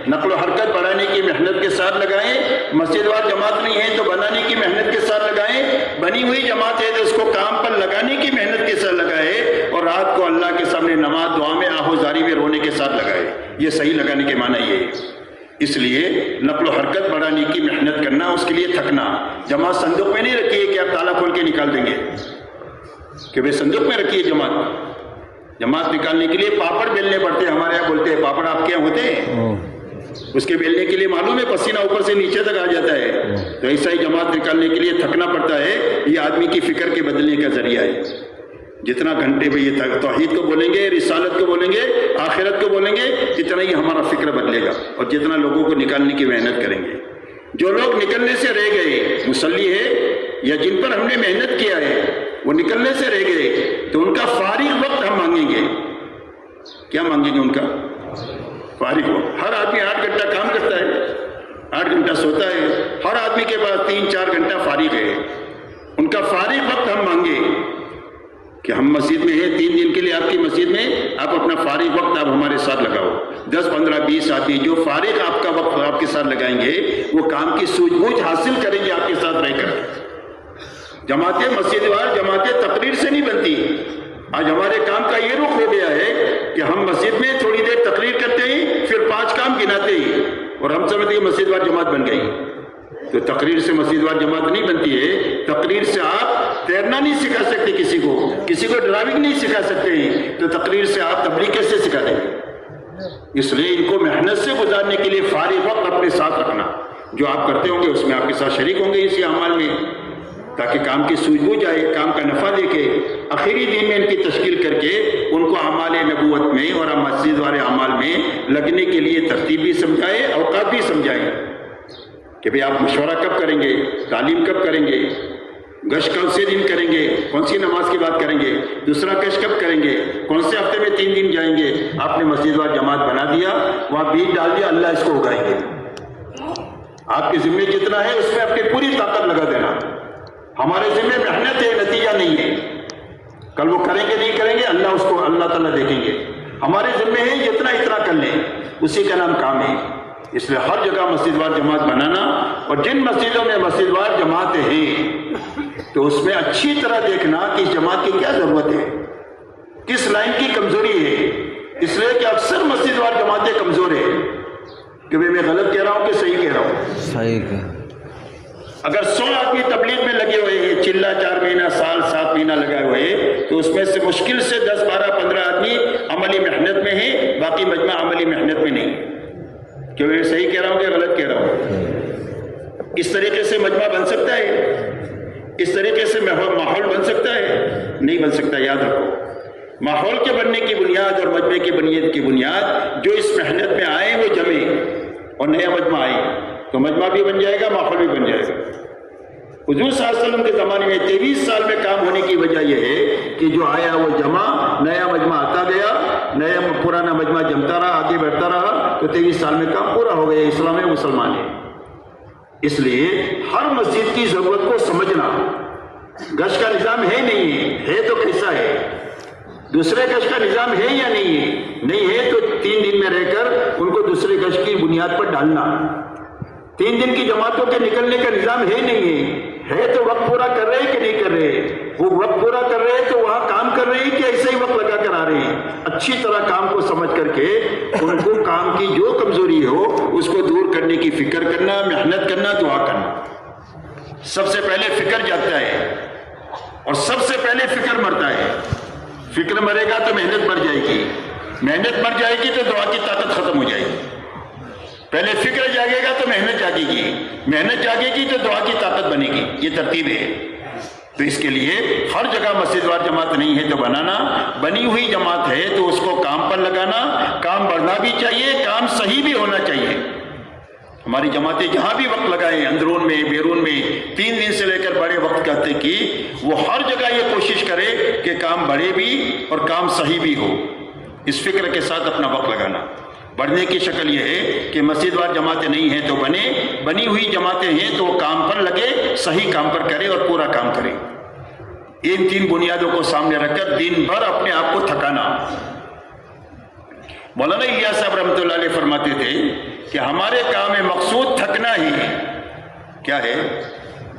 نقل و حرکت بڑھانے کی محنت کے ساتھ لگائیں, مسجد وار جماعت نہیں ہے تو بنانے کی محنت کے ساتھ لگائیں, بنی ہوئی جماعت ہے تو اس کو کام پر لگانے کی محنت کے ساتھ لگائے, اور رات کو اللہ کے سامنے نماز دعا میں آہوزاری میں رونے کے ساتھ لگائے. یہ صحیح لگانے کے معنی یہ ہے. اس لیے نقل و حرکت بڑھانے کی محنت کرنا, اس کے لیے تھکنا. جماعت صندوق میں نہیں رکھی ہے کہ آپ تالا کھول کے نکال دیں گے کہ بھائی صندوق میں رکھیے. جماعت نکالنے کے لیے پاپڑ بیلنے پڑتے ہیں. ہمارے یہاں بولتے ہیں پاپڑ آپ کے یہاں ہوتے ہیں, اس کے بیلنے کے لیے معلوم ہے پسینہ اوپر سے نیچے تک آ جاتا ہے. تو ایسا ہی جماعت نکالنے کے لیے تھکنا پڑتا ہے. یہ آدمی کی فکر کے بدلنے کا ذریعہ ہے. جتنا گھنٹے میں یہ توحید کو بولیں گے, رسالت کو بولیں گے, آخرت کو بولیں گے, اتنا ہی ہمارا فکر بدلے گا اور جتنا لوگوں کو نکالنے کی محنت کریں گے. جو لوگ نکلنے سے رہ گئے, مصلی ہے یا جن پر ہم نے محنت کیا ہے, وہ نکلنے سے رہ گئے تو ان کا فارغ وقت ہم مانگیں گے. کیا مانگیں گے؟ ان کا فارغ وقت. ہر آدمی 8 گھنٹہ کام کرتا ہے, 8 گھنٹہ سوتا ہے. ہر آدمی کے پاس 3-4 گھنٹہ فارغ ہے. ان کا فارغ وقت ہم مانگے کہ ہم مسجد میں ہیں 3 دن کے لیے, آپ کی مسجد میں آپ اپنا فارغ وقت آپ ہمارے ساتھ لگاؤ. 10-15-20 آدمی جو فارغ آپ کا وقت آپ کے ساتھ لگائیں گے وہ کام کی سوجھ بوجھ حاصل کریں گے آپ کے ساتھ رہ کر. جماعتیں مسجد وار جماعتیں تقریر سے نہیں بنتی. آج ہمارے کام کا یہ رخ ہو گیا ہے کہ ہم مسجد میں تھوڑی دیر تقریر کرتے ہیں, پھر 5 کام گناتے ہی, اور ہم سمجھتے ہیں مسجد وار جماعت بن گئی. تو تقریر سے مسجد وار جماعت نہیں بنتی ہے. تقریر سے آپ تیرنا نہیں سکھا سکتے کسی کو ڈرائیونگ نہیں سکھا سکتے ہیں, تو تقریر سے آپ تبلیغ کیسے سکھا دیں گے؟ اس لیے ان کو محنت سے گزارنے کے لیے فارغ وقت اپنے ساتھ رکھنا. جو آپ کرتے ہوں گے اس میں آپ کے ساتھ شریک ہوں گے اسی اعمال میں, تاکہ کام کی سوجھ بوجھ آئے, کام کا نفع دیکھے. آخری دن میں ان کی تشکیل کر کے ان کو اعمال نبوت میں اور مسجد والے اعمال میں لگنے کے لیے ترتیب بھی سمجھائے, اوقات بھی سمجھائے کہ بھئی آپ مشورہ کب کریں گے, تعلیم کب کریں گے, گشت کون سے دن کریں گے، کون سی نماز کی بات کریں گے، دوسرا گشت کب کریں گے، کون سے ہفتے میں 3 دن جائیں گے. آپ نے مسجد وار جماعت بنا دیا، وہاں بیج ڈال دیا، اللہ اس کو اگائیں گے. آپ کے ذمہ جتنا ہے اس میں اپنی پوری طاقت لگا دینا. ہمارے ذمہ محنت ہے، نتیجہ نہیں ہے. کل وہ کریں گے نہیں کریں گے، اللہ اس کو اللہ تعالیٰ دیکھیں گے. ہمارے ذمہ ہے جتنا اتنا کر لیں، اسی کا نام کام ہے. اس لیے ہر جگہ مسجد وار جماعت بنانا، اور جن مسجدوں میں مسجد وار جماعتیں ہیں تو اس میں اچھی طرح دیکھنا کہ اس جماعت کی کیا ضرورت ہے، کس لائن کی کمزوری ہے. اس لیے کہ اکثر مسجد وار جماعتیں کمزور ہیں. کہ میں غلط کہہ رہا ہوں کہ صحیح کہہ رہا ہوں؟ صحیح کہ اگر 100 آدمی تبلیغ میں لگے ہوئے ہیں، چلہ 4 مہینہ، سال 7 مہینہ لگائے ہوئے ہیں، تو اس میں سے مشکل سے 10 12 15 آدمی عملی محنت میں ہیں، باقی مجمع عملی محنت میں نہیں. کیوں میں صحیح کہہ رہا ہوں کہ غلط کہہ رہا ہوں؟ اس طریقے سے مجمع بن سکتا ہے؟ اس طریقے سے ماحول بن سکتا ہے؟ نہیں بن سکتا. یاد رکھو، ماحول کے بننے کی بنیاد اور مجمع کی بنیاد جو اس محنت میں آئے وہ جمے اور نیا مجمع آئے تو مجمع بھی بن جائے گا، ماحول بھی بن جائے گا. حضور صلی اللہ علیہ وسلم کے زمانے میں 23 سال میں کام ہونے کی وجہ یہ ہے کہ جو آیا وہ جمع، نیا مجمع آتا گیا، نیا پرانا مجمع جمتا رہا، آگے بڑھتا رہا، تو 23 سال میں کام پورا ہو گیا. اسلام میں مسلمان ہے. اس لیے ہر مسجد کی ضرورت کو سمجھنا. گشت کا نظام ہے نہیں ہے تو کیسا ہے؟ دوسرے گشت کا نظام ہے یا نہیں ہے؟ نہیں ہے تو 3 دن میں رہ کر ان کو دوسرے گشت کی بنیاد پر ڈالنا. 3 دن کی جماعتوں کے نکلنے کا نظام ہے نہیں ہے تو وقت پورا کر رہے کہ نہیں کر رہے؟ وہ وقت پورا کر رہے تو وہاں کام کر رہے ہیں کہ ایسے ہی وقت لگا کر آ رہے ہیں؟ اچھی طرح کام کو سمجھ کر کے ان کو کام کی جو کمزوری ہو اس کو دور کرنے کی فکر کرنا، محنت کرنا، دعا کرنا. سب سے پہلے فکر جاتا ہے اور سب سے پہلے فکر مرتا ہے. فکر مرے گا تو محنت مر جائے گی، محنت مر جائے گی تو دعا کی طاقت ختم ہو جائے گی. پہلے فکر جاگے گا تو محنت جاگے گی، محنت جاگے گی تو دعا کی طاقت بنے گی. یہ ترتیب ہے. تو اس کے لیے ہر جگہ مسجد وار جماعت نہیں ہے تو بنانا، بنی ہوئی جماعت ہے تو اس کو کام پر لگانا. کام بڑھنا بھی چاہیے، کام صحیح بھی ہونا چاہیے. ہماری جماعتیں جہاں بھی وقت لگائیں، اندرون میں بیرون میں، 3 دن سے لے کر بڑے وقت کرتے کی، وہ ہر جگہ یہ کوشش کرے کہ کام بڑھے بھی اور کام صحیح بھی ہو. اس فکر کے ساتھ اپنا وقت لگانا. بڑھنے کی شکل یہ ہے کہ مسجد وار جماعتیں نہیں ہیں تو بنی ہوئی جماعتیں ہیں تو وہ کام پر لگے، صحیح کام پر کرے اور پورا کام کرے. ان 3 بنیادوں کو سامنے رکھ کر دن بھر اپنے آپ کو تھکانا. مولانا الیاس صاحب رحمۃ اللہ علیہ فرماتے تھے کہ ہمارے کام میں مقصود تھکنا ہی ہے. کیا ہے؟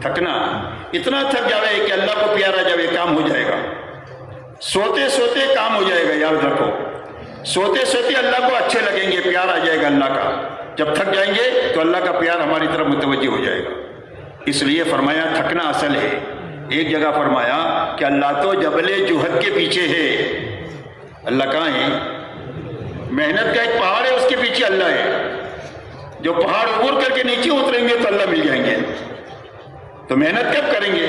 تھکنا. اتنا تھک جاوے کہ اللہ کو پیارا جاوے، کام ہو جائے گا. سوتے سوتے کام ہو جائے گا. یاد رکھو، سوتے سوتے اللہ کو اچھے لگیں گے، پیار آ جائے گا اللہ کا. جب تھک جائیں گے تو اللہ کا پیار ہماری طرف متوجہ ہو جائے گا. اس لیے فرمایا تھکنا اصل ہے. ایک جگہ فرمایا کہ اللہ تو جبل جوہد کے پیچھے ہے. اللہ کہاں ہے؟ محنت کا ایک پہاڑ ہے، اس کے پیچھے اللہ ہے. جو پہاڑ عبور کر کے نیچے اتریں گے تو اللہ مل جائیں گے. تو محنت کب کریں گے؟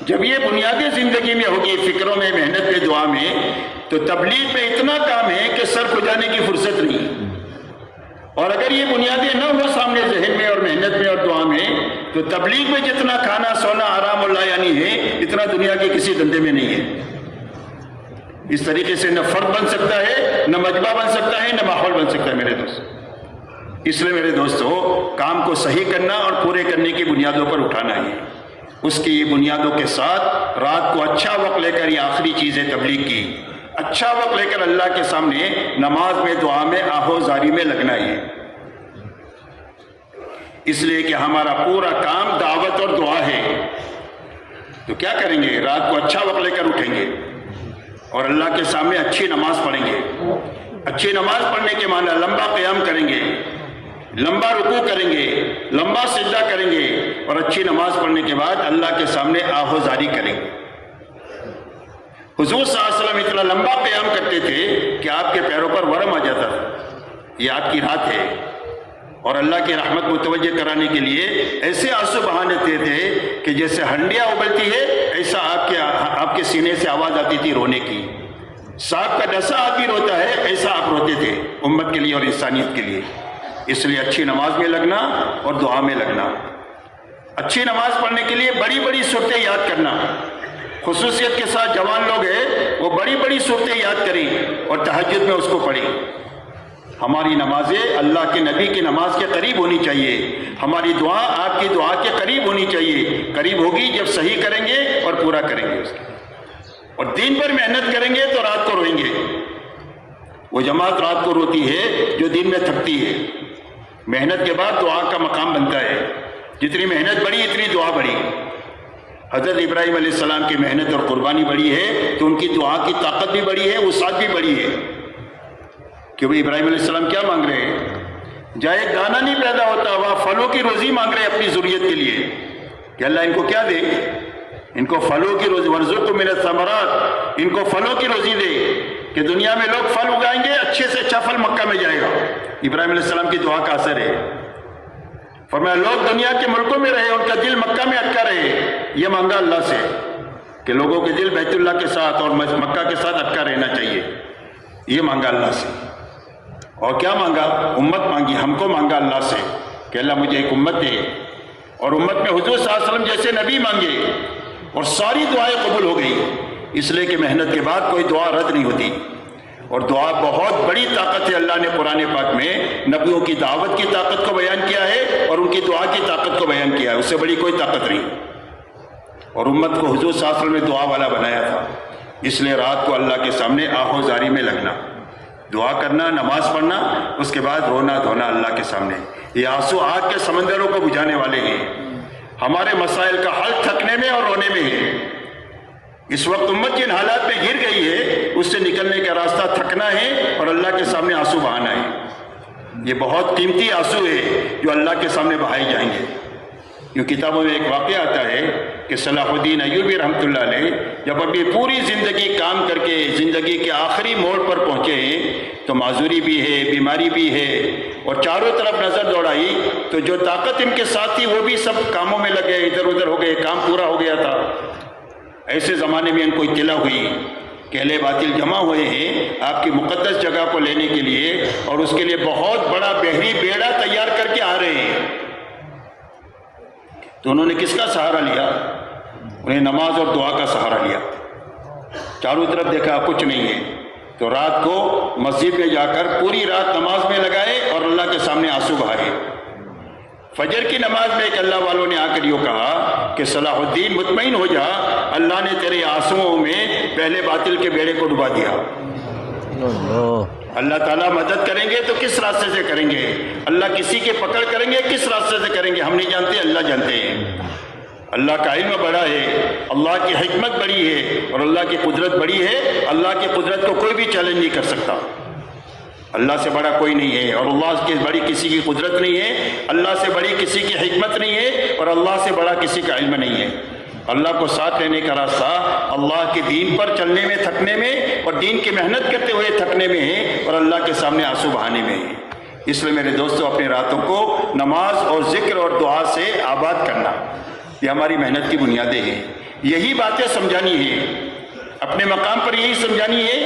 جب یہ بنیادیں زندگی میں ہوگی، فکروں میں، محنت میں، دعا میں، تو تبلیغ میں اتنا کام ہے کہ سر کھجانے کی فرصت نہیں. اور اگر یہ بنیادیں نہ ہو سامنے ذہن میں اور محنت میں اور دعا میں، تو تبلیغ میں جتنا کھانا سونا آرام اللہ یعنی ہے، اتنا دنیا کے کسی دھندے میں نہیں ہے. اس طریقے سے نہ فرد بن سکتا ہے، نہ مجمع بن سکتا ہے، نہ ماحول بن سکتا ہے میرے دوست. اس لیے میرے دوستو، کام کو صحیح کرنا اور پورے کرنے کی بنیادوں پر اٹھانا ہے. اس کی بنیادوں کے ساتھ رات کو اچھا وقت لے کر، یہ آخری چیز ہے تبلیغ کی، اچھا وقت لے کر اللہ کے سامنے نماز میں، دعا میں، آہو زاری میں لگنا ہے. اس لیے کہ ہمارا پورا کام دعوت اور دعا ہے. تو کیا کریں گے؟ رات کو اچھا وقت لے کر اٹھیں گے اور اللہ کے سامنے اچھی نماز پڑھیں گے. اچھی نماز پڑھنے کے معنی لمبا قیام کریں گے، لمبا رکوع کریں گے، لمبا سجدہ کریں گے، اور اچھی نماز پڑھنے کے بعد اللہ کے سامنے آہو زاری کریں گے. حضور صلی اللہ علیہ وسلم اتنا لمبا قیام کرتے تھے کہ آپ کے پیروں پر ورم آ جاتا تھا. یہ آپ کی رات ہے، اور اللہ کی رحمت متوجہ کرانے کے لیے ایسے آنسو بہا لیتے تھے کہ جیسے ہنڈیا ابلتی ہے، ایسا آپ کے سینے سے آواز آتی تھی رونے کی. سانپ کا ڈسا آدمی روتا ہے، ایسا آپ روتے تھے امت کے لیے اور انسانیت کے لیے. اس لیے اچھی نماز میں لگنا اور دعا میں لگنا. اچھی نماز پڑھنے کے لیے بڑی بڑی صورتیں یاد کرنا، خصوصیت کے ساتھ جوان لوگ ہیں وہ بڑی بڑی صورتیں یاد کریں اور تہجد میں اس کو پڑھیں۔ ہماری نمازیں اللہ کے نبی کی نماز کے قریب ہونی چاہیے، ہماری دعا آپ کی دعا کے قریب ہونی چاہیے، قریب ہوگی جب صحیح کریں گے اور پورا کریں گے اس کو، اور دین پر محنت کریں گے تو رات کو روئیں گے۔ وہ جماعت رات کو روتی ہے جو دن میں تھکتی ہے۔ محنت کے بعد دعا کا مقام بنتا ہے، جتنی محنت بڑھی اتنی دعا بڑھی۔ حضرت ابراہیم علیہ السلام کی محنت اور قربانی بڑی ہے تو ان کی دعا کی طاقت بھی بڑی ہے، وسعت بھی بڑی ہے، کہ وہ ابراہیم علیہ السلام کیا مانگ رہے ہیں؟ جہاں ایک دانہ نہیں پیدا ہوتا وہاں پھلوں کی روزی مانگ رہے ہیں اپنی ضروریت کے لیے، کہ اللہ ان کو کیا دے؟ ان کو پھلوں کی روزی، ورزق من الثمرات، ان کو پھلوں کی روزی دے کہ دنیا میں لوگ پھل اگائیں گے، اچھے سے اچھا پھل مکہ میں جائے گا۔ ابراہیم علیہ السلام کی دعا کا اثر ہے۔ فرمایا لوگ دنیا کے ملکوں میں رہے، ان کا دل مکہ میں اٹکا رہے، یہ مانگا اللہ سے کہ لوگوں کے دل بیت اللہ کے ساتھ اور مکہ کے ساتھ اٹکا رہنا چاہیے، یہ مانگا اللہ سے۔ اور کیا مانگا؟ امت مانگی، ہم کو مانگا اللہ سے کہ اللہ مجھے ایک امت دے، اور امت میں حضور صلی اللہ علیہ وسلم جیسے نبی مانگے، اور ساری دعائیں قبول ہو گئی، اس لیے کہ محنت کے بعد کوئی دعا رد نہیں ہوتی، اور دعا بہت بڑی طاقت ہے۔ اللہ نے قرآن پاک میں نبیوں کی دعوت کی طاقت کو بیان کیا ہے اور ان کی دعا کی طاقت کو بیان کیا ہے، اس سے بڑی کوئی طاقت نہیں، اور امت کو حضور صلی اللہ علیہ وسلم نے دعا والا بنایا تھا۔ اس لیے رات کو اللہ کے سامنے آہو زاری میں لگنا، دعا کرنا، نماز پڑھنا، اس کے بعد رونا دھونا اللہ کے سامنے۔ یہ آنسو آگ کے سمندروں کو بجھانے والے ہیں۔ ہمارے مسائل کا حل تھکنے میں اور رونے میں ہے۔ اس وقت امت جن حالات میں گر گئی ہے اس سے نکلنے کا راستہ تھکنا ہے اور اللہ کے سامنے آنسو بہانا ہے۔ یہ بہت قیمتی آنسو ہے جو اللہ کے سامنے بہائے جائیں گے۔ یہ کتابوں میں ایک واقعہ آتا ہے کہ صلاح الدین ایوبی رحمۃ اللہ علیہ جب اپنی پوری زندگی کام کر کے زندگی کے آخری موڑ پر پہنچے تو معذوری بھی ہے، بیماری بھی ہے، اور چاروں طرف نظر دوڑائی تو جو طاقت ان کے ساتھ تھی وہ بھی سب کاموں میں لگے، ادھر ادھر ہو گئے، کام پورا ہو گیا تھا۔ ایسے زمانے میں ان کو اطلاع ہوئی کہ اہل باطل جمع ہوئے ہیں آپ کی مقدس جگہ کو لینے کے لیے، اور اس کے لیے بہت بڑا بحری بیڑا تیار کر کے آ رہے ہیں۔ تو انہوں نے کس کا سہارا لیا؟ انہیں نماز اور دعا کا سہارا لیا۔ چاروں طرف دیکھا کچھ نہیں ہے، تو رات کو مسجد میں جا کر پوری رات نماز میں لگائے اور اللہ کے سامنے آنسو بہائے۔ فجر کی نماز میں ایک اللہ والوں نے آ کر یہ کہا کہ صلاح الدین مطمئن ہو جا، اللہ نے تیرے آنسوؤں میں پہلے باطل کے بیڑے کو ڈبا دیا۔ اللہ تعالیٰ مدد کریں گے تو کس راستے سے کریں گے؟ اللہ کسی کے پکڑ کریں گے کس راستے سے کریں گے؟ ہم نہیں جانتے، اللہ جانتے ہیں۔ اللہ کا علم بڑا ہے، اللہ کی حکمت بڑی ہے، اور اللہ کی قدرت بڑی ہے۔ اللہ کی قدرت کو کوئی بھی چیلنج نہیں کر سکتا۔ اللہ سے بڑا کوئی نہیں ہے، اور اللہ سے بڑی کسی کی قدرت نہیں ہے، اللہ سے بڑی کسی کی حکمت نہیں ہے، اور اللہ سے بڑا کسی کا علم نہیں ہے۔ اللہ کو ساتھ لینے کا راستہ اللہ کے دین پر چلنے میں، تھکنے میں، اور دین کی محنت کرتے ہوئے تھکنے میں ہے، اور اللہ کے سامنے آنسو بہانے میں ہے۔ اس لیے میرے دوستو اپنی راتوں کو نماز اور ذکر اور دعا سے آباد کرنا، یہ ہماری محنت کی بنیادیں ہیں۔ یہی باتیں سمجھانی ہے، اپنے مقام پر یہی سمجھانی ہے۔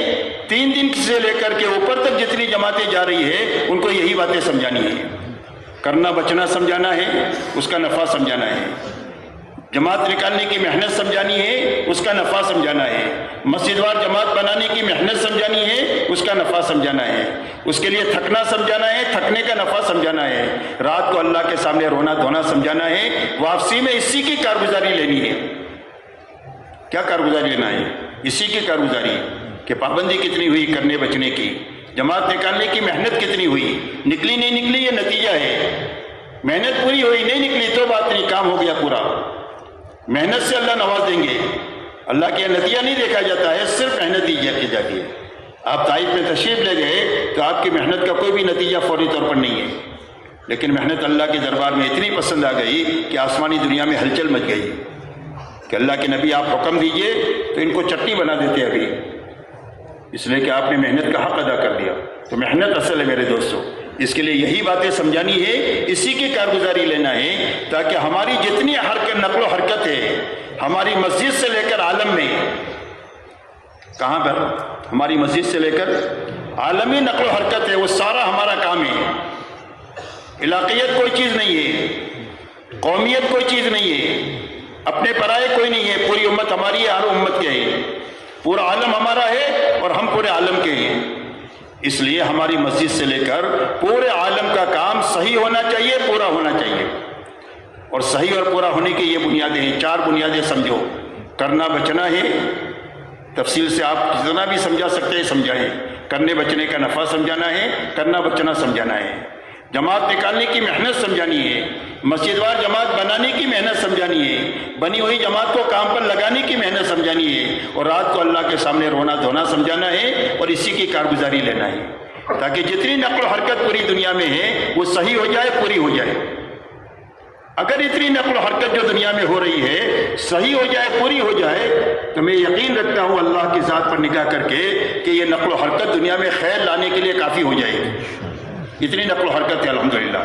3 دن سے لے کر کے اوپر تک جتنی جماعتیں جا رہی ہے ان کو یہی باتیں سمجھانی ہے، کرنا بچنا سمجھانا ہے، اس کا نفع سمجھانا ہے، جماعت نکالنے کی محنت سمجھانی ہے، اس کا نفع سمجھانا ہے، مسجد وار جماعت بنانے کی محنت سمجھانی ہے، اس کا نفع سمجھانا ہے، اس کے لیے تھکنا سمجھانا ہے، تھکنے کا نفع سمجھانا ہے، رات کو اللہ کے سامنے رونا دھونا سمجھانا ہے، واپسی میں اسی کی کارگزاری لینی ہے۔ کیا کارگزاری لینا ہے؟ اسی کی کارگزاری کہ پابندی کتنی ہوئی کرنے بچنے کی، جماعت نکالنے کی محنت کتنی ہوئی، نکلی نہیں نکلی یہ نتیجہ ہے۔ محنت پوری ہوئی نہیں نکلی تو بات نہیں، کام ہو گیا پورا۔ محنت سے اللہ نواز دیں گے، اللہ کے نتیجہ نہیں دیکھا جاتا ہے، صرف محنت دی جاتی ہے۔ آپ طائف میں تشریف لے گئے تو آپ کی محنت کا کوئی بھی نتیجہ فوری طور پر نہیں ہے، لیکن محنت اللہ کے دربار میں اتنی پسند آ گئی کہ آسمانی دنیا میں ہلچل مچ گئی کہ اللہ کے نبی آپ حکم دیجئے تو ان کو چٹنی بنا دیتے ابھی، اس لیے کہ آپ نے محنت کا حق ادا کر دیا۔ تو محنت اصل ہے میرے دوستو، اس کے لیے یہی باتیں سمجھانی ہے، اسی کی کارگزاری لینا ہے، تاکہ ہماری جتنی نقل و حرکت ہے ہماری مسجد سے لے کر عالم میں، کہاں پر؟ ہماری مسجد سے لے کر عالمی نقل و حرکت ہے، وہ سارا ہمارا کام ہے۔ علاقیت کوئی چیز نہیں ہے، قومیت کوئی چیز نہیں ہے، اپنے پرائے کوئی نہیں ہے، پوری امت ہماری ہے، ہر امت کے ہے، پورا عالم ہمارا ہے اور ہم پورے عالم کے ہیں۔ اس لیے ہماری مسجد سے لے کر پورے عالم کا کام صحیح ہونا چاہیے، پورا ہونا چاہیے۔ اور صحیح اور پورا ہونے کی یہ بنیادیں ہیں، 4 بنیادیں سمجھو۔ کرنا بچنا ہے، تفصیل سے آپ جتنا بھی سمجھا سکتے ہیں سمجھائیں۔ کرنے بچنے کا نفع سمجھانا ہے، کرنا بچنا سمجھانا ہے، جماعت نکالنے کی محنت سمجھانی ہے، مسجد وار جماعت بنانے کی محنت سمجھانی ہے، بنی ہوئی جماعت کو کام پر لگانے کی محنت سمجھانی ہے، اور رات کو اللہ کے سامنے رونا دھونا سمجھانا ہے، اور اسی کی کارگزاری لینا ہے، تاکہ جتنی نقل و حرکت پوری دنیا میں ہے وہ صحیح ہو جائے، پوری ہو جائے۔ اگر اتنی نقل و حرکت جو دنیا میں ہو رہی ہے صحیح ہو جائے، پوری ہو جائے، تو میں یقین رکھتا ہوں اللہ کی ذات پر نگاہ کر کے کہ یہ نقل و حرکت دنیا میں خیر لانے کے لیے کافی ہو جائے گی۔ اتنی نقل و حرکت ہے الحمدللہ۔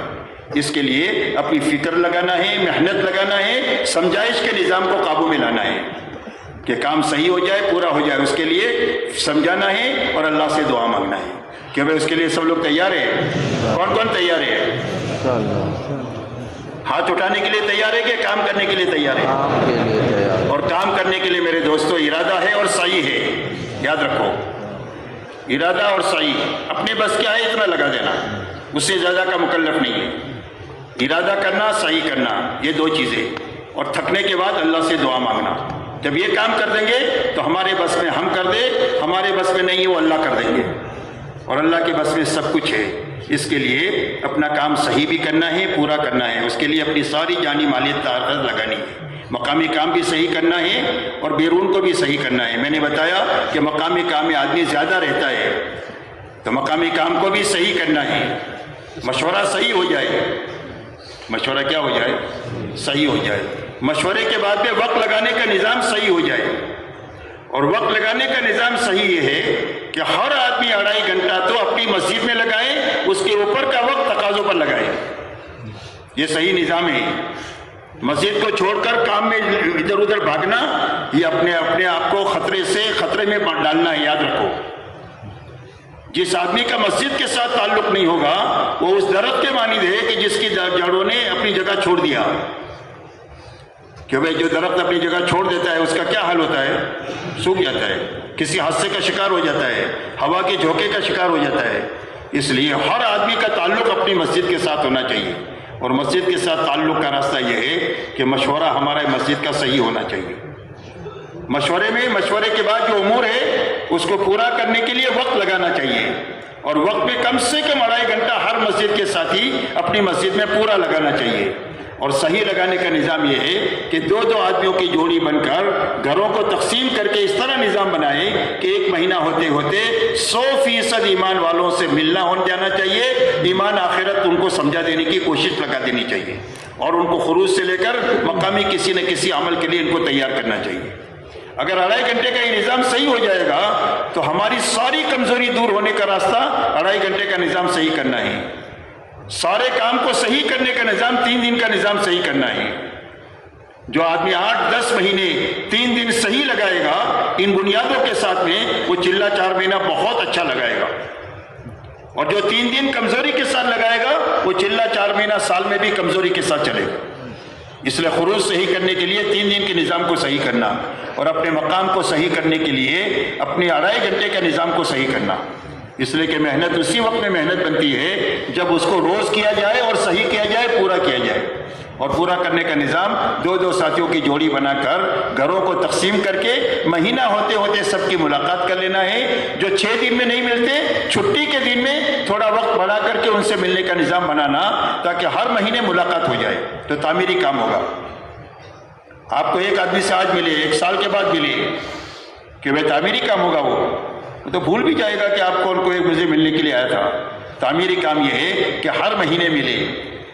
اس کے لیے اپنی فکر لگانا ہے، محنت لگانا ہے، سمجھائش کے نظام کو قابو میں لانا ہے کہ کام صحیح ہو جائے، پورا ہو جائے۔ اس کے لیے سمجھانا ہے اور اللہ سے دعا مانگنا ہے کہ بھائی اس کے لیے سب لوگ تیار ہیں؟ کون کون تیار ہے؟ ہاتھ اٹھانے کے لیے تیار ہے کہ کام کرنے کے لیے تیار ہے؟ کام کے لیے تیار۔ اور کام کرنے کے لیے میرے دوستو ارادہ ہے اور سعی ہے، یاد رکھو، ارادہ اور سعی۔ اپنے بس کیا ہے اتنا لگا دینا، اس سے زیادہ کا مکلف نہیں ہے۔ ارادہ کرنا، سعی کرنا، یہ 2 چیزیں، اور تھکنے کے بعد اللہ سے دعا مانگنا۔ جب یہ کام کر دیں گے تو ہمارے بس میں ہم کر دیں، ہمارے بس میں نہیں ہے وہ اللہ کر دیں گے، اور اللہ کے بس میں سب کچھ ہے۔ اس کے لیے اپنا کام صحیح بھی کرنا ہے، پورا کرنا ہے، اس کے لیے اپنی ساری جانی مالیت طاقت لگانی ہے۔ مقامی کام بھی صحیح کرنا ہے اور بیرون کو بھی صحیح کرنا ہے۔ میں نے بتایا کہ مقامی کام میں آدمی زیادہ رہتا ہے، تو مقامی کام کو بھی صحیح کرنا ہے، مشورہ صحیح ہو جائے، مشورہ کیا ہو جائے؟ صحیح ہو جائے۔ مشورے کے بعد میں وقت لگانے کا نظام صحیح ہو جائے، اور وقت لگانے کا نظام صحیح یہ ہے کہ ہر آدمی 2.5 گھنٹہ تو اپنی مسجد میں لگائے، اس کے اوپر کا وقت تقاضوں پر لگائے۔ یہ صحیح نظام ہے۔ مسجد کو چھوڑ کر کام میں ادھر ادھر بھاگنا، یہ اپنے آپ کو خطرے میں ڈالنا ہے، یاد رکھو۔ جس آدمی کا مسجد کے ساتھ تعلق نہیں ہوگا وہ اس درخت کے مانند ہے کہ جس کی جڑوں نے اپنی جگہ چھوڑ دیا۔ کہ بھئی جو درخت اپنی جگہ چھوڑ دیتا ہے اس کا کیا حال ہوتا ہے؟ سوکھ جاتا ہے، کسی حادثے کا شکار ہو جاتا ہے، ہوا کے جھونکے کا شکار ہو جاتا ہے۔ اس لیے ہر آدمی کا تعلق اپنی مسجد کے ساتھ ہونا چاہیے، اور مسجد کے ساتھ تعلق کا راستہ یہ ہے کہ مشورہ ہمارے مسجد کا صحیح ہونا چاہیے۔ مشورے کے بعد جو امور ہے اس کو پورا کرنے کے لیے وقت لگانا چاہیے، اور وقت میں کم سے کم 2.5 گھنٹہ ہر مسجد کے ساتھی اپنی مسجد میں پورا لگانا چاہیے۔ اور صحیح لگانے کا نظام یہ ہے کہ 2 آدمیوں کی جوڑی بن کر گھروں کو تقسیم کر کے اس طرح نظام بنائے کہ 1 مہینہ ہوتے ہوتے 100% ایمان والوں سے ملنا ہو جانا چاہیے، ایمان آخرت ان کو سمجھا دینے کی کوشش لگا دینی چاہیے، اور ان کو خروج سے لے کر مقامی کسی نہ کسی عمل کے لیے ان کو تیار کرنا چاہیے۔ اگر 2.5 گھنٹے کا یہ نظام صحیح ہو جائے گا تو ہماری ساری کمزوری دور ہونے کا راستہ 2.5 گھنٹے کا نظام صحیح کرنا ہے۔ سارے کام کو صحیح کرنے کا نظام 3 دن کا نظام صحیح کرنا ہے۔ جو آدمی 8-10 مہینے 3 دن صحیح لگائے گا ان بنیادوں کے ساتھ میں، وہ چلہ 4 مہینہ بہت اچھا لگائے گا، اور جو 3 دن کمزوری کے ساتھ لگائے گا وہ چلہ 4 مہینہ سال میں بھی کمزوری کے ساتھ چلے گا۔ اس لیے خروج صحیح کرنے کے لیے 3 دن کے نظام کو صحیح کرنا، اور اپنے مقام کو صحیح کرنے کے لیے اپنے 2.5 گھنٹے کا نظام کو صحیح کرنا۔ اس لیے کہ محنت اسی وقت میں محنت بنتی ہے جب اس کو روز کیا جائے اور صحیح کیا جائے، پورا کیا جائے۔ اور پورا کرنے کا نظام 2 ساتھیوں کی جوڑی بنا کر گھروں کو تقسیم کر کے مہینہ ہوتے ہوتے سب کی ملاقات کر لینا ہے۔ جو 6 دن میں نہیں ملتے، چھٹی کے دن میں تھوڑا وقت بڑھا کر کے ان سے ملنے کا نظام بنانا، تاکہ ہر مہینے ملاقات ہو جائے، تو تعمیری کام ہوگا۔ آپ کو ایک آدمی سے آج ملے، 1 سال کے بعد ملے، کہ بھائی تعمیری کام ہوگا، وہ تو بھول بھی جائے گا کہ آپ کون کو مجھے ملنے کے لیے آیا تھا۔ تعمیری کام یہ ہے کہ ہر مہینے ملے۔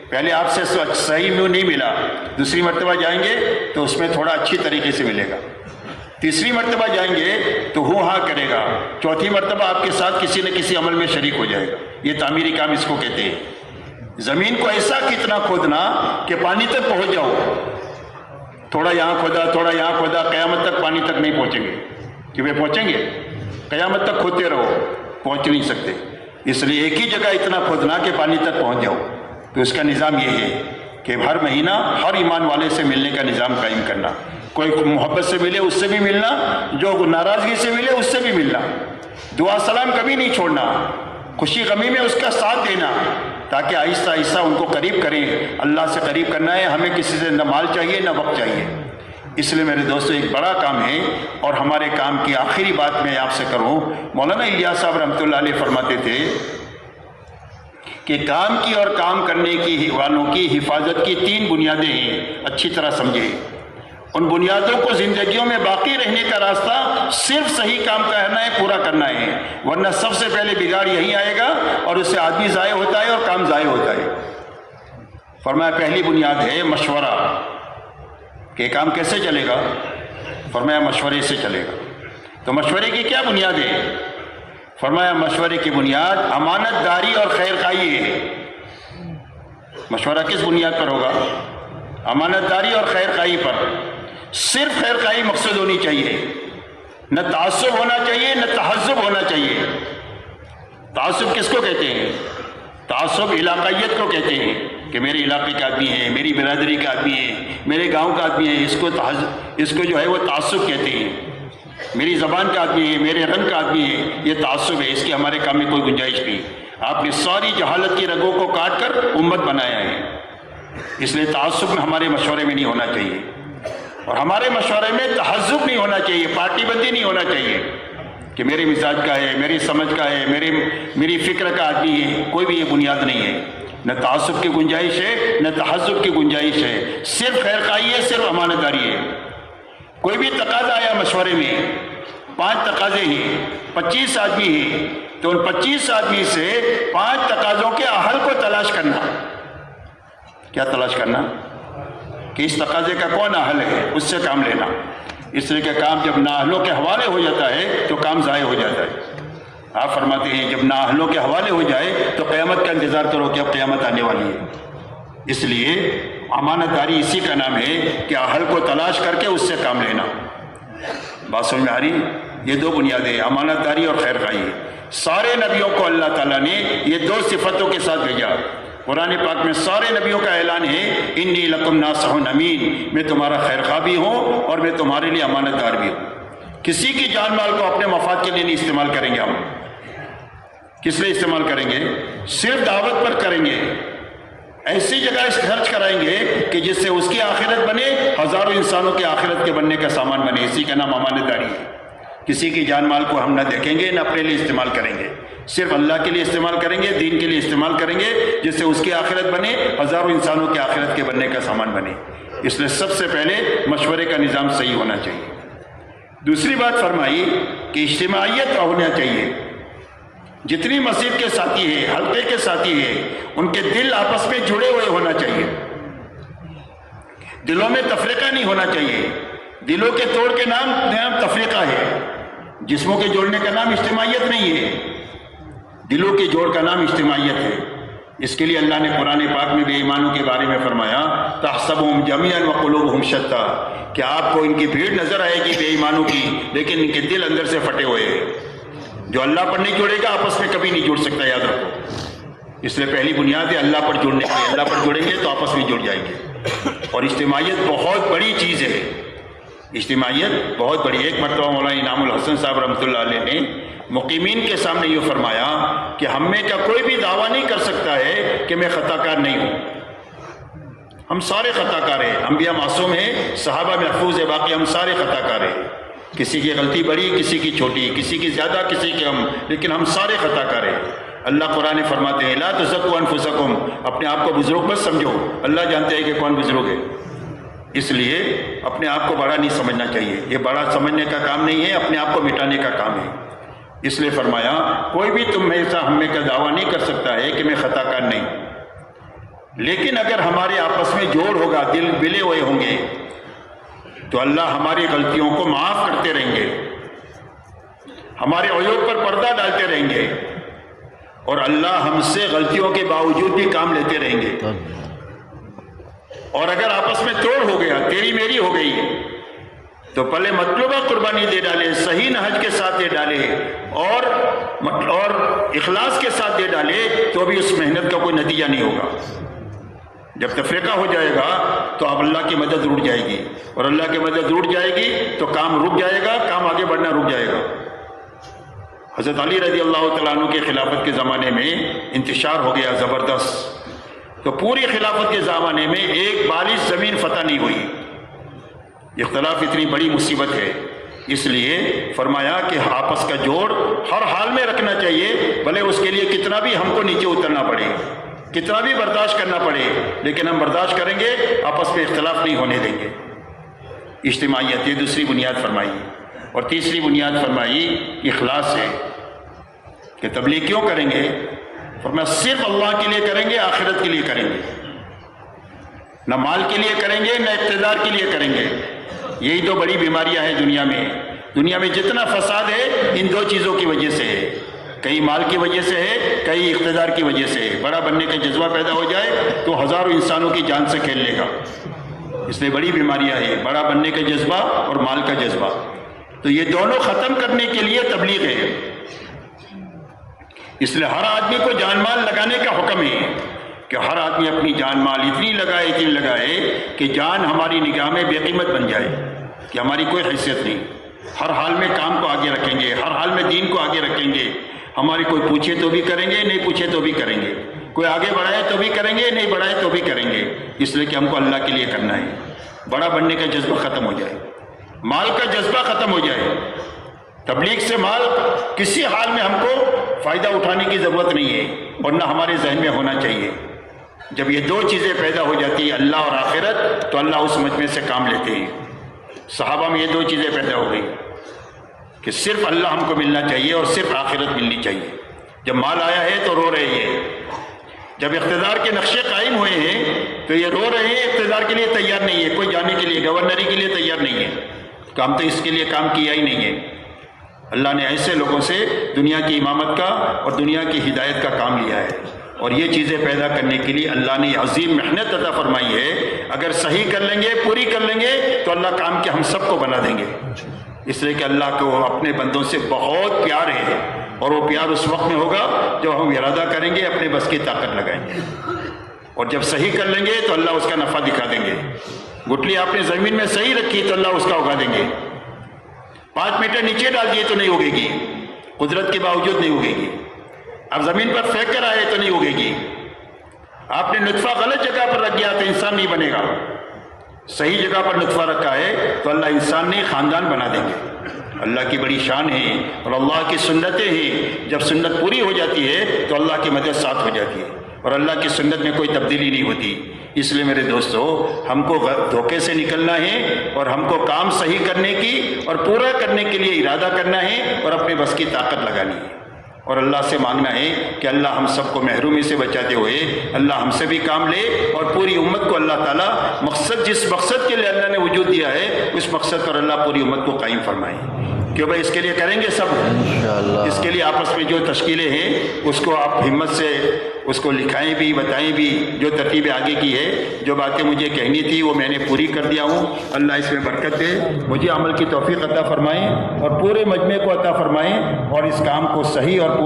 پہلے آپ سے صحیح میں نہیں ملا، دوسری مرتبہ جائیں گے تو اس میں تھوڑا اچھی طریقے سے ملے گا، تیسری مرتبہ جائیں گے تو ہوں ہاں کرے گا، چوتھی مرتبہ آپ کے ساتھ کسی نہ کسی عمل میں شریک ہو جائے گا۔ یہ تعمیری کام اس کو کہتے ہیں۔ زمین کو ایسا کتنا کھودنا کہ پانی تک پہنچ جاؤ، تھوڑا یہاں کھودا تھوڑا یہاں کھودا، قیامت تک پانی تک نہیں پہنچیں گے۔ کہ وہ پہنچیں گے؟ قیامت تک کھودتے رہو، پہنچ نہیں سکتے۔ اس لیے ایک ہی جگہ اتنا کھودنا کہ پانی تک پہنچ جاؤ۔ تو اس کا نظام یہ ہے کہ ہر مہینہ ہر ایمان والے سے ملنے کا نظام قائم کرنا، کوئی محبت سے ملے اس سے بھی ملنا، جو ناراضگی سے ملے اس سے بھی ملنا، دعا سلام کبھی نہیں چھوڑنا، خوشی غمی میں اس کا ساتھ دینا، تاکہ آہستہ آہستہ ان کو قریب کریں۔ اللہ سے قریب کرنا ہے، ہمیں کسی سے نہ مال چاہیے نہ وقت چاہیے۔ اس لیے میرے دوستو ایک بڑا کام ہے، اور ہمارے کام کی آخری بات میں آپ سے کروں، مولانا الیاس صاحب رحمۃ اللہ علیہ فرماتے تھے کہ کام کی اور کام کرنے کی والوں کی حفاظت کی 3 بنیادیں ہیں، اچھی طرح سمجھے۔ ان بنیادوں کو زندگیوں میں باقی رہنے کا راستہ صرف صحیح کام کرنا ہے، پورا کرنا ہے، ورنہ سب سے پہلے بگاڑ یہی آئے گا اور اس سے آدمی ضائع ہوتا ہے اور کام ضائع ہوتا ہے۔ فرمایا پہلی بنیاد ہے مشورہ، کہ کام کیسے چلے گا؟ فرمایا مشورے سے چلے گا۔ تو مشورے کی کیا بنیاد ہے؟ فرمایا مشورے کی بنیاد امانت داری اور خیر خواہی ہے۔ مشورہ کس بنیاد پر ہوگا؟ امانت داری اور خیر خواہی پر۔ صرف خیر خواہی مقصد ہونی چاہیے، نہ تعصب ہونا چاہیے نہ تحزب ہونا چاہیے۔ تعصب کس کو کہتے ہیں؟ تعصب علاقائیت کو کہتے ہیں، کہ میرے علاقے کا آدمی ہے، میری برادری کا آدمی ہے، میرے گاؤں کا آدمی ہے، اس کو جو ہے وہ تعصب کہتے ہیں۔ میری زبان کا آدمی ہے، میرے رنگ کا آدمی ہے، یہ تعصب ہے، اس کی ہمارے کام میں کوئی گنجائش نہیں۔ آپ نے ساری جہالت کی رگوں کو کاٹ کر امت بنایا ہے، اس لیے تعصب میں ہمارے مشورے میں نہیں ہونا چاہیے، اور ہمارے مشورے میں تحزب نہیں ہونا چاہیے، پارٹی بندی نہیں ہونا چاہیے، کہ میرے مزاج کا ہے، میری سمجھ کا ہے، میری فکر کا آدمی ہے۔ کوئی بھی یہ بنیاد نہیں ہے، نہ تعصب کی گنجائش ہے نہ تحزب کی گنجائش ہے، صرف خیر خواہی ہے، صرف امانت داری ہے۔ کوئی بھی تقاضا آیا مشورے میں، 5 تقاضے ہیں، 25 آدمی ہیں، تو ان 25 آدمی سے 5 تقاضوں کے حل کو تلاش کرنا۔ کیا تلاش کرنا؟ کہ اس تقاضے کا کون حل ہے، اس سے کام لینا۔ اس طرح کا کام جب نااہلوں کے حوالے ہو جاتا ہے تو کام ضائع ہو جاتا ہے۔ آپ فرماتے ہیں جب نااہلوں کے حوالے ہو جائے تو قیامت کا انتظار کرو کہ اب قیامت آنے والی ہے۔ اس لیے امانت داری اسی کا نام ہے کہ اہل کو تلاش کر کے اس سے کام لینا۔ بات سمجھ میں آ رہی؟ یہ 2 بنیادیں، امانت داری اور خیر خواہی۔ سارے نبیوں کو اللہ تعالیٰ نے یہ 2 صفتوں کے ساتھ بھیجا۔ قرآن پاک میں سارے نبیوں کا اعلان ہے، انی لکم ناصح امین، میں تمہارا خیر خواہ بھی ہوں اور میں تمہارے لیے امانت دار بھی ہوں۔ کسی کی جان مال کو اپنے مفاد کے لیے نہیں استعمال کریں گے ہم۔ کس لیے استعمال کریں گے؟ صرف دعوت پر کریں گے، ایسی جگہ خرچ کرائیں گے کہ جس سے اس کی آخرت بنے، ہزاروں انسانوں کے آخرت کے بننے کا سامان بنے۔ اسی کا نام امانت داری ہے۔ کسی کی جان مال کو ہم نہ دیکھیں گے نہ اپنے لیے استعمال کریں گے، صرف اللہ کے لیے استعمال کریں گے، دین کے لیے استعمال کریں گے، جس سے اس کی آخرت بنے، ہزاروں انسانوں کے آخرت کے بننے کا سامان بنے۔ اس لیے سب سے پہلے مشورے کا نظام صحیح ہونا چاہیے۔ دوسری بات فرمائی کہ اجتماعیت ہونا چاہیے۔ جتنی مسجد کے ساتھی ہیں، حلقے کے ساتھی ہیں، ان کے دل آپس میں جڑے ہوئے ہونا چاہیے، دلوں میں تفریقہ نہیں ہونا چاہیے۔ دلوں کے توڑ کے نام تفریقہ ہے، جسموں کے جوڑنے کا نام اجتماعیت نہیں ہے، دلوں کے جوڑ کا نام اجتماعیت ہے۔ اس کے لیے اللہ نے قرآن پاک میں بے ایمانوں کے بارے میں فرمایا تحسبهم جميعا وقلوبهم شتى، کہ آپ کو ان کی بھیڑ نظر آئے گی بے ایمانوں کی، لیکن ان کے دل اندر سے پھٹے ہوئے ہیں۔ جو اللہ پر نہیں جوڑے گا آپس میں کبھی نہیں جڑ سکتا، یاد رکھو۔ اس لیے پہلی بنیاد ہے اللہ پر جڑنے کی، اللہ پر جڑیں گے تو آپس میں جڑ جائیں گے۔ اور اجتماعیت بہت بڑی چیز ہے، اجتماعیت بہت بڑی۔ ایک مرتبہ مولانا انعام الحسن صاحب رحمۃ اللہ علیہ نے مقیمین کے سامنے یہ فرمایا کہ ہم میں کا کوئی بھی دعویٰ نہیں کر سکتا ہے کہ میں خطا کار نہیں ہوں۔ ہم سارے خطا کار ہیں، انبیاء معصوم ہیں، صحابہ محفوظ ہے، باقی ہم سارے خطا کار ہیں۔ کسی کی غلطی بڑی، کسی کی چھوٹی، کسی کی زیادہ، کسی کی کم، لیکن ہم سارے خطا کار ہیں۔ اللہ قرآن فرماتے ہیں لا تزکوا انفسکم، اپنے آپ کو بزرگ مت سمجھو، اللہ جانتے ہیں کہ کون بزرگ ہے۔ اس لیے اپنے آپ کو بڑا نہیں سمجھنا چاہیے، یہ بڑا سمجھنے کا کام نہیں ہے، اپنے آپ کو مٹانے کا کام ہے۔ اس لیے فرمایا کوئی بھی تم میں سے ہم میں کا دعویٰ نہیں کر سکتا ہے کہ میں خطا کار نہیں، لیکن اگر ہمارے آپس میں جوڑ ہوگا، دل ملے ہوئے ہوں گے، تو اللہ ہماری غلطیوں کو معاف کرتے رہیں گے، ہمارے عیوب پر پردہ ڈالتے رہیں گے، اور اللہ ہم سے غلطیوں کے باوجود بھی کام لیتے رہیں گے۔ اور اگر آپس میں توڑ ہو گیا، تیری میری ہو گئی، تو پہلے مطلوبہ قربانی دے ڈالے، صحیح نہج کے ساتھ دے ڈالے، اور اخلاص کے ساتھ دے ڈالے، تو بھی اس محنت کا کوئی نتیجہ نہیں ہوگا۔ جب تفریقہ ہو جائے گا تو اب اللہ کی مدد رک جائے گی، اور اللہ کی مدد رک جائے گی تو کام رک جائے گا، کام آگے بڑھنا رک جائے گا۔ حضرت علی رضی اللہ تعالیٰ عنہ کے خلافت کے زمانے میں انتشار ہو گیا زبردست، تو پوری خلافت کے زمانے میں ایک بالش زمین فتح نہیں ہوئی۔ اختلاف اتنی بڑی مصیبت ہے، اس لیے فرمایا کہ آپس کا جوڑ ہر حال میں رکھنا چاہیے، بھلے اس کے لیے کتنا بھی ہم کو نیچے اترنا پڑے، کتنا بھی برداشت کرنا پڑے، لیکن ہم برداشت کریں گے، آپس میں اختلاف نہیں ہونے دیں گے۔ اجتماعیت، یہ دوسری بنیاد فرمائی، اور تیسری بنیاد فرمائی اخلاص ہے کہ تبلیغ کیوں کریں گے؟ فرمایا صرف اللہ کے لیے کریں گے، آخرت کے لیے کریں گے، نہ مال کے لیے کریں گے نہ اقتدار کے لیے کریں گے۔ یہی تو بڑی بیماریاں ہیں دنیا میں۔ دنیا میں جتنا فساد ہے ان دو چیزوں کی وجہ سے ہے، کہیں مال کی وجہ سے ہے، کہیں اقتدار کی وجہ سے ہے۔ بڑا بننے کا جذبہ پیدا ہو جائے تو ہزاروں انسانوں کی جان سے کھیل لے گا، اس لیے بڑی بیماریاں ہیں، بڑا بننے کا جذبہ اور مال کا جذبہ۔ تو یہ دونوں ختم کرنے کے لیے تبلیغ ہے، اس لیے ہر آدمی کو جان مال لگانے کا حکم ہے کہ ہر آدمی اپنی جان مال اتنی لگائے کہ جان ہماری نگاہ میں بے قیمت بن جائے، کہ ہماری کوئی حیثیت نہیں۔ ہر حال میں کام کو آگے رکھیں گے، ہر حال میں دین کو آگے رکھیں گے۔ ہماری کوئی پوچھے تو بھی کریں گے، نہیں پوچھے تو بھی کریں گے، کوئی آگے بڑھائے تو بھی کریں گے، نہیں بڑھائے تو بھی کریں گے، اس لیے کہ ہم کو اللہ کے لیے کرنا ہے۔ بڑا بننے کا جذبہ ختم ہو جائے، مال کا جذبہ ختم ہو جائے۔ تبلیغ سے مال کسی حال میں ہم کو فائدہ اٹھانے کی ضرورت نہیں ہے، اور نہ ہمارے ذہن میں ہونا چاہیے۔ جب یہ دو چیزیں پیدا ہو جاتی ہیں، اللہ اور آخرت، تو اللہ اس مجمع سے کام لیتے ہیں۔ صحابہ میں یہ دو چیزیں پیدا ہو گئی کہ صرف اللہ ہم کو ملنا چاہیے اور صرف آخرت ملنی چاہیے۔ جب مال آیا ہے تو رو رہے ہیں، جب اقتدار کے نقشے قائم ہوئے ہیں تو یہ رو رہے ہیں، اقتدار کے لیے تیار نہیں ہے، کوئی جانے کے لیے، گورنری کے لیے تیار نہیں ہے، کام تو اس کے لیے کام کیا ہی نہیں ہے۔ اللہ نے ایسے لوگوں سے دنیا کی امامت کا اور دنیا کی ہدایت کا کام لیا ہے، اور یہ چیزیں پیدا کرنے کے لیے اللہ نے عظیم محنت عطا فرمائی ہے۔ اگر صحیح کر لیں گے، پوری کر لیں گے تو اللہ کام کے ہم سب کو بنا دیں گے، اس لیے کہ اللہ کو اپنے بندوں سے بہت پیار ہے، اور وہ پیار اس وقت میں ہوگا جب ہم ارادہ کریں گے، اپنے بس کی طاقت لگائیں گے، اور جب صحیح کر لیں گے تو اللہ اس کا نفع دکھا دیں گے۔ گٹلی آپ نے زمین میں صحیح رکھی تو اللہ اس کا اگا دیں گے، 5 میٹر نیچے ڈال دیے تو نہیں اگے گی، قدرت کے باوجود نہیں اگے گی۔ آپ زمین پر پھینک کر آئے تو نہیں اگے گی۔ آپ نے نطفہ غلط جگہ پر رکھ دیا تو انسان نہیں بنے گا، صحیح جگہ پر نطفہ رکھا ہے تو اللہ انسان نہیں، خاندان بنا دیں گے۔ اللہ کی بڑی شان ہے، اور اللہ کی سنتیں ہیں، جب سنت پوری ہو جاتی ہے تو اللہ کی مدد ساتھ ہو جاتی ہے، اور اللہ کی سنت میں کوئی تبدیلی نہیں ہوتی۔ اس لیے میرے دوستو، ہم کو دھوکے سے نکلنا ہے، اور ہم کو کام صحیح کرنے کی اور پورا کرنے کے لیے ارادہ کرنا ہے، اور اپنے بس کی طاقت لگانی ہے، اور اللہ سے مانگنا ہے کہ اللہ ہم سب کو محرومی سے بچاتے ہوئے اللہ ہم سے بھی کام لے، اور پوری امت کو اللہ تعالیٰ جس مقصد کے لیے اللہ نے وجود دیا ہے اس مقصد پر اللہ پوری امت کو قائم فرمائے۔ کہ بھائی اس کے لیے کریں گے سب، اس کے لیے آپس میں جو تشکیلیں ہیں اس کو آپ ہمت سے اس کو لکھائیں بھی، بتائیں بھی، جو ترتیب آگے کی ہے، جو باتیں مجھے کہنی تھی وہ میں نے پوری کر دیا ہوں۔ اللہ اس میں برکت دے، مجھے عمل کی توفیق عطا فرمائیں، اور پورے مجمع کو عطا فرمائیں، اور اس کام کو صحیح اور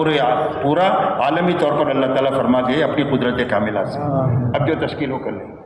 پورا عالمی طور پر اللہ تعالیٰ فرما دے اپنی قدرت کاملہ سے۔ اب جو تشکیل ہو کر لیں۔